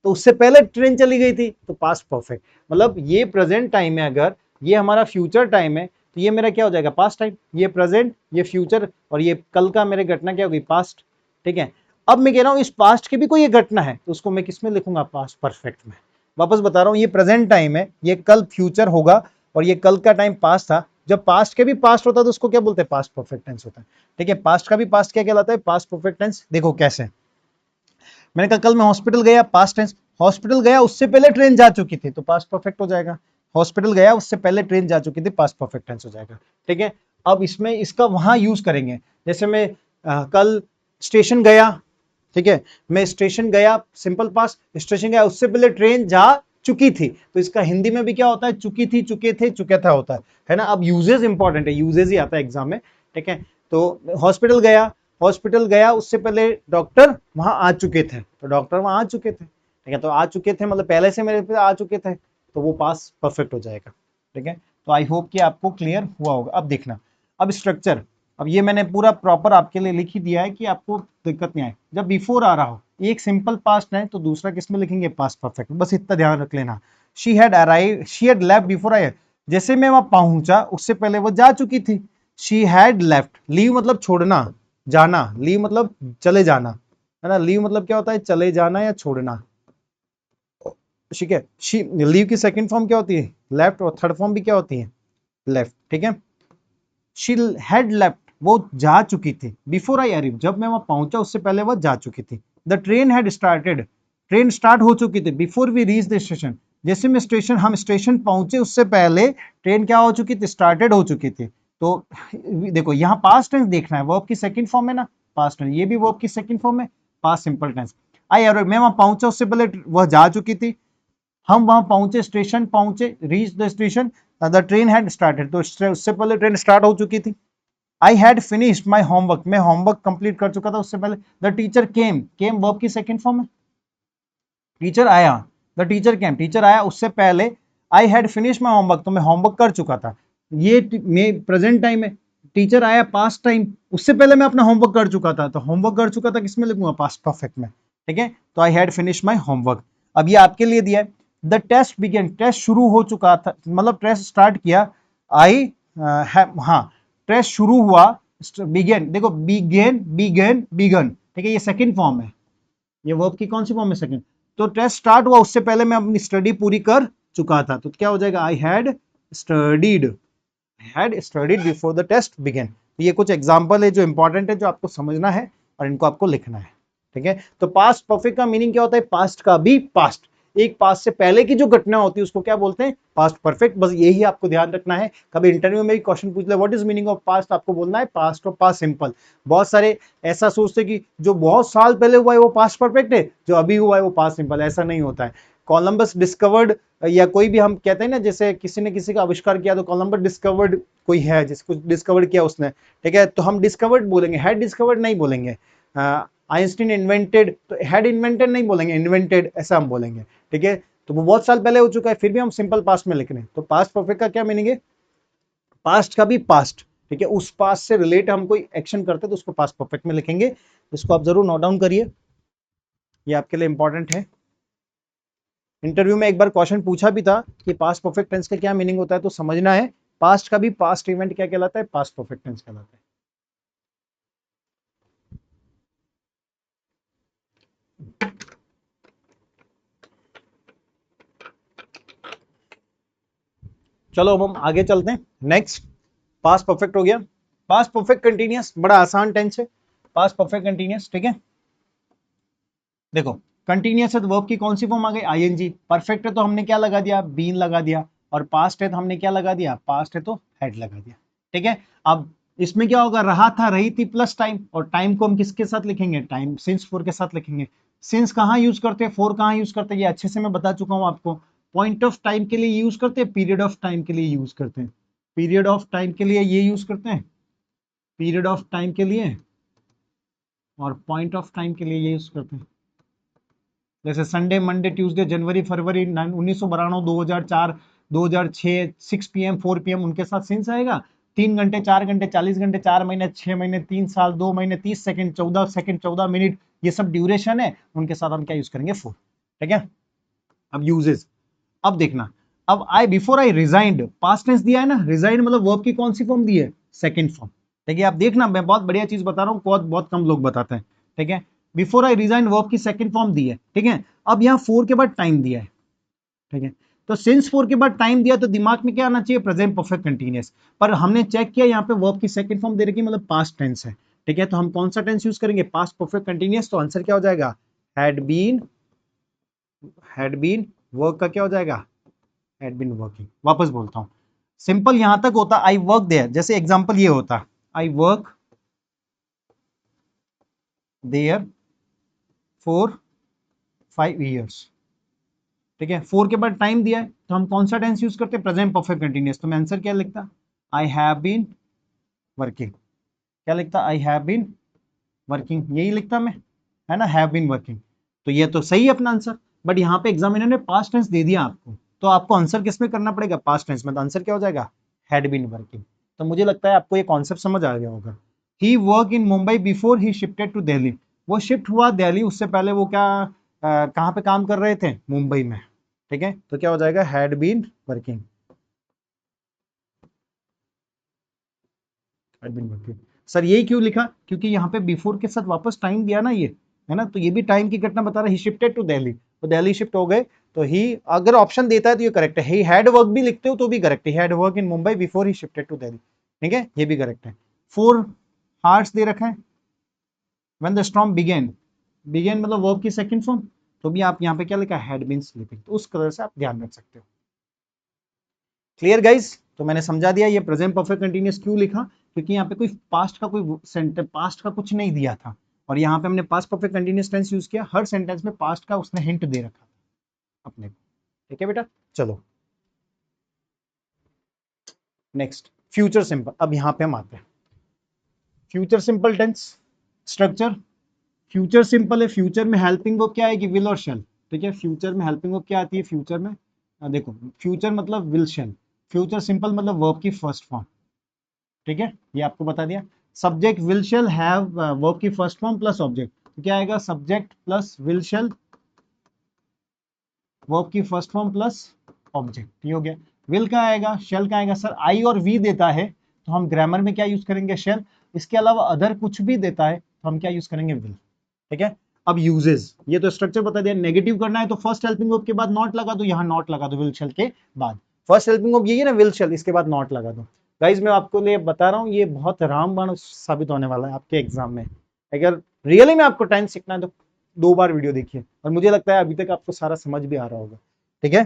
तो उससे पहले ट्रेन चली गई थी, तो पास्ट परफेक्ट। मतलब ये प्रेजेंट टाइम है, अगर ये हमारा फ्यूचर टाइम है तो ये मेरा क्या हो जाएगा, पास्ट टाइम। ये प्रेजेंट, ये फ्यूचर, और ये कल का मेरे घटना क्या होगी, पास्ट। ठीक है, अब मैं कह रहा हूं इस पास्ट की भी कोई घटना है तो उसको मैं किस में लिखूंगा, पास्ट परफेक्ट में। वापस बता रहा हूं, ये प्रेजेंट टाइम है, ये कल फ्यूचर होगा, और ये कल का टाइम पास्ट था। जब पास्ट के भी पास्ट होता है तो उसको क्या बोलते हैं, पास्ट परफेक्ट टेंस होता है। ठीक है, पास्ट का भी पास्ट क्या कहलाता है, पास्ट परफेक्ट टेंस। देखो कैसे, मैंने कहा कल मैं हॉस्पिटल गया, पास्ट टेंस, हॉस्पिटल गया उससे पहले ट्रेन जा चुकी थी तो पास्ट परफेक्ट हो जाएगा। हॉस्पिटल गया उससे पहले ट्रेन जा चुकी थी, पास्ट परफेक्ट टेंस हो जाएगा। ठीक है, अब इसमें इसका वहां यूज करेंगे, जैसे मैं कल स्टेशन गया, ठीक है, मैं स्टेशन गया, सिंपल पास्ट, स्टेशन गया उससे पहले ट्रेन जा चुकी थी, तो इसका हिंदी में भी क्या होता है, चुकी थी, चुके थे, चुका था होता है ना। अब यूजेस इंपॉर्टेंट है, यूजेस ही आता है एग्जाम में। ठीक है, तो हॉस्पिटल गया, हॉस्पिटल गया उससे पहले डॉक्टर वहां आ चुके थे, तो डॉक्टर वहां आ चुके थे। ठीक है, तो आ चुके थे मतलब पहले से मेरे पे आ चुके थे, तो वो पास परफेक्ट हो जाएगा। ठीक है, तो आई होप कि आपको क्लियर हुआ होगा। अब देखना, अब स्ट्रक्चर, अब ये मैंने पूरा प्रॉपर आपके लिए लिख ही दिया है कि आपको दिक्कत नहीं आए। जब बिफोर आ रहा हो, एक सिंपल पास्ट है तो दूसरा किसमें लिखेंगे, पास्ट परफेक्ट, बस इतना ध्यान रख लेना। She had arrive, she had left before I, जैसे मैं वहां पहुंचा उससे पहले वो जा चुकी थी। शी हैड लेफ्ट, लीव मतलब छोड़ना, जाना, लीव मतलब चले जाना, है ना, लीव मतलब क्या होता है, चले जाना या छोड़ना। ठीक है, शी, लीव की सेकंड फॉर्म क्या होती है, लेफ्ट, और थर्ड फॉर्म भी क्या होती है, लेफ्ट। ठीक है, शी हैड लेफ्ट, वो जा चुकी थी, बिफोर आई अरीव, जब मैं वहां पहुंचा उससे पहले वो जा चुकी थी। The train had started, train start हो चुकी थी, before we reach the station, जैसे मैं स्टेशन, हम स्टेशन पहुंचे उससे पहले ट्रेन क्या हो चुकी थी, स्टार्टेड हो चुकी थी। तो देखो यहाँ पास्ट टेंस देखना है, वर्ब की सेकंड फॉर्म है ना, पास्ट टेंस, ये भी वर्ब की सेकंड फॉर्म है, पास्ट सिंपल टेंस। आई अरीव, मैं वहां पहुंचा उससे पहले वह जा चुकी थी, हम वहां पहुंचे, स्टेशन पहुंचे, reach the station, the train had started, तो उससे पहले ट्रेन स्टार्ट हो चुकी थी। I had finished my homework, मैं होमवर्क कंप्लीट कर चुका था उससे पहले। The teacher came, came verb की सेकंड फॉर्म है, टीचर आया, द टीचर केम, टीचर आया उससे पहले। I had finish my homework, तो मैं होमवर्क कर चुका था, ये प्रेजेंट टाइम है। टीचर आया पास्ट टाइम, उससे पहले मैं अपना होमवर्क कर चुका था, तो होमवर्क कर चुका था किसमें लिखूंगा, पास्ट परफेक्ट में। ठीक है, तो I had finish my homework. अब ये आपके लिए दिया है, द टेस्ट बिगेन, टेस्ट शुरू हो चुका था, मतलब टेस्ट स्टार्ट किया। आई हाँ, टेस्ट शुरू हुआ, बिगेन, देखो बिगेन, बिगेन, बिगन, ठीक है, ये सेकंड फॉर्म है, ये वर्ब की कौन सी फॉर्म है, सेकंड। तो टेस्ट स्टार्ट हुआ उससे पहले मैं अपनी स्टडी पूरी कर चुका था, तो क्या हो जाएगा, I had studied before the test began. ये कुछ एग्जांपल है जो इंपॉर्टेंट है, जो आपको समझना है और इनको आपको लिखना है। ठीक है, तो पास्ट परफेक्ट का मीनिंग क्या होता है, पास्ट का भी पास्ट, एक पास्ट से पहले की जो घटना होती है उसको क्या बोलते हैं, पास्ट परफेक्ट। बस यही आपको ध्यान रखना है, कभी इंटरव्यू में भी क्वेश्चन पूछ ले what is meaning of past, आपको बोलना है पास्ट और पास्ट सिंपल। बहुत सारे ऐसा सोचते कि जो बहुत साल पहले हुआ है वो पास्ट परफेक्ट है, जो अभी हुआ है वो पास्ट सिंपल, ऐसा नहीं होता है। कोलंबस डिस्कवर्ड, या कोई भी हम कहते हैं ना, जैसे किसी ने किसी का आविष्कार किया तो कोलंबस डिस्कवर्ड, कोई है जिसको डिस्कवर किया उसने, ठीक है, तो हम डिस्कवर्ड बोलेंगे, हैड डिस्कवर्ड नहीं बोलेंगे। आइंस्टीन इन्वेंटेड, तो हैड इन्वेंटेड नहीं बोलेंगे, इन्वेंटेड ऐसा हम बोलेंगे। ठीक है, तो वो बहुत साल पहले हो चुका है, फिर भी हम सिंपल पास्ट में लिख रहे हैं, तो पास्ट परफेक्ट का क्या मीनिंग है, पास्ट का भी पास्ट। ठीक है, उस पास्ट से रिलेट हम कोई एक्शन करते हैं तो उसको पास्ट परफेक्ट में लिखेंगे। इसको आप जरूर नोट डाउन करिए, ये आपके लिए इंपॉर्टेंट है। इंटरव्यू में एक बार क्वेश्चन पूछा भी था कि पास्ट परफेक्ट टेंस का क्या मीनिंग होता है, तो समझना है पास्ट का भी पास्ट इवेंट क्या कहलाता है, पास्ट परफेक्ट टेंस कहलाता है। चलो अब हम आगे चलते हैं। नेक्स्ट, पास्ट परफेक्ट हो गया, पास्ट परफेक्ट कंटीन्यूअस, बड़ा आसान टेंस है पास्ट परफेक्ट कंटीन्यूअस। ठीक है, देखो कंटीन्यूअस है तो वर्ब की कौन सी फॉर्म आ गई, आईएनजी। परफेक्ट है तो हमने क्या लगा दिया, बीन लगा दिया, और पास्ट है तो हमने क्या लगा दिया, पास्ट है तो हैड लगा दिया। ठीक है, अब इसमें क्या होगा, रहा था, रही थी प्लस टाइम, और टाइम को हम किसके साथ लिखेंगे, टाइम सिंस फोर के साथ लिखेंगे। सिंस कहाँ यूज करते हैं, फोर कहाँ यूज करते हैं, ये अच्छे से मैं बता चुका हूं आपको। पॉइंट ऑफ टाइम के लिए यूज करते हैं, पीरियड ऑफ टाइम के लिए यूज करते हैं, पीरियड ऑफ टाइम के लिए ये यूज करते हैं, पीरियड ऑफ टाइम के लिए, और पॉइंट ऑफ टाइम के लिए ये यूज करते हैं। जैसे संडे, मंडे, ट्यूसडे, जनवरी, फरवरी, 1992, 2004, 2006, 6 PM, 4 PM, उनके साथ सिंस आएगा। 3 घंटे, 4 घंटे, 40 घंटे, 4 महीने, 6 महीने, 3 साल, 2 महीने, 30 सेकंड, 14 सेकंड, 14 मिनट, ये सब ड्यूरेशन है, उनके साथ हम क्या यूज करेंगे, फोर। ठीक है, अब यूजेस, अब देखना, अब I before I resigned, past tense दिया है ना, रिजाइंड मतलब वर्ब की कौन सी फॉर्म दी है, सेकंड फॉर्म। ठीक है, आप देखना, मैं बहुत बढ़िया चीज बता रहा हूँ, बहुत बहुत कम लोग बताते हैं। ठीक है, बिफोर आई रिजाइन वर्ब की सेकंड फॉर्म दी है। ठीक है, अब यहाँ फोर के बाद टाइम दिया है। ठीक है, तो सिंस फोर के बाद टाइम दिया तो दिमाग में क्या आना चाहिए, प्रेजेंट परफेक्ट कंटीन्यूअस, पर हमने चेक किया यहाँ पे वर्ब की सेकंड फॉर्म दे रखी, मतलब पास्ट टेंस है। ठीक है, तो हम कौन सा टेंस यूज करेंगे, पास्ट परफेक्ट कंटीन्यूअस, तो आंसर क्या हो जाएगा, हैड बीन वर्क का क्या हो जाएगा, हैड बीन वर्किंग। वापस बोलता हूं, सिंपल यहां तक होता आई वर्क देयर, जैसे एग्जांपल ये होता I work there for 5 years। ठीक है, 4 के बाद टाइम दिया है तो हम कौन सा टेंस यूज करते हैं, प्रेजेंट परफेक्ट कंटीन्यूअस। तो मैं आंसर क्या लिखता, आई हैव बीन वर्किंग। क्या लिखता, आई हैव बीन वर्किंग, यही लिखता मैं, है ना, हैव बीन वर्किंग। तो ये तो सही है अपना आंसर। बट यहाँ पे एग्जामिनर ने पास्ट टेंस दे दिया आपको, तो आपको आंसर किस में करना पड़ेगा, पास्ट टेंस में। तो आंसर क्या हो जाएगा, हैड बीन वर्किंग। तो मुझे लगता है आपको ये कॉन्सेप्ट समझ आ गया होगा। He work in Mumbai before he shifted to Delhi. वो शिफ्ट हुआ दिल्ली, उससे पहले वो क्या कहाँ पे काम कर रहे थे, मुंबई में। ठीक है, तो क्या हो जाएगा, had been working, had been working. Sir यही क्यों लिखा, क्योंकि यहाँ पे बिफोर के साथ वापस टाइम दिया ना ये, है ना, तो ये भी टाइम की घटना बता रहा है। ही शिफ्टेड टू दिल्ली, तो दिल्ली शिफ्ट हो गए, तो ही अगर ऑप्शन देता है तो ये करेक्ट है। ही हैड वर्क भी लिखते हो तो भी करेक्ट है, he had work in Mumbai before he shifted to Delhi. ठीक है, ये भी करेक्ट है। 4 हार्ट्स दे रखा है, when the storm began, began मतलब वर्ब की सेकंड फॉर्म, तो भी आप यहाँ पे क्या लिखा, हैड बीन स्लीपिंग। तो उस कलर से आप ध्यान रख सकते हो। क्लियर गाइस, तो मैंने समझा दिया ये प्रेजेंट परफेक्ट कंटीन्यूअस क्यों लिखा, क्योंकि यहाँ पे कोई पास्ट का कोई सेंटेंस, पास्ट का कुछ नहीं दिया था, और यहाँ पे हमने past perfect continuous tense use किया। हर सेंटेंस में पास्ट का उसने हिंट दे रखा था अपने को। ठीक है बेटा, चलो नेक्स्ट फ्यूचर सिंपल। अब यहाँ पे हम आते हैं future simple tense structure. Future simple है, फ्यूचर में हेल्पिंग वर्ब क्या आएगी, विल और शेल। ठीक है, फ्यूचर में हेल्पिंग वर्ब क्या आती है, फ्यूचर में देखो, फ्यूचर मतलब विल शेल, फ्यूचर सिंपल मतलब वर्ब की फर्स्ट फॉर्म। ठीक है, ये आपको बता दिया। Subject will shall have verb की फर्स्ट फॉर्म प्लस ऑब्जेक्ट, तो क्या आएगा, subject plus will shell verb की फर्स्ट फॉर्म प्लस ऑब्जेक्ट, ये हो गया। विल का आएगा, शेल का आएगा। सर आई और वी देता है तो हम ग्रामर में क्या यूज करेंगे, शेल। इसके अलावा अदर कुछ भी देता है तो हम क्या यूज करेंगे, विल। ठीक है, अब यूजेस, ये तो स्ट्रक्चर बता दिया। नेगेटिव करना है तो फर्स्ट हेल्पिंग वर्ब के बाद नॉट लगा दो, यहाँ नॉट लगा दो विल शेल के बाद। फर्स्ट हेल्पिंग वर्ब यही है ना, विल शेल, इसके बाद नॉट लगा दो। गाइज मैं आपको लिए बता रहा हूँ, ये बहुत रामबाण साबित होने वाला है आपके एग्जाम में। अगर रियली में आपको टाइम सीखना है तो 2 बार वीडियो देखिए, और मुझे लगता है अभी तक आपको सारा समझ भी आ रहा होगा। ठीक है,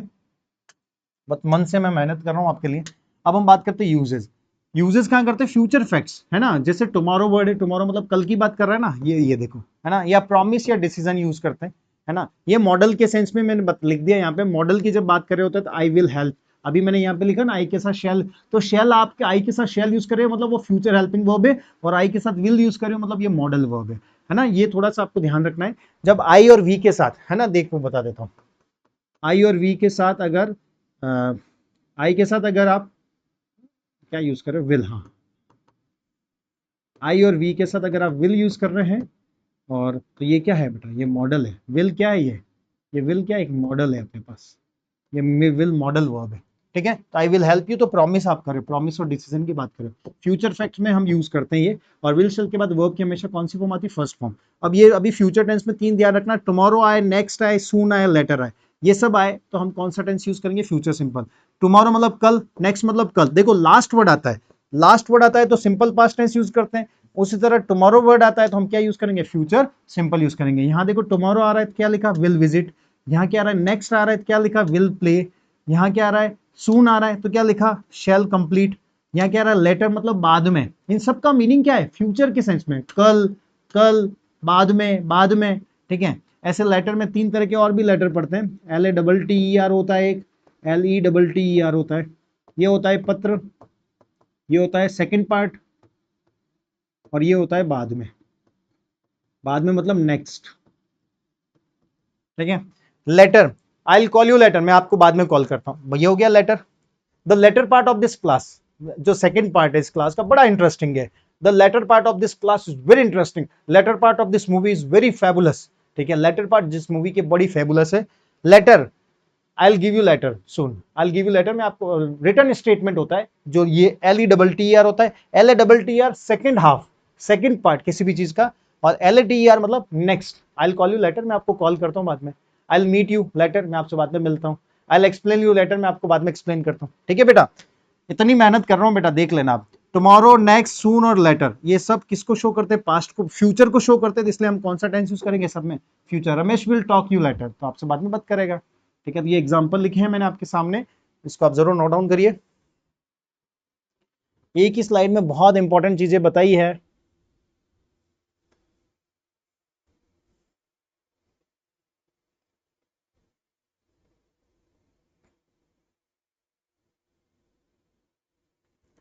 बस मन से मैं मेहनत कर रहा हूँ आपके लिए। अब हम बात करते हैं यूजेस। यूजेस कहाँ करते हैं, फ्यूचर फैक्ट्स, है ना, जैसे टुमारो वर्ड है, टुमारो मतलब कल की बात कर रहा है ना, ये देखो, है ना, या प्रॉमिस या डिसीजन यूज करते हैं, है ना। ये मॉडल के सेंस में मैंने लिख दिया यहाँ पे, मॉडल की जब बात कर रहे होते हैं तो आई विल हेल्प। अभी मैंने यहाँ पे लिखा ना आई के साथ शेल, तो शेल आपके आई के साथ शेल यूज कर रहे हो मतलब वो फ्यूचर हेल्पिंग वर्ब है, और आई के साथ विल यूज कर रहे हो मतलब ये मॉडल वर्ब है ना। ये थोड़ा सा आपको ध्यान रखना है। जब आई और वी के साथ, है ना, देखो बता देता हूँ, आई और वी के साथ अगर आई के साथ अगर आप क्या यूज कर रहे हो, विल। हाँ, आई और वी के साथ अगर आप विल यूज कर रहे हैं, और तो ये क्या है बेटा, ये मॉडल है। विल क्या है, ये विल क्या है, एक मॉडल है अपने पास, ये विल मॉडल वर्ब है। ठीक है, तो आई विल हेल्प यू, तो प्रॉमिस आप करें, प्रॉमिस और डिसीजन की बात करें, फ्यूचर फैक्ट्स में हम यूज करते हैं ये। और विल शेल के बाद वर्ब की हमेशा कौन सी फॉर्म आती है, फर्स्ट फॉर्म। अब ये अभी फ्यूचर टेंस में 3 ध्यान रखना, टुमारो आए, नेक्स्ट आए, सून आए, लेटर आए, ये सब आए तो हम कौन सा टेंस यूज करेंगे, फ्यूचर सिंपल। टुमारो मतलब कल, नेक्स्ट मतलब कल। देखो लास्ट वर्ड आता है, लास्ट वर्ड आता है तो सिंपल पास्ट टेंस यूज करते हैं। उसी तरह टुमारो वर्ड आता है तो हम क्या यूज करेंगे, फ्यूचर सिंपल यूज करेंगे। यहाँ देखो टुमारो आ रहा है तो क्या लिखा, विल विजिट। यहाँ क्या आ रहा है, नेक्स्ट आ रहा है तो क्या लिखा, विल प्ले। यहाँ क्या आ रहा है, सून आ रहा है तो क्या लिखा, शेल कंप्लीट। यहाँ क्या आ रहा है, लेटर मतलब बाद में। इन सब का मीनिंग क्या है, फ्यूचर के सेंस में, कल, कल, बाद में, बाद में। ठीक है, ऐसे लेटर में 3 तरह के और भी लेटर पढ़ते हैं, LATTER होता है एक, LETTER होता है, ये होता है पत्र, ये होता है सेकंड पार्ट, और ये होता है बाद में। बाद में मतलब नेक्स्ट। ठीक है, letter, I will call you later, मैं आपको बाद में कॉल करता हूं, ये हो गया later. The latter part of this class, जो सेकंड पार्ट है इस क्लास का, बड़ा इंटरेस्टिंग है। The latter part of this class is very interesting, latter part of this movie is very fabulous. ठीक है, लेटर पार्ट जिस मूवी की बड़ी फेबुलस है। Letter, I will give you letter सुन, I will give you letter में आपको return statement होता है, जो ये LETTER होता है। LATTER second half, second part किसी भी चीज का, और LATER मतलब next. I will call you later, मैं आपको कॉल करता हूँ बाद में। I will meet you later, मैं आपसे बाद में मिलता हूँ। I will explain you later, मैं आपको बाद में एक्सप्लेन करता हूँ। ठीक है बेटा, इतनी मेहनत कर रहा हूँ बेटा, देख लेना आप। टुमारो, नेक्स्ट, सून और लेटर, ये सब किसको शो करते हैं? पास्ट को, फ्यूचर को शो करते हैं, इसलिए हम कौन सा टेंस यूज करेंगे सब में? Future. Ramesh will talk you later, तो आपसे बाद में बात करेगा। ठीक है, तो ये एग्जाम्पल लिखे हैं मैंने आपके सामने, इसको आप जरूर नोट डाउन करिए। एक ही स्लाइड में बहुत इंपॉर्टेंट चीजें बताई है।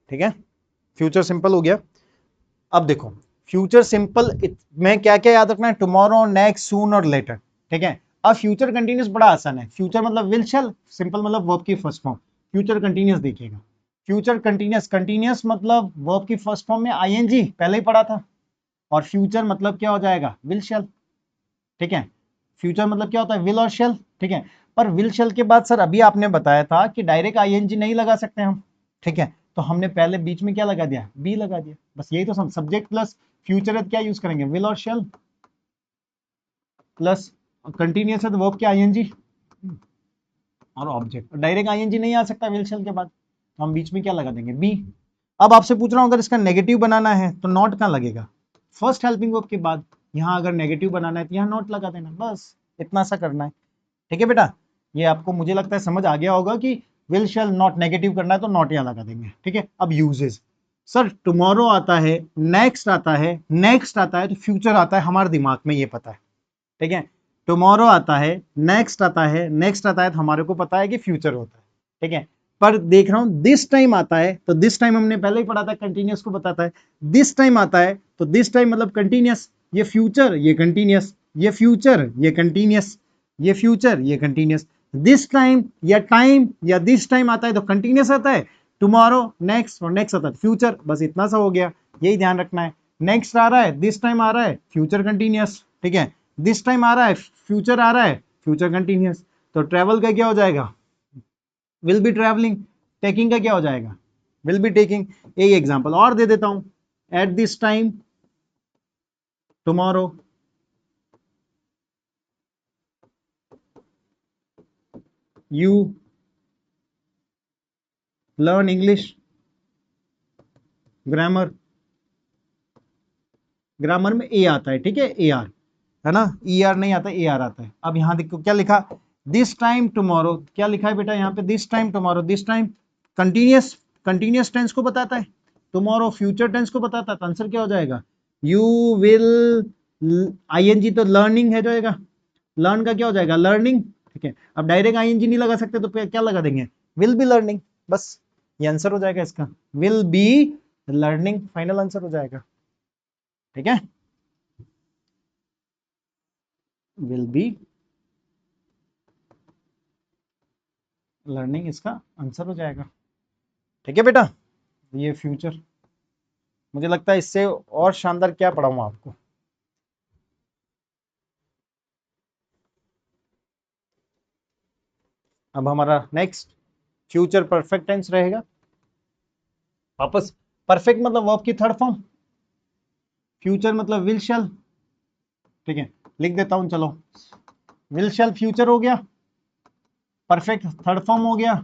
ठीक है, फ्यूचर सिंपल हो गया। अब देखो, फ्यूचर सिंपल में क्या क्या याद रखना है? टुमारो, नेक्स्ट, सून और लेटर। ठीक है, अब फ्यूचर कंटिन्यूस बड़ा आसान है। फ्यूचर मतलब विल, शैल, सिंपल मतलब वर्ब की फर्स्ट फॉर्म। फ्यूचर कंटिन्यूस देखिएगा, फ्यूचर कंटिन्यूस, कंटिन्यूस मतलब वर्ब की फर्स्ट फॉर्म में आईएनजी पहले ही पढ़ा था, और फ्यूचर मतलब क्या हो जाएगा? विल, शैल। ठीक है, फ्यूचर मतलब क्या होता है? विल और शैल। ठीक है, पर विल शैल के बाद सर अभी आपने बताया था कि डायरेक्ट आईएनजी नहीं लगा सकते हम। ठीक है, तो हमने पहले बीच में क्या लगा दिया? बी लगा दिया, बस यही तो सब्जेक्ट प्लस फ्यूचर है, क्या यूज करेंगे? विल और शैल, प्लस कंटिन्यूस है तो वर्ब के आईएनजी और ऑब्जेक्ट। डायरेक्ट आईएनजी नहीं आ सकता विल शैल के बाद, तो हम बीच में क्या लगा देंगे? बी। अब आपसे पूछ रहा हूं, अगर इसका नेगेटिव बनाना है तो नॉट कहां लगेगा? फर्स्ट हेल्पिंग वर्ब के बाद। यहां अगर नेगेटिव बनाना है तो यहां नॉट लगा देना, बस इतना सा करना है। ठीक है बेटा, ये आपको मुझे लगता है समझ आ गया होगा कि विल शैल नॉट नेगेटिव करना है तो नॉट यहां लगा देंगे। ठीक है, अब यूजेस, सर टुमारो आता है, नेक्स्ट आता है, नेक्स्ट आता है तो फ्यूचर आता है, हमारे दिमाग में ये पता है। ठीक है, टुमारो आता है, नेक्स्ट आता है, नेक्स्ट आता है तो हमारे को पता है कि फ्यूचर होता है। ठीक है, पर देख रहा हूं दिस टाइम आता है, तो दिस टाइम हमने पहले ही पढ़ा था, कंटिन्यूस को बताता है। दिस टाइम आता है तो दिस टाइम मतलब कंटिन्यूस, ये फ्यूचर, ये कंटिन्यूस, ये फ्यूचर, ये कंटिन्यूस, ये फ्यूचर, ये कंटिन्यूस। दिस टाइम या टाइम या दिस टाइम आता है तो कंटिन्यूस आता है, टुमारो, नेक्स्ट और नेक्स्ट आता है फ्यूचर, बस इतना सा हो गया, यही ध्यान रखना है। नेक्स्ट आ रहा है, दिस टाइम आ रहा है, फ्यूचर कंटिन्यूस। ठीक है, दिस टाइम आ रहा है, फ्यूचर आ रहा है, फ्यूचर कंटिन्यूस। तो ट्रेवल का क्या हो जाएगा? Will be travelling. टेकिंग का क्या हो जाएगा? Will be taking. एक एग्जांपल और दे देता हूं, at this time tomorrow, you learn English grammar. Grammar में ए आता है, ठीक है, ए आर, है ना, ई आर नहीं आता, ए आर आता है। अब यहां देखो क्या लिखा, दिस टाइम टुमारो, क्या लिखा है बेटा यहाँ पे? This time tomorrow, this time continuous, continuous tense को बताता है, टुमारो फ्यूचर टेंस को बताता है, तो आंसर क्या हो जाएगा? यू विल, आईएनजी तो लर्निंग है जाएगा, लर्न का क्या हो जाएगा? लर्निंग। ठीक है, अब डायरेक्ट आईएनजी नहीं लगा सकते तो क्या लगा देंगे? विल बी लर्निंग, बस ये आंसर हो जाएगा इसका, will be learning, final answer हो जाएगा। ठीक है, विल बी लर्निंग इसका आंसर हो जाएगा। ठीक है बेटा, ये फ्यूचर, मुझे लगता है इससे और शानदार क्या पढ़ाऊंगा आपको। अब हमारा नेक्स्ट फ्यूचर परफेक्ट टेंस रहेगा। वापस, परफेक्ट मतलब वर्ब की थर्ड फॉर्म, फ्यूचर मतलब विल शैल। ठीक है, लिख देता हूं चलो, विल शैल फ्यूचर हो गया, परफेक्ट थर्ड फॉर्म हो गया।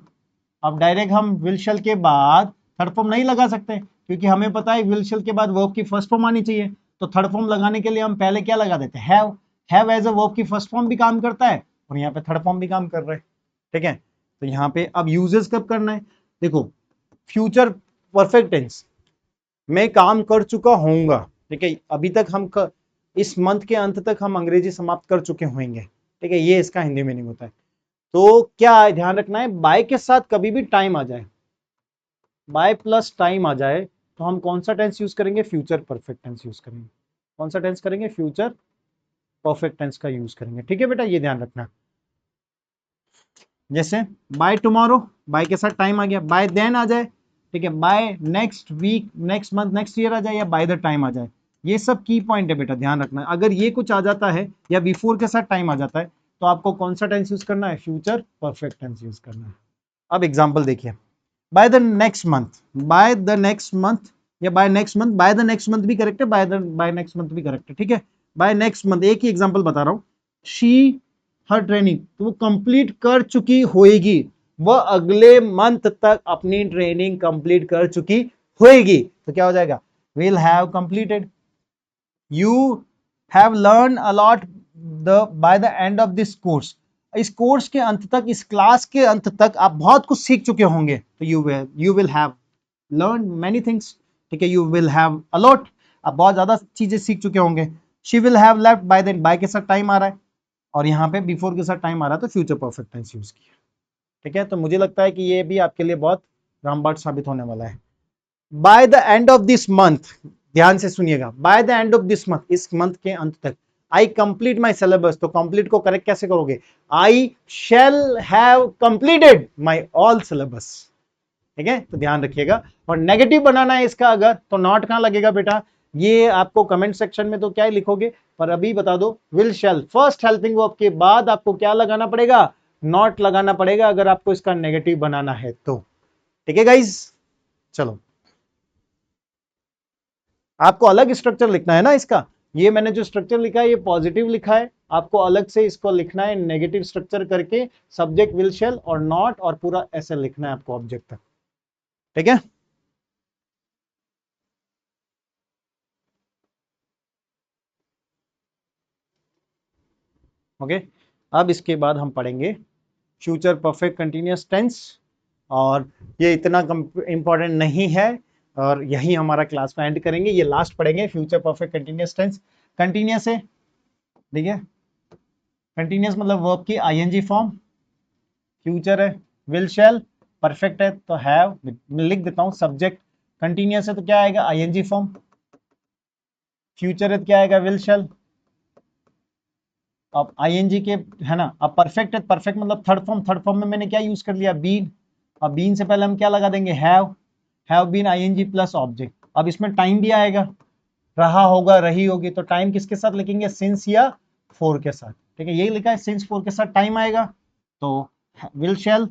अब डायरेक्ट हम विल शैल के बाद थर्ड फॉर्म नहीं लगा सकते, क्योंकि हमें पता है विल शैल के बाद वर्ब की फर्स्ट फॉर्म आनी चाहिए। तो थर्ड फॉर्म लगाने के लिए हम पहले क्या लगा देते हैं? हैव एज अ वर्ब की फर्स्ट फॉर्म भी काम करता है और यहाँ पे थर्ड फॉर्म भी काम कर रहा है। ठीक है, तो यहाँ पे अब यूजेस कब करना है? देखो, फ्यूचर परफेक्ट टेंस में काम कर चुका होऊंगा। ठीक है, अभी तक हम इस मंथ के अंत तक हम अंग्रेजी समाप्त कर चुके होंगे। ठीक है, ये इसका हिंदी मीनिंग होता है। तो क्या ध्यान रखना है, बाय के साथ कभी भी टाइम आ जाए, बाय प्लस टाइम आ जाए तो हम कौन सा टेंस यूज करेंगे? फ्यूचर परफेक्ट टेंस यूज करेंगे। कौन सा टेंस करेंगे? फ्यूचर परफेक्ट टेंस का यूज करेंगे। ठीक है बेटा, ये ध्यान रखना। जैसे बाय टुमारो, बाय के साथ टाइम आ गया, बाय देन आ जाए, ठीक है, by next week, next month, next year आ जाए, या बाय द टाइम आ जाए। ये सब की पॉइंट है बेटा, ध्यान रखना। अगर ये कुछ आ जाता है या बिफोर के साथ टाइम आ जाता है तो आपको कौन सा टेंस यूज करना है? फ्यूचर परफेक्ट टेंस यूज करना है। अब एग्जाम्पल देखिए, by the next month, by the next month या by next month, by the next month भी करेक्ट है, बाय नेक्स्ट मंथ भी करेक्ट है। ठीक है, बाय नेक्स्ट मंथ, एक ही एग्जांपल बता रहा हूं, शी हर ट्रेनिंग, तो वो कंप्लीट कर चुकी होएगी, वह अगले मंथ तक अपनी ट्रेनिंग कंप्लीट कर चुकी होएगी, तो क्या हो जाएगा, will have completed. You have learn a lot bye the end of this course, इस कोर्स के अंत तक, इस क्लास के अंत तक आप बहुत कुछ सीख चुके होंगे, तो you will have learn many things, ठीक है, यू विल हैव अलॉट, आप बहुत ज्यादा चीजें सीख चुके होंगे। She will have left by then, by के साथ टाइम आ रहा है और यहाँ पे बिफोर के साथ टाइम आ रहा है, तो फ्यूचर परफेक्ट टेंस यूज किया, ठीक है। तो मुझे लगता है कि ये भी आपके लिए बहुत रामबाण साबित होने वाला है। By the end of this month, ध्यान से सुनिएगा, by the end of this month, इस मंथ के अंत तक, आई कंप्लीट माई सिलेबस, तो कंप्लीट को करेक्ट कैसे करोगे, I shall have completed my all syllabus, ठीक है, तो ध्यान रखिएगा। और नेगेटिव बनाना है इसका अगर, तो नॉट कहां लगेगा बेटा, ये आपको कमेंट सेक्शन में तो क्या ही लिखोगे, पर अभी बता दो, will shell first helping verb के बाद आपको क्या लगाना पड़ेगा, नॉट लगाना पड़ेगा, अगर आपको इसका नेगेटिव बनाना है तो, ठीक है गाइज। चलो, आपको अलग स्ट्रक्चर लिखना है ना इसका, ये मैंने जो स्ट्रक्चर लिखा है ये पॉजिटिव लिखा है, आपको अलग से इसको लिखना है नेगेटिव स्ट्रक्चर करके, सब्जेक्ट विल शैल और नॉट और पूरा ऐसे लिखना है आपको ऑब्जेक्ट तक, ठीक है। ओके, अब इसके बाद हम पढ़ेंगे फ्यूचर परफेक्ट कंटिन्यूअस टेंस, और ये इतना इंपॉर्टेंट नहीं है, और यही हमारा क्लास में एंड करेंगे, ये लास्ट पढ़ेंगे future perfect continuous tense. Continuous है, ठीक है, कंटिन्यूअस मतलब वर्ब की आईएनजी फॉर्म, फ्यूचर है विल शैल, परफेक्ट है तो हैव, लिख देता हूं सब्जेक्ट, कंटिन्यूअस है तो क्या आएगा आईएनजी फॉर्म, फ्यूचर है तो क्या आएगा विल शैल, अब आईएनजी के, है ना, अब परफेक्ट है, परफेक्ट मतलब थर्ड फॉर्म, थर्ड फॉर्म में मैंने क्या यूज कर लिया बीन, अब बीन से पहले हम क्या लगा देंगे have been ING plus object, अब इसमें टाइम भी आएगा, रहा होगा रही होगी, तो टाइम किसके साथ लिखेंगे, सिंस या फोर के साथ, ठीक है, यही लिखा है सिंस फोर के साथ टाइम आएगा, तो विल शैल,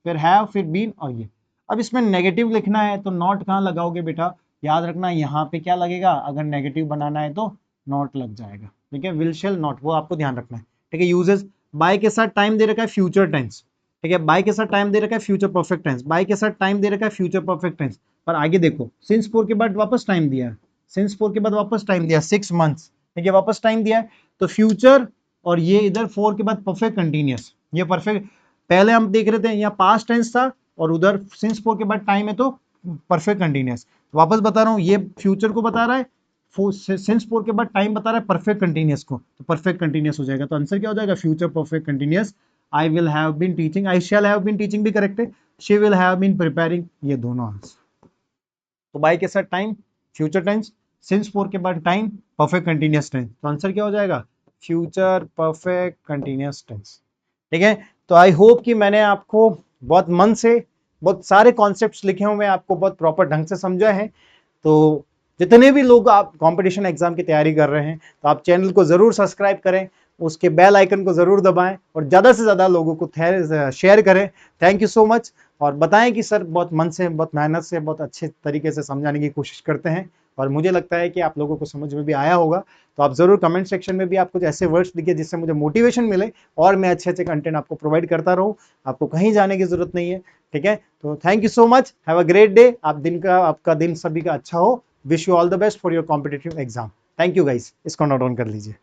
फिर हैव, फिर बीन और ये। अब इसमें नेगेटिव लिखना है तो नॉट कहाँ लगाओगे बेटा, याद रखना यहाँ पे क्या लगेगा, अगर नेगेटिव बनाना है तो नॉट लग जाएगा, ठीक है, विल शैल नॉट, वो आपको ध्यान रखना है, ठीक है। यूजेस, बाय के साथ टाइम दे रखा है फ्यूचर टेंस, ठीक है, बाय के साथ टाइम दे रखा है फ्यूचर परफेक्ट टेंस, बाय के साथ टाइम दे रखा है फ्यूचर परफेक्ट टेंस, पर आगे देखो सिंस फोर के बाद वापस टाइम दिया है, सिंस फोर के बाद वापस टाइम दिया 6 मंथ्स, ठीक है, वापस टाइम दिया है, तो फ्यूचर और ये इधर फोर के बाद परफेक्ट कंटिन्यूअस, ये परफेक्ट, पहले हम देख रहे थे यहाँ पास्ट टेंस था और उधर सिंस फोर के बाद टाइम है तो परफेक्ट कंटिन्यूअस, वापस बता रहा हूँ ये फ्यूचर को बता रहा है, सिंस फोर के बाद टाइम बता रहा है परफेक्ट कंटिन्यूअस को, तो परफेक्ट कंटिन्यूअस हो जाएगा, तो आंसर क्या हो जाएगा future perfect continuous. I will have been teaching, I shall have been teaching भी करेक्ट है, she will have been preparing, ये दोनों आंसर। तो बाय के साथ time future tense, since for के बाद टाइम परफेक्ट कंटिन्यूअस टेंस, तो आंसर क्या हो जाएगा फ्यूचर परफेक्ट कंटिन्यूअस टेंस, ठीक है। तो आई होप कि मैंने आपको बहुत मन से बहुत सारे कॉन्सेप्ट्स लिखे हुए हैं, आपको बहुत प्रॉपर ढंग से समझा है। तो जितने भी लोग आप कंपटीशन एग्जाम की तैयारी कर रहे हैं, तो आप चैनल को जरूर सब्सक्राइब करें, उसके बेल आइकन को जरूर दबाएं और ज्यादा से ज्यादा लोगों को शेयर करें। थैंक यू सो मच, और बताएं कि सर बहुत मन से, बहुत मेहनत से, बहुत अच्छे तरीके से समझाने की कोशिश करते हैं, और मुझे लगता है कि आप लोगों को समझ में भी आया होगा। तो आप जरूर कमेंट सेक्शन में भी आप कुछ ऐसे वर्ड्स लिखिए जिससे मुझे मोटिवेशन मिले और मैं अच्छे अच्छे कंटेंट आपको प्रोवाइड करता रहूं, आपको कहीं जाने की जरूरत नहीं है, ठीक है। तो thank you so much, have a great day, आपका दिन सभी का अच्छा हो, wish you all the best for your competitive exam. Thank you guys, इसको नोट डाउन कर लीजिए।